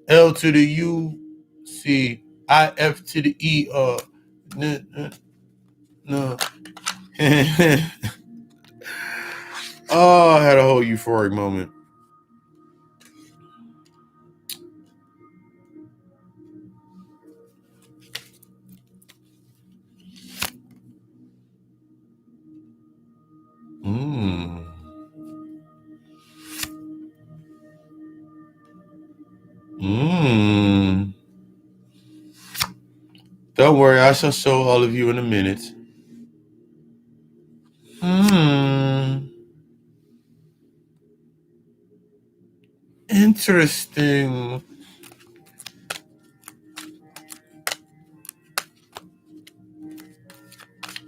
L to the U, C, I, F to the E, no. Oh, I had a whole euphoric moment. Mmm. Mmm. Don't worry, I shall show all of you in a minute. Mmm. Interesting.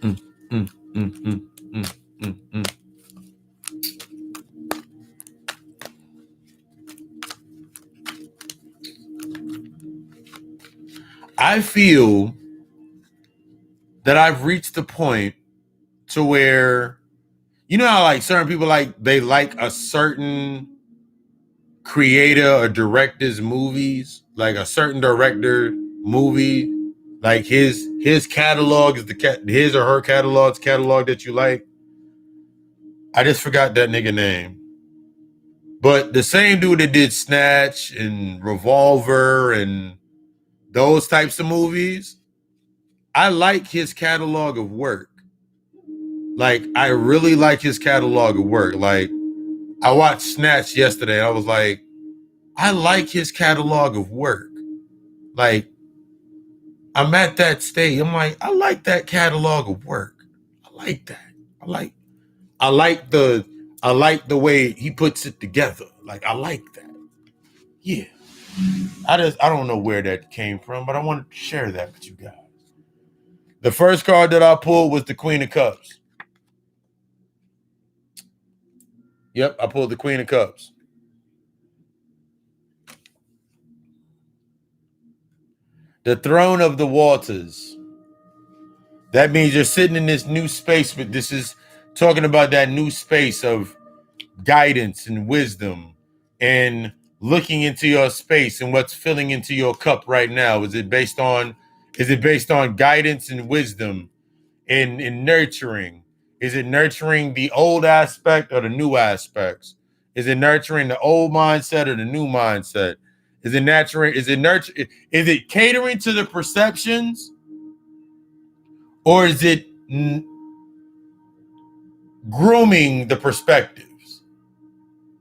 Mm, mm, mm, mm, mm, mm, mm. I feel that I've reached the point to where, you know how like certain people they like a certain creator or director's movies, like a certain director movie, like his catalog is his or her catalog that you like. I just forgot that nigga name. But the same dude that did Snatch and Revolver and those types of movies, I like his catalog of work. Like, I really like his catalog of work. Like, I watched Snatch yesterday. I was like, I like his catalog of work. Like, I'm at that stage. I'm like, I like that catalog of work. I like that. I like I like the I like the way he puts it together. Like, I like that. Yeah. I don't know where that came from, but I wanted to share that with you guys. The first card that I pulled was the Queen of Cups. Yep, I pulled the Queen of Cups. The throne of the waters. That means you're sitting in this new space, but this is talking about that new space of guidance and wisdom and looking into your space and what's filling into your cup right now. Is it based on guidance and wisdom and nurturing? Is it nurturing the old aspect or the new aspects? Is it nurturing the old mindset or the new mindset? Is it catering to the perceptions, or is it grooming the perspectives,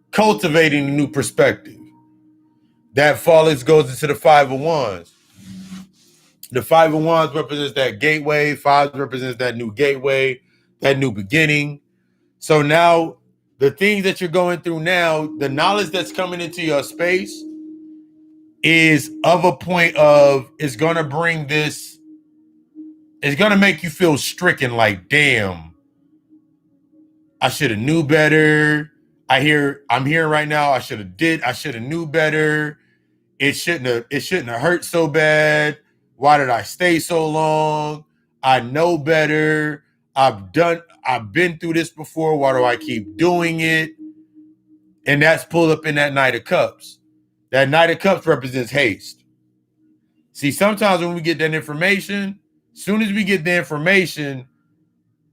cultivating a new perspective? That goes into the Five of Wands. The Five of Wands represents that gateway. Five represents that new gateway, that new beginning. So now the things that you're going through now, the knowledge that's coming into your space is of a point of, it's going to bring this, it's going to make you feel stricken like, damn, I should have knew better. I'm hearing right now, I should have knew better. It shouldn't have hurt so bad. Why did I stay so long? I know better. I've been through this before. Why do I keep doing it? And that's pulled up in that Knight of Cups. That Knight of Cups represents haste. See, sometimes when we get that information, as soon as we get the information,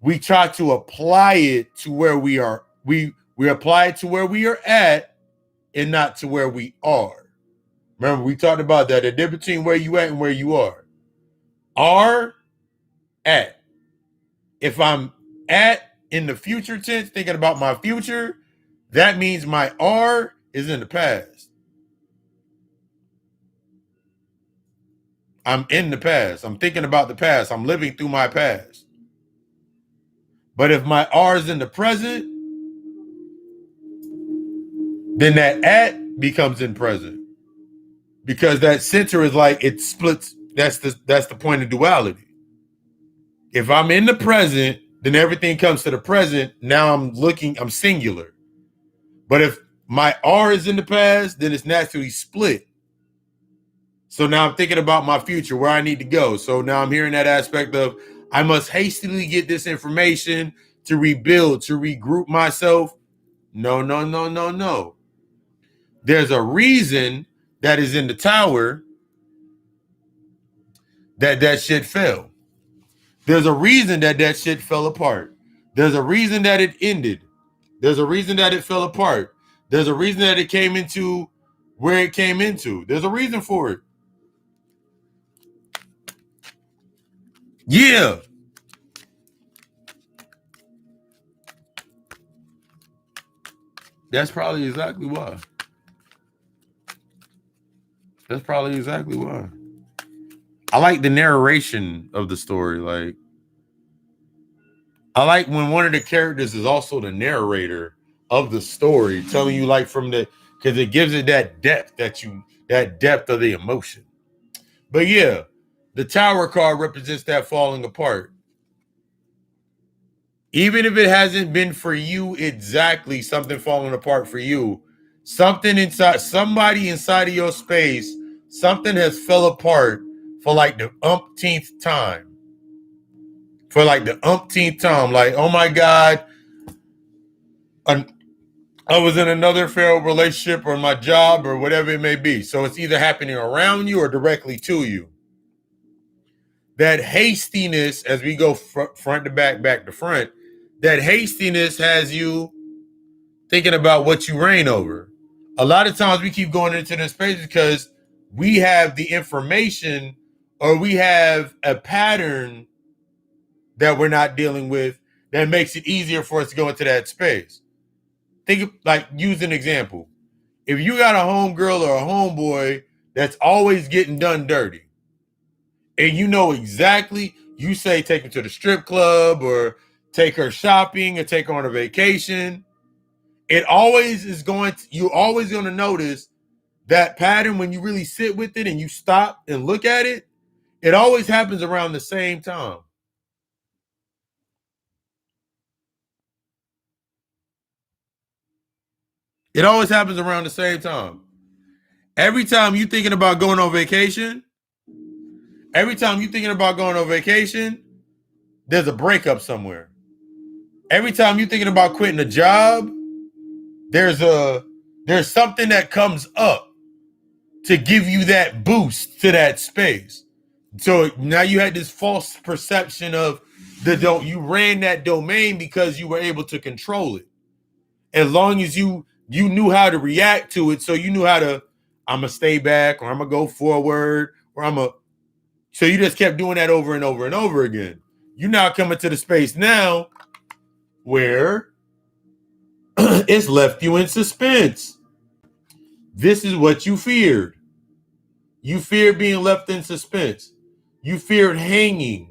we try to apply it to where we are. We apply it to where we are at and not to where we are. Remember, we talked about that. The difference between where you at and where you are. Are, at. If I'm at in the future tense, thinking about my future, that means my are is in the past. I'm in the past. I'm thinking about the past. I'm living through my past. But if my are is in the present, then that at becomes in present. Because that center is like, it splits. That's the point of duality. If I'm in the present, then everything comes to the present. Now I'm singular. But if my R is in the past, then it's naturally split. So now I'm thinking about my future, where I need to go. So now I'm hearing that aspect of, I must hastily get this information to rebuild, to regroup myself. No. There's a reason that is in the tower that shit fell. There's a reason that shit fell apart. There's a reason that it ended. There's a reason that it fell apart. There's a reason that it came into where it came into. There's a reason for it. Yeah. That's probably exactly why. I like the narration of the story. Like, I like when one of the characters is also the narrator of the story, telling you, like, because it gives it that depth of the emotion. But yeah, the tower card represents that falling apart. Even if it hasn't been for you exactly, something falling apart for you, somebody inside of your space, something has fell apart for like the umpteenth time. Like, oh my God, I was in another failed relationship or my job or whatever it may be. So it's either happening around you or directly to you. That hastiness, as we go front to back to front, that hastiness has you thinking about what you reign over. A lot of times we keep going into this space because we have the information or we have a pattern that we're not dealing with that makes it easier for us to go into that space. Use an example. If you got a homegirl or a homeboy that's always getting done dirty, and you know exactly, you say take her to the strip club or take her shopping or take her on a vacation, you're always going to notice that pattern when you really sit with it and you stop and look at it. It always happens around the same time. It always happens around the same time. Every time you're thinking about going on vacation, Every time you're thinking about going on vacation, there's a breakup somewhere. Every time you're thinking about quitting a job, there's something that comes up to give you that boost to that space. So now you had this false perception of you ran that domain because you were able to control it. As long as you knew how to react to it, so you knew how to, I'm gonna stay back, or I'm gonna go forward, or so you just kept doing that over and over and over again. You now coming to the space now where it's left you in suspense. This is what you feared. You feared being left in suspense. You feared hanging.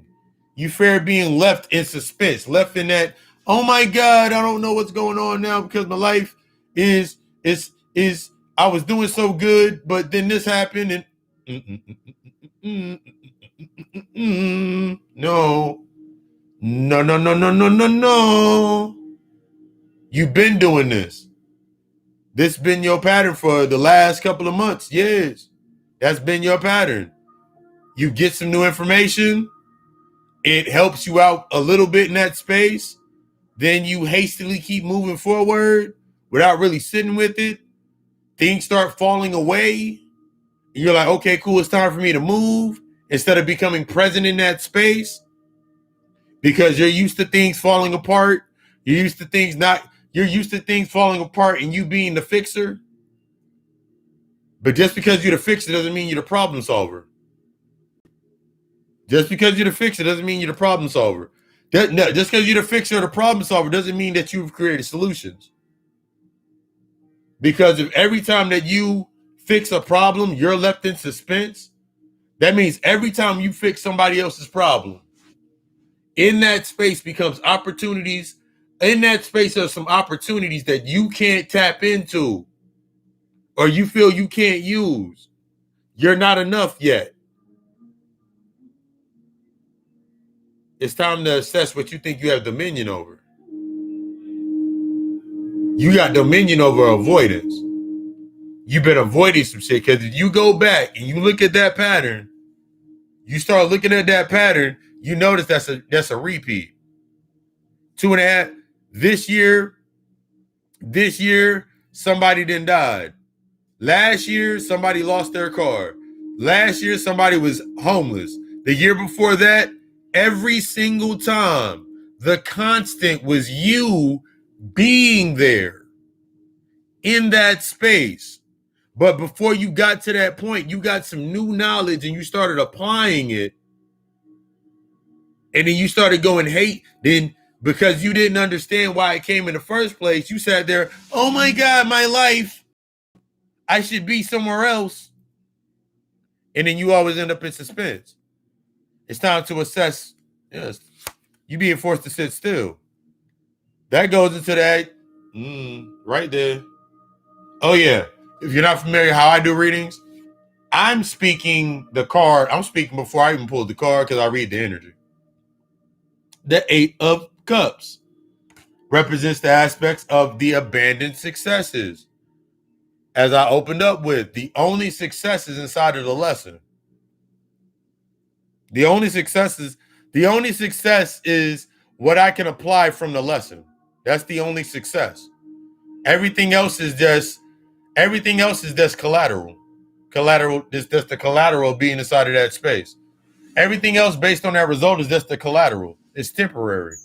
You feared being left in suspense, left in that, oh my God, I don't know what's going on now because my life is I was doing so good, but then this happened and no. No. You've been doing this. This been your pattern for the last couple of months, years. That's been your pattern. You get some new information. It helps you out a little bit in that space. Then you hastily keep moving forward without really sitting with it. Things start falling away. You're like, okay, cool, it's time for me to move, instead of becoming present in that space, because you're used to things falling apart. You're used to things falling apart and you being the fixer. But just because you're the fixer doesn't mean you're the problem solver. Just because you're the fixer doesn't mean you're the problem solver. Just because you're the fixer or the problem solver doesn't mean that you've created solutions. Because if every time that you fix a problem, you're left in suspense, that means every time you fix somebody else's problem, in that space becomes opportunities. In that space are some opportunities that you can't tap into or you feel you can't use. You're not enough yet. It's time to assess what you think you have dominion over. You got dominion over avoidance. You've been avoiding some shit, because if you go back and you look at that pattern, you start looking at that pattern, you notice that's a repeat. 2.5 this year somebody done died. Last year somebody lost their car. Last year somebody was homeless. The year before that, every single time, the constant was you being there in that space. But before you got to that point, you got some new knowledge and you started applying it. And then you started going hate. Then because you didn't understand why it came in the first place, you sat there, oh my God, my life, I should be somewhere else. And then you always end up in suspense. It's time to assess. Yes, you being forced to sit still. That goes into that right there. Oh yeah. If you're not familiar how I do readings, I'm speaking the card. I'm speaking before I even pull the card because I read the energy. The 8 of Cups represents the aspects of the abandoned successes. As I opened up with, the only successes inside of the lesson. The only success is what I can apply from the lesson. That's the only success. Everything else is just collateral. Collateral is just the collateral being inside of that space. Everything else based on that result is just the collateral. It's temporary.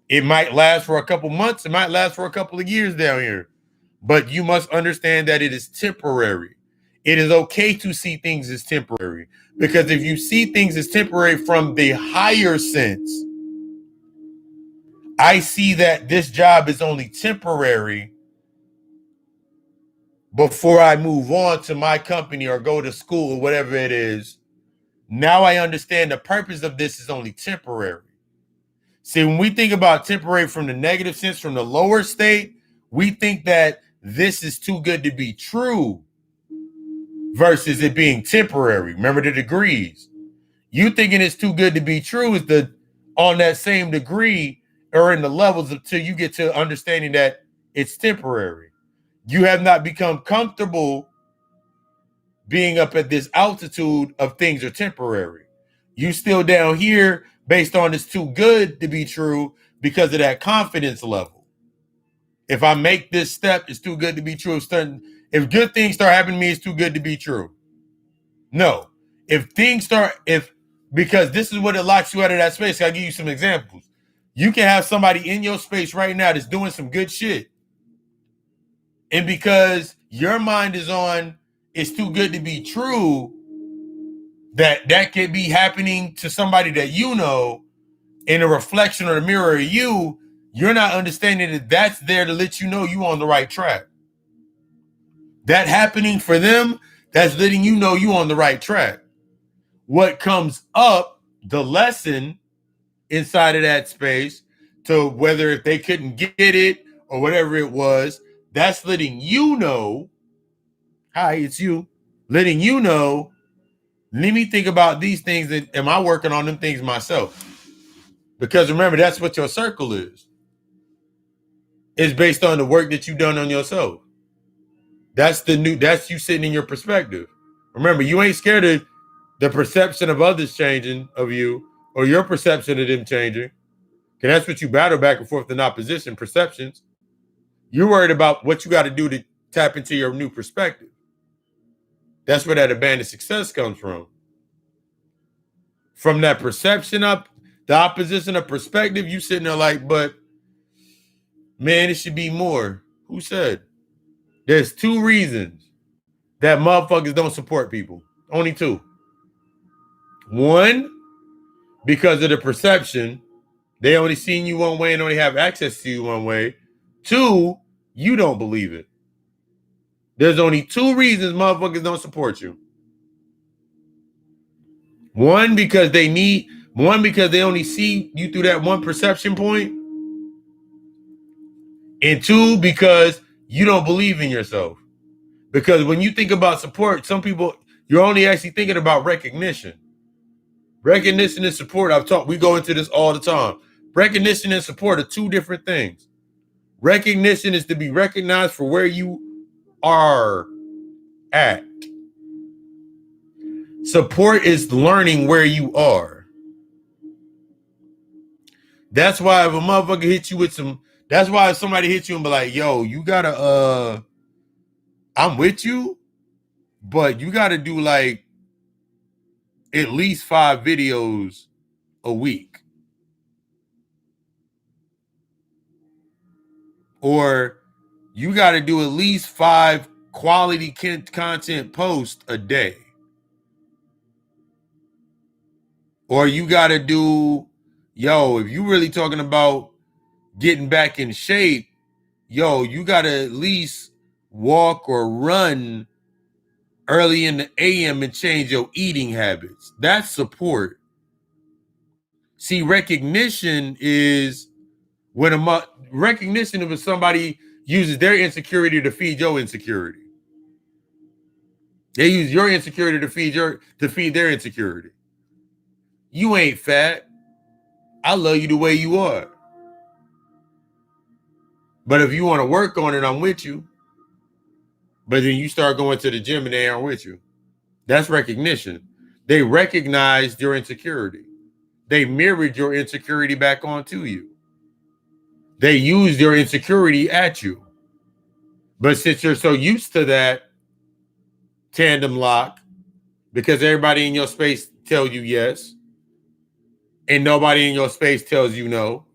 It might last for a couple months. It might last for a couple of years down here. But you must understand that it is temporary. It is okay to see things as temporary. Because if you see things as temporary from the higher sense, I see that this job is only temporary before I move on to my company or go to school or whatever it is. Now I understand the purpose of this is only temporary. See, when we think about temporary from the negative sense, from the lower state, we think that this is too good to be true versus it being temporary. Remember the degrees. You thinking it's too good to be true is on that same degree or in the levels until you get to understanding that it's temporary. You have not become comfortable being up at this altitude of things are temporary. You still down here based on it's too good to be true because of that confidence level. If I make this step, it's too good to be true. If good things start happening to me, it's too good to be true. No. Because this is what it locks you out of that space. I'll give you some examples. You can have somebody in your space right now that's doing some good shit. And because your mind is on, it's too good to be true, that could be happening to somebody that you know in a reflection or the mirror of you, you're not understanding that that's there to let you know you on the right track. That happening for them, that's letting you know you on the right track. What comes up, the lesson inside of that space, to whether if they couldn't get it or whatever it was, that's letting you know, hi, it's you, letting you know, let me think about these things, and am I working on them things myself? Because remember, that's what your circle is. It's based on the work that you've done on yourself. That's you sitting in your perspective. Remember, you ain't scared of the perception of others changing of you or your perception of them changing. Because that's what you battle back and forth in opposition, perceptions. You're worried about what you got to do to tap into your new perspective. That's where that abandoned success comes from. From that perception up, the opposition of perspective, you sitting there like, but man, it should be more. Who said? There's 2 reasons that motherfuckers don't support people. Only 2. 1, because of the perception. They only seen you one way and only have access to you one way. 2, you don't believe it. There's only 2 reasons motherfuckers don't support you. 1, because they only see you through that one perception point. And 2, because you don't believe in yourself. Because when you think about support, some people, you're only actually thinking about recognition. Recognition and support, we go into this all the time. Recognition and support are 2 different things. Recognition is to be recognized for where you are at. Support is learning where you are. That's why if a motherfucker hits you with that's why if somebody hits you and be like, yo, you gotta, I'm with you, but you gotta do like at least 5 videos a week. Or you gotta do at least 5 quality content posts a day. Or you gotta do, if you really talking about getting back in shape, you gotta at least walk or run early in the AM and change your eating habits. That's support. See, recognition is recognition if somebody uses their insecurity to feed your insecurity. They use your insecurity to feed their insecurity. You ain't fat. I love you the way you are. But if you want to work on it, I'm with you. But then you start going to the gym and they aren't with you. That's recognition. They recognized your insecurity. They mirrored your insecurity back onto you. They used your insecurity at you. But since you're so used to that tandem lock, because everybody in your space tells you yes, and nobody in your space tells you no,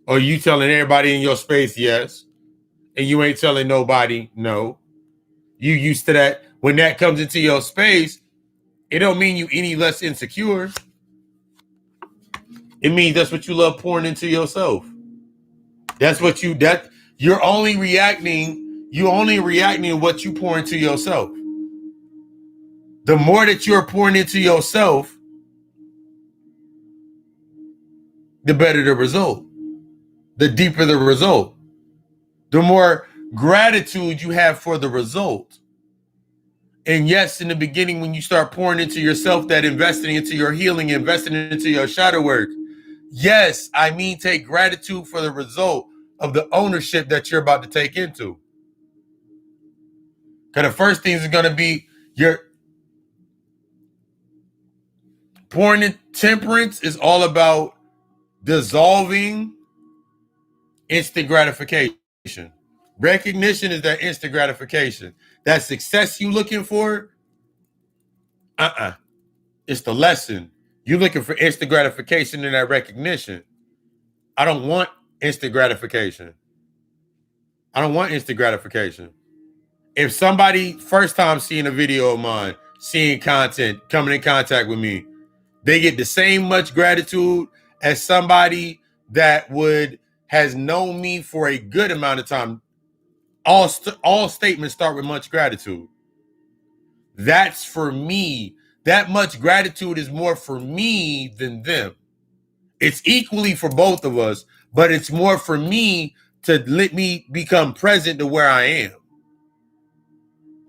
or you telling everybody in your space yes, and you ain't telling nobody no, you used to that. When that comes into your space, it don't mean you any less insecure. It means that's what you love pouring into yourself. That's what you're only reacting to what you pour into yourself. The more that you're pouring into yourself, the better the result. The deeper the result. The more gratitude you have for the result. And yes, in the beginning, when you start pouring into yourself, that investing into your healing, investing into your shadow work, yes, I mean take gratitude for the result of the ownership that you're about to take into. Because the first thing is going to be, Your pouring in temperance is all about dissolving instant gratification. Recognition is that instant gratification. That success you looking for, it's the lesson. You're looking for instant gratification in that recognition. I don't want instant gratification. I don't want instant gratification. If somebody first time seeing a video of mine, seeing content, coming in contact with me, they get the same much gratitude as somebody that has known me for a good amount of time. All statements start with much gratitude. That's for me. That much gratitude is more for me than them. It's equally for both of us, but it's more for me to let me become present to where I am.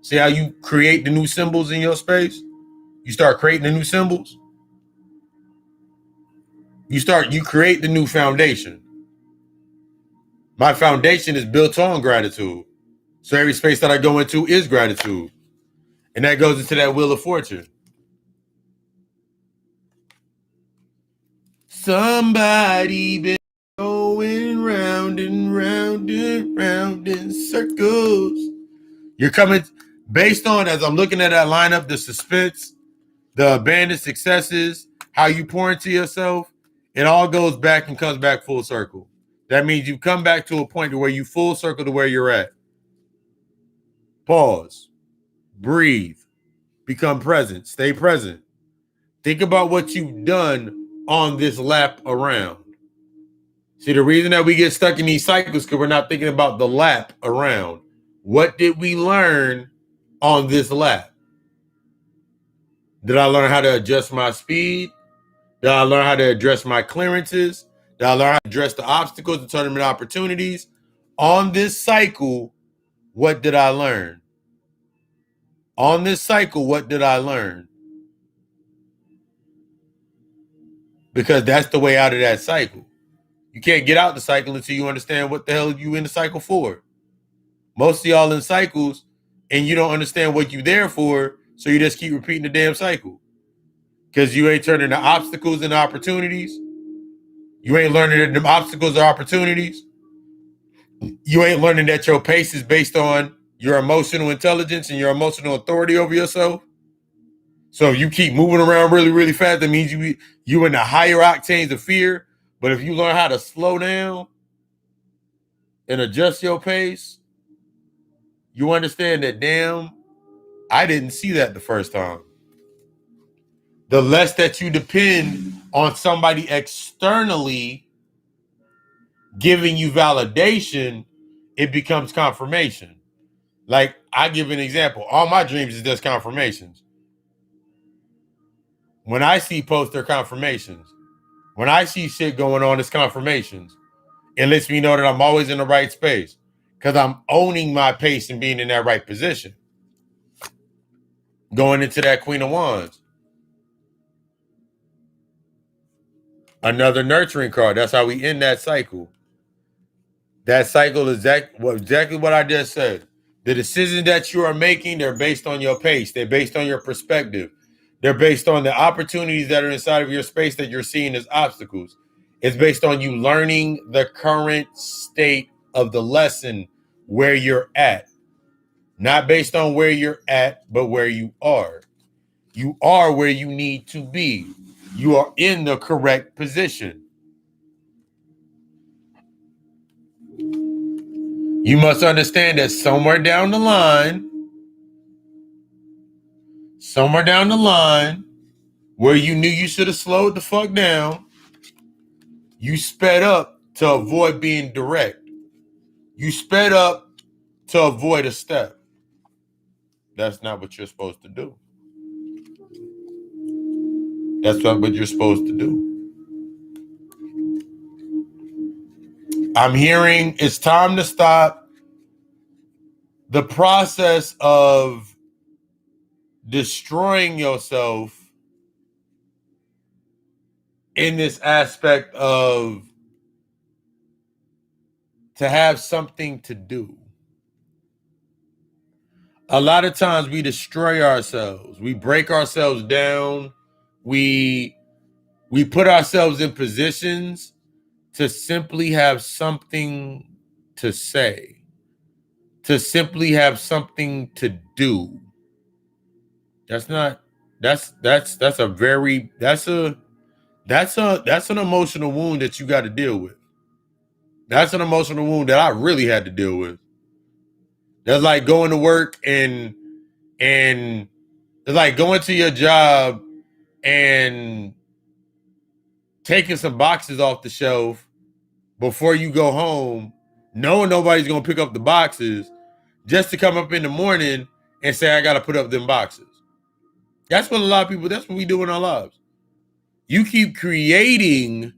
See how you create the new symbols in your space? You start creating the new symbols. You create the new foundation. My foundation is built on gratitude. So every space that I go into is gratitude. And that goes into that wheel of fortune. Somebody been going round and round and round in circles. You're coming based on, as I'm looking at that lineup, the suspense, the abandoned successes, how you pour into yourself, it all goes back and comes back full circle. That means you come back to a point where you full circle to where you're at. Pause. Breathe. Become present. Stay present. Think about what you've done on this lap around. See, the reason that we get stuck in these cycles is because we're not thinking about the lap around. What did we learn on this lap? Did I learn how to adjust my speed? Did I learn how to address my clearances? Did I learn how to address the obstacles, the tournament opportunities? On this cycle, what did I learn? On this cycle, what did I learn? Because that's the way out of that cycle. You can't get out the cycle until you understand what the hell you in the cycle for. Most of y'all in cycles and you don't understand what you're there for, so you just keep repeating the damn cycle. Because you ain't turning the obstacles into opportunities. You ain't learning that them obstacles are opportunities. You ain't learning that your pace is based on your emotional intelligence and your emotional authority over yourself. So if you keep moving around really, really fast, that means you in the higher octanes of fear. But if you learn how to slow down and adjust your pace, you understand that, damn, I didn't see that the first time. The less that you depend on somebody externally giving you validation, it becomes confirmation. Like, I give an example. All my dreams is just confirmations. When I see posts, they're confirmations. When I see shit going on, it's confirmations. It lets me know that I'm always in the right space because I'm owning my pace and being in that right position. Going into that Queen of Wands. Another nurturing card. That's how we end that cycle. That cycle is exactly what I just said. The decisions that you are making, they're based on your pace. They're based on your perspective. They're based on the opportunities that are inside of your space that you're seeing as obstacles. It's based on you learning the current state of the lesson where you're at. Not based on where you're at, but where you are. You are where you need to be. You are in the correct position. You must understand that somewhere down the line, where you knew you should have slowed the fuck down, you sped up to avoid being direct. You sped up to avoid a step. That's not what you're supposed to do. That's not what you're supposed to do. I'm hearing it's time to stop the process of destroying yourself in this aspect of to have something to do. A lot of times we destroy ourselves. We break ourselves down. We put ourselves in positions to simply have something to say, to simply have something to do. That's an emotional wound that you got to deal with. That's an emotional wound that I really had to deal with. That's like going to work and it's like going to your job and taking some boxes off the shelf before you go home, knowing nobody's gonna pick up the boxes, just to come up in the morning and say, I gotta put up them boxes. That's what that's what we do in our lives. You keep creating,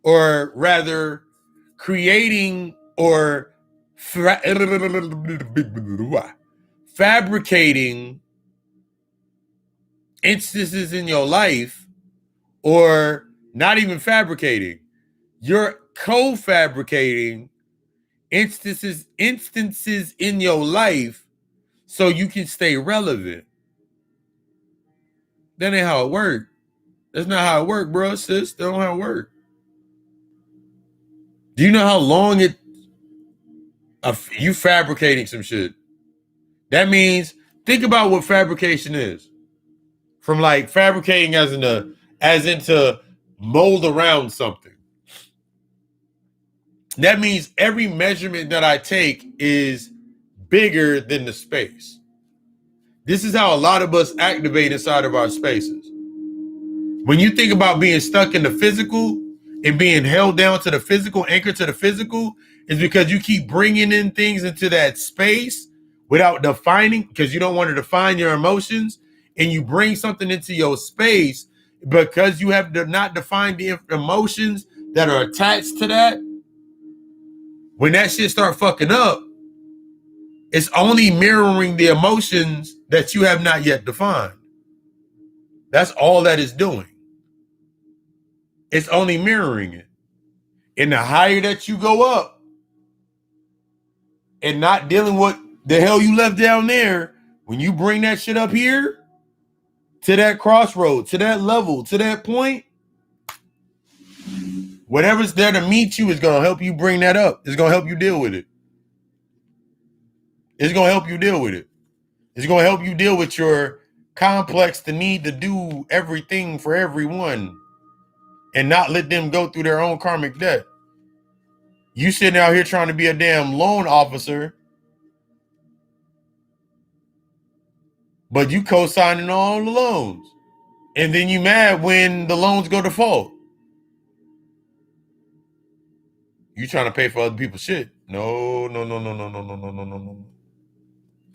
or rather, creating or fabricating instances in your life, or not even fabricating. You're co-fabricating instances in your life so you can stay relevant. That ain't how it works. That's not how it works, bro, sis. That don't how it works. Do you know how long you fabricating some shit? That means, think about what fabrication is. From like fabricating as into mold around something. That means every measurement that I take is bigger than the space. This is how a lot of us activate inside of our spaces. When you think about being stuck in the physical and being held down to the physical, anchored to the physical, is because you keep bringing in things into that space without defining, because you don't want to define your emotions, and you bring something into your space because you have not defined the emotions that are attached to that. When that shit start fucking up, it's only mirroring the emotions that you have not yet defined. That's all that it's doing. It's only mirroring it. And the higher that you go up and not dealing with the hell you left down there, when you bring that shit up here to that crossroad, to that level, to that point, whatever's there to meet you is going to help you bring that up. It's going to help you deal with it. It's going to help you deal with it. It's going to help you deal with your complex, the need to do everything for everyone and not let them go through their own karmic debt. You sitting out here trying to be a damn loan officer, but you co-signing all the loans. And then you mad when the loans go default. You trying to pay for other people's shit. No.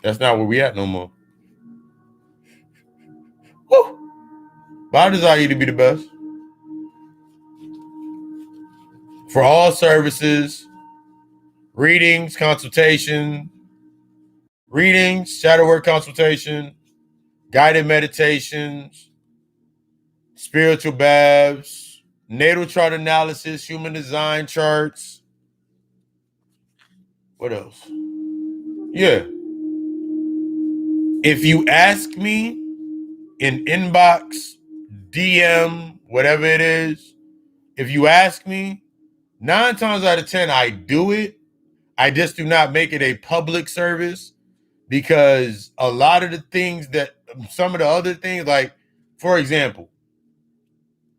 That's not where we at no more. Woo. But I desire you to be the best. For all services, readings, consultation, shadow work consultation, guided meditations, spiritual baths, natal chart analysis, human design charts. What else? Yeah. If you ask me in inbox, DM, whatever it is, if you ask me, 9 times out of 10, I do it. I just do not make it a public service, because a lot of the things that, some of the other things, like, for example,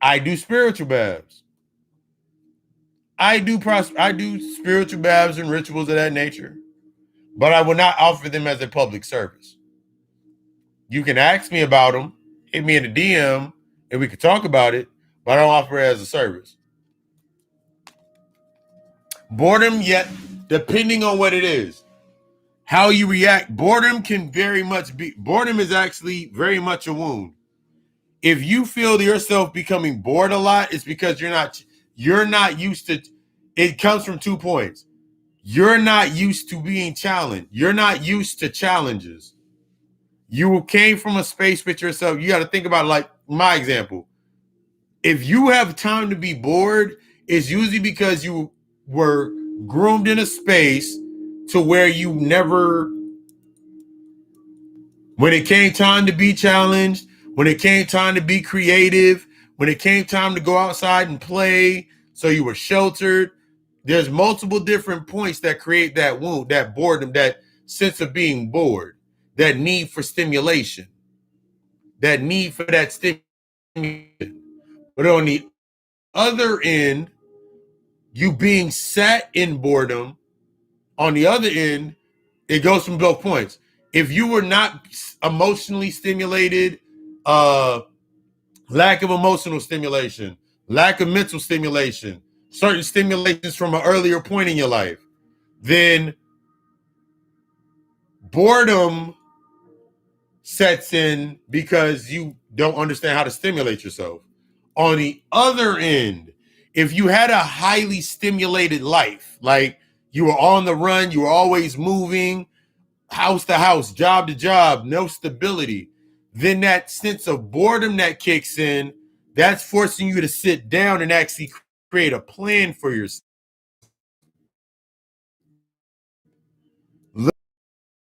I do spiritual baths. I do spiritual baths and rituals of that nature, but I will not offer them as a public service. You can ask me about them, hit me in the DM, and we can talk about it, but I don't offer it as a service. Boredom, yet, depending on what it is, how you react, boredom is actually very much a wound. If you feel yourself becoming bored a lot, it's because you're not used to, it comes from 2 points. You're not used to being challenged. You're not used to challenges. You came from a space with yourself. You got to think about it, like my example. If you have time to be bored, it's usually because you were groomed in a space to where you never When it came time to be challenged, when it came time to be creative, when it came time to go outside and play, so you were sheltered, there's multiple different points that create that wound, that boredom, that sense of being bored, that need for stimulation, that need for that stimulation. But on the other end, you being sat in boredom, on the other end, it goes from both points. If you were not emotionally stimulated, lack of emotional stimulation, lack of mental stimulation, certain stimulations from an earlier point in your life, then boredom sets in because you don't understand how to stimulate yourself. On the other end, if you had a highly stimulated life, like you were on the run, you were always moving, house to house, job to job, no stability, then that sense of boredom that kicks in, that's forcing you to sit down and actually create a plan for yourself. Look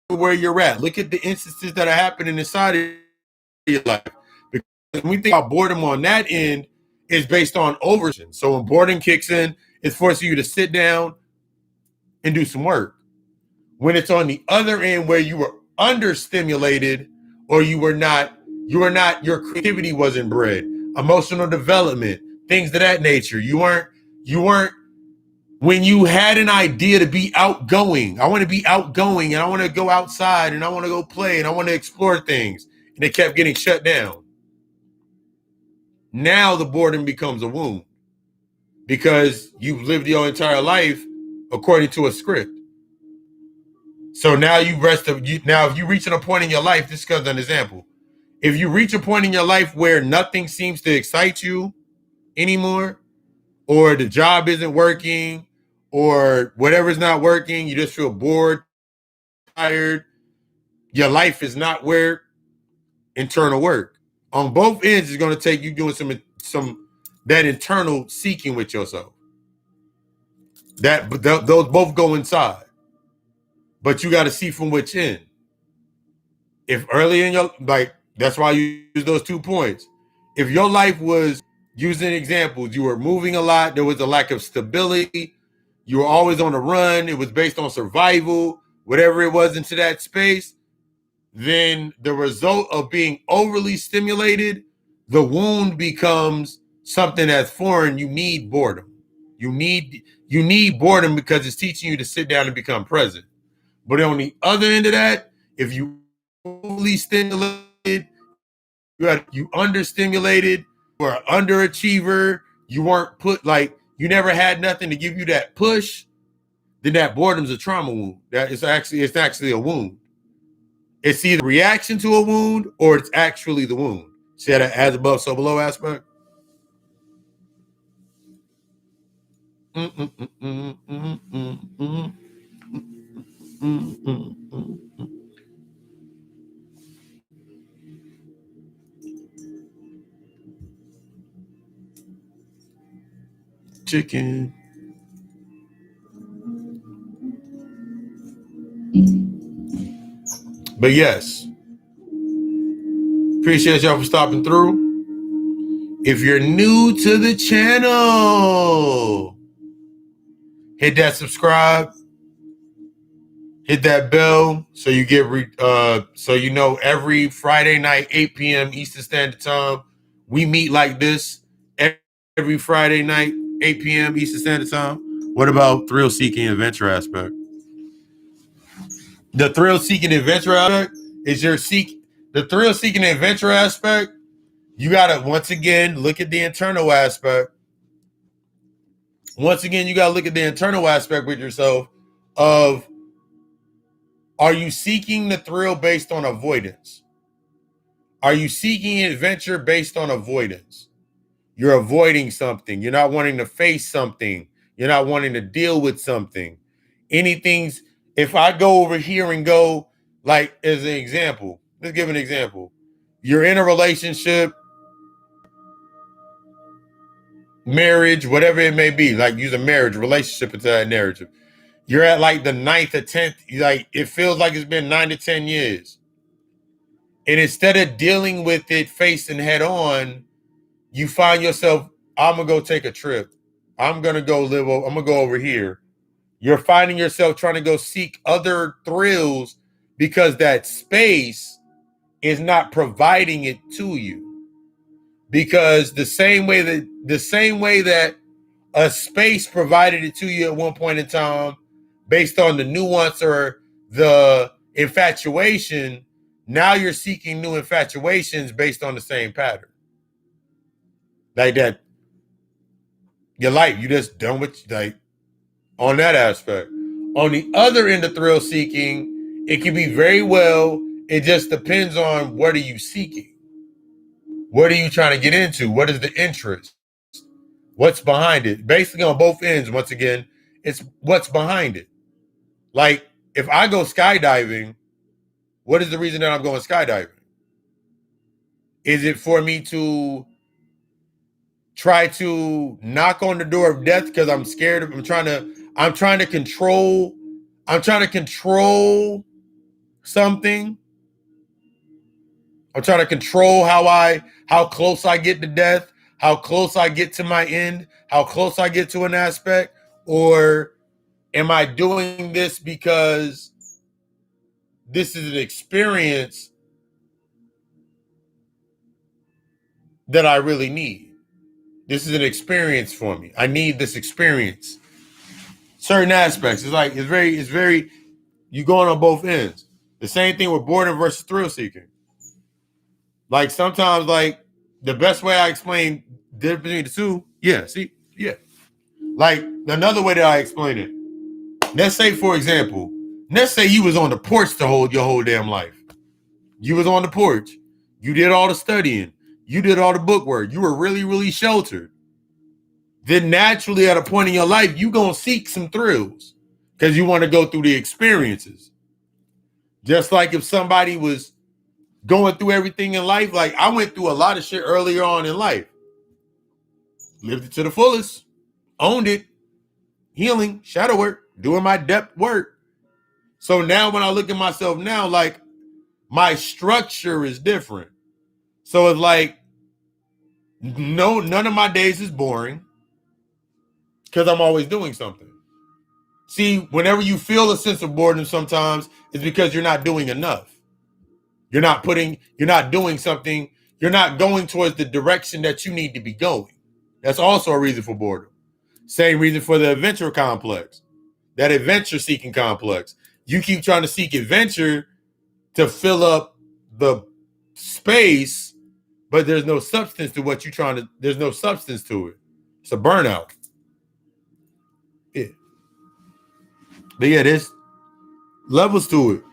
at where you're at. Look at the instances that are happening inside of your life. Because when we think about boredom on that end, is based on overstimulation. So when boredom kicks in, it's forcing you to sit down and do some work. When it's on the other end where you were understimulated or your creativity wasn't bred, emotional development, things of that nature. You weren't, when you had an idea to be outgoing, I want to be outgoing and I want to go outside and I want to go play and I want to explore things, and it kept getting shut down. Now the boredom becomes a wound because you've lived your entire life according to a script. So now now if you reach a point in your life, this is an example. If you reach a point in your life where nothing seems to excite you anymore, or the job isn't working, or whatever's not working, you just feel bored, tired, your life is not where internal work. On both ends, it's going to take you doing some that internal seeking with yourself. Those both go inside, but you got to see from which end. If early in your, like, that's why you use those 2 points. If your life was, using examples, you were moving a lot, there was a lack of stability, you were always on the run, it was based on survival, whatever it was into that space, then the result of being overly stimulated, the wound becomes something that's foreign. You need boredom. You need boredom because it's teaching you to sit down and become present. But on the other end of that, if you overly stimulated, you understimulated, you are an underachiever, you weren't you never had nothing to give you that push, then that boredom's a trauma wound. That it's actually a wound. It's either a reaction to a wound or it's actually the wound. See how that as above, so below aspect? Chicken. But yes, appreciate y'all for stopping through. If you're new to the channel, hit that subscribe, hit that bell so you get so you know every Friday night 8 p.m. Eastern Standard Time we meet like this every Friday night 8 p.m. Eastern Standard Time. What about thrill seeking adventure aspect? The thrill seeking adventure aspect is the thrill seeking adventure aspect. You gotta once again look at the internal aspect. Once again, you gotta look at the internal aspect with yourself of, are you seeking the thrill based on avoidance? Are you seeking adventure based on avoidance? You're avoiding something. You're not wanting to face something. You're not wanting to deal with something. Anything's, if I go over here and go, like, as an example, let's give an example. You're in a relationship, marriage, whatever it may be, like use a marriage, relationship into that narrative. You're at like the 9th or 10th, like it feels like it's been 9 to 10 years. And instead of dealing with it facing head on, you find yourself, I'm going to go take a trip. I'm going to go live, I'm going to go over here. You're finding yourself trying to go seek other thrills because that space is not providing it to you. Because the same way that a space provided it to you at one point in time, based on the nuance or the infatuation, now you're seeking new infatuations based on the same pattern. Like that, your life, you just done with, like, on that aspect. On the other end of thrill seeking, it can be very well, it just depends on what are you seeking? What are you trying to get into? What is the interest? What's behind it? Basically, on both ends, once again, it's what's behind it. Like, if I go skydiving, what is the reason that I'm going skydiving? Is it for me to try to knock on the door of death because I'm scared of, I'm trying to control something. I'm trying to control how close I get to death, how close I get to my end, how close I get to an aspect, or am I doing this because this is an experience that I really need? This is an experience for me. I need this experience. Certain aspects. It's very, you going on both ends. The same thing with boredom versus thrill seeking. Like, sometimes, like, the best way I explain the difference between the two, like, another way that I explain it, let's say, for example, let's say you was on the porch your whole damn life. You was on the porch. You did all the studying. You did all the book work. You were really, really sheltered. Then naturally, at a point in your life, you gonna seek some thrills because you want to go through the experiences. Just like if somebody was going through everything in life, like I went through a lot of shit earlier on in life. Lived it to the fullest, owned it, healing, shadow work, doing my depth work. So now when I look at myself now, like, my structure is different. So it's like, no, none of my days is boring because I'm always doing something. See, whenever you feel a sense of boredom sometimes, it's because you're not doing enough. You're not doing something, you're not going towards the direction that you need to be going. That's also a reason for boredom. Same reason for the adventure complex, that adventure seeking complex. You keep trying to seek adventure to fill up the space, but there's no substance to what you're trying to, there's no substance to it. It's a burnout. Yeah. But yeah, there's levels to it.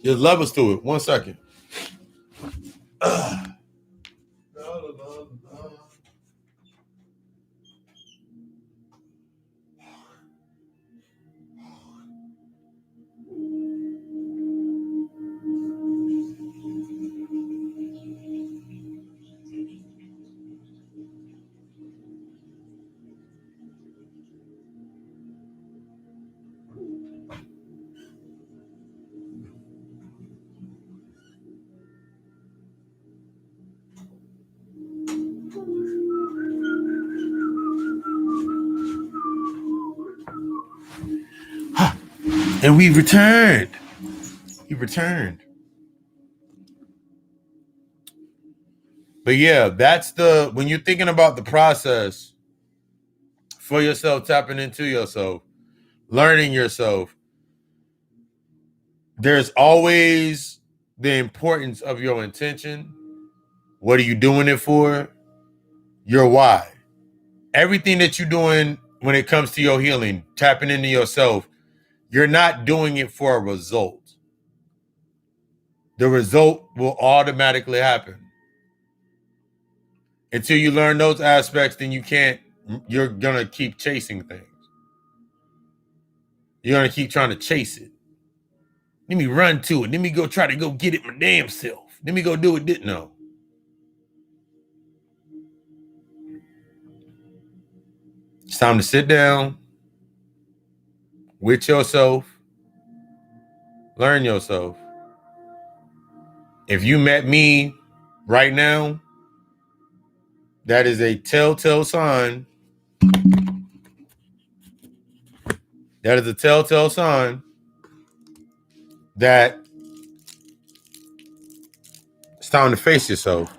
There's levels to it. 1 second. And we returned. He returned. But yeah, that's when you're thinking about the process for yourself, tapping into yourself, learning yourself, there's always the importance of your intention. What are you doing it for? Your why. Everything that you're doing when it comes to your healing, tapping into yourself, you're not doing it for a result. The result will automatically happen. Until you learn those aspects, then you're going to keep chasing things. You're going to keep trying to chase it. Let me run to it. Let me go try to go get it my damn self. Let me go do it. No. It's time to sit down with yourself, learn yourself, If you met me right now, that is a telltale sign. That is a telltale sign that it's time to face yourself.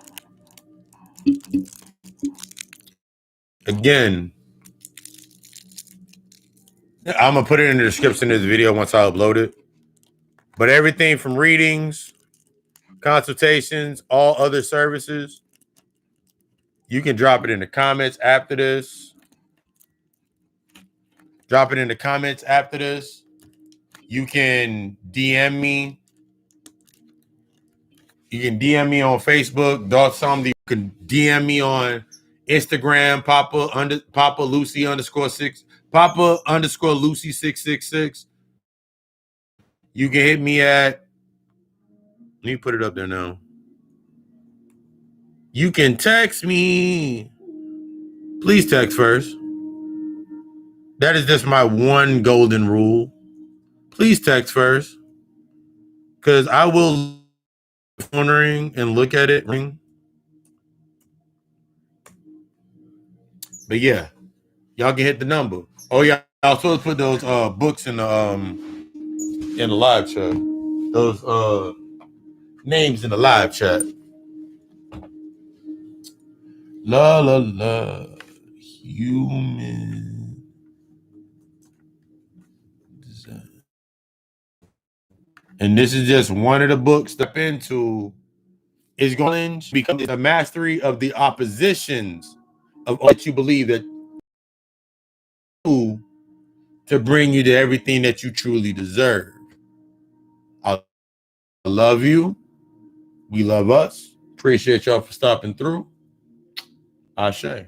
Again, I'm going to put it in the description of this video once I upload it. But everything from readings, consultations, all other services, you can drop it in the comments after this. Drop it in the comments after this. You can DM me. You can DM me on Facebook. You can DM me on Instagram, Papa Lucy _6, Papa _Lucy 666. You can hit me at, let me put it up there now. You can text me. Please text first. That is just my one golden rule. Please text first. Because I will wondering and look at it. But yeah, y'all can hit the number. Oh yeah, I was supposed to put those books in the live chat. Those names in the live chat. La la la, human design. And this is just one of the books to step into. Is going to become the mastery of the oppositions of what you believe that to bring you to everything that you truly deserve. I love you. We love us. Appreciate y'all for stopping through. Ashe.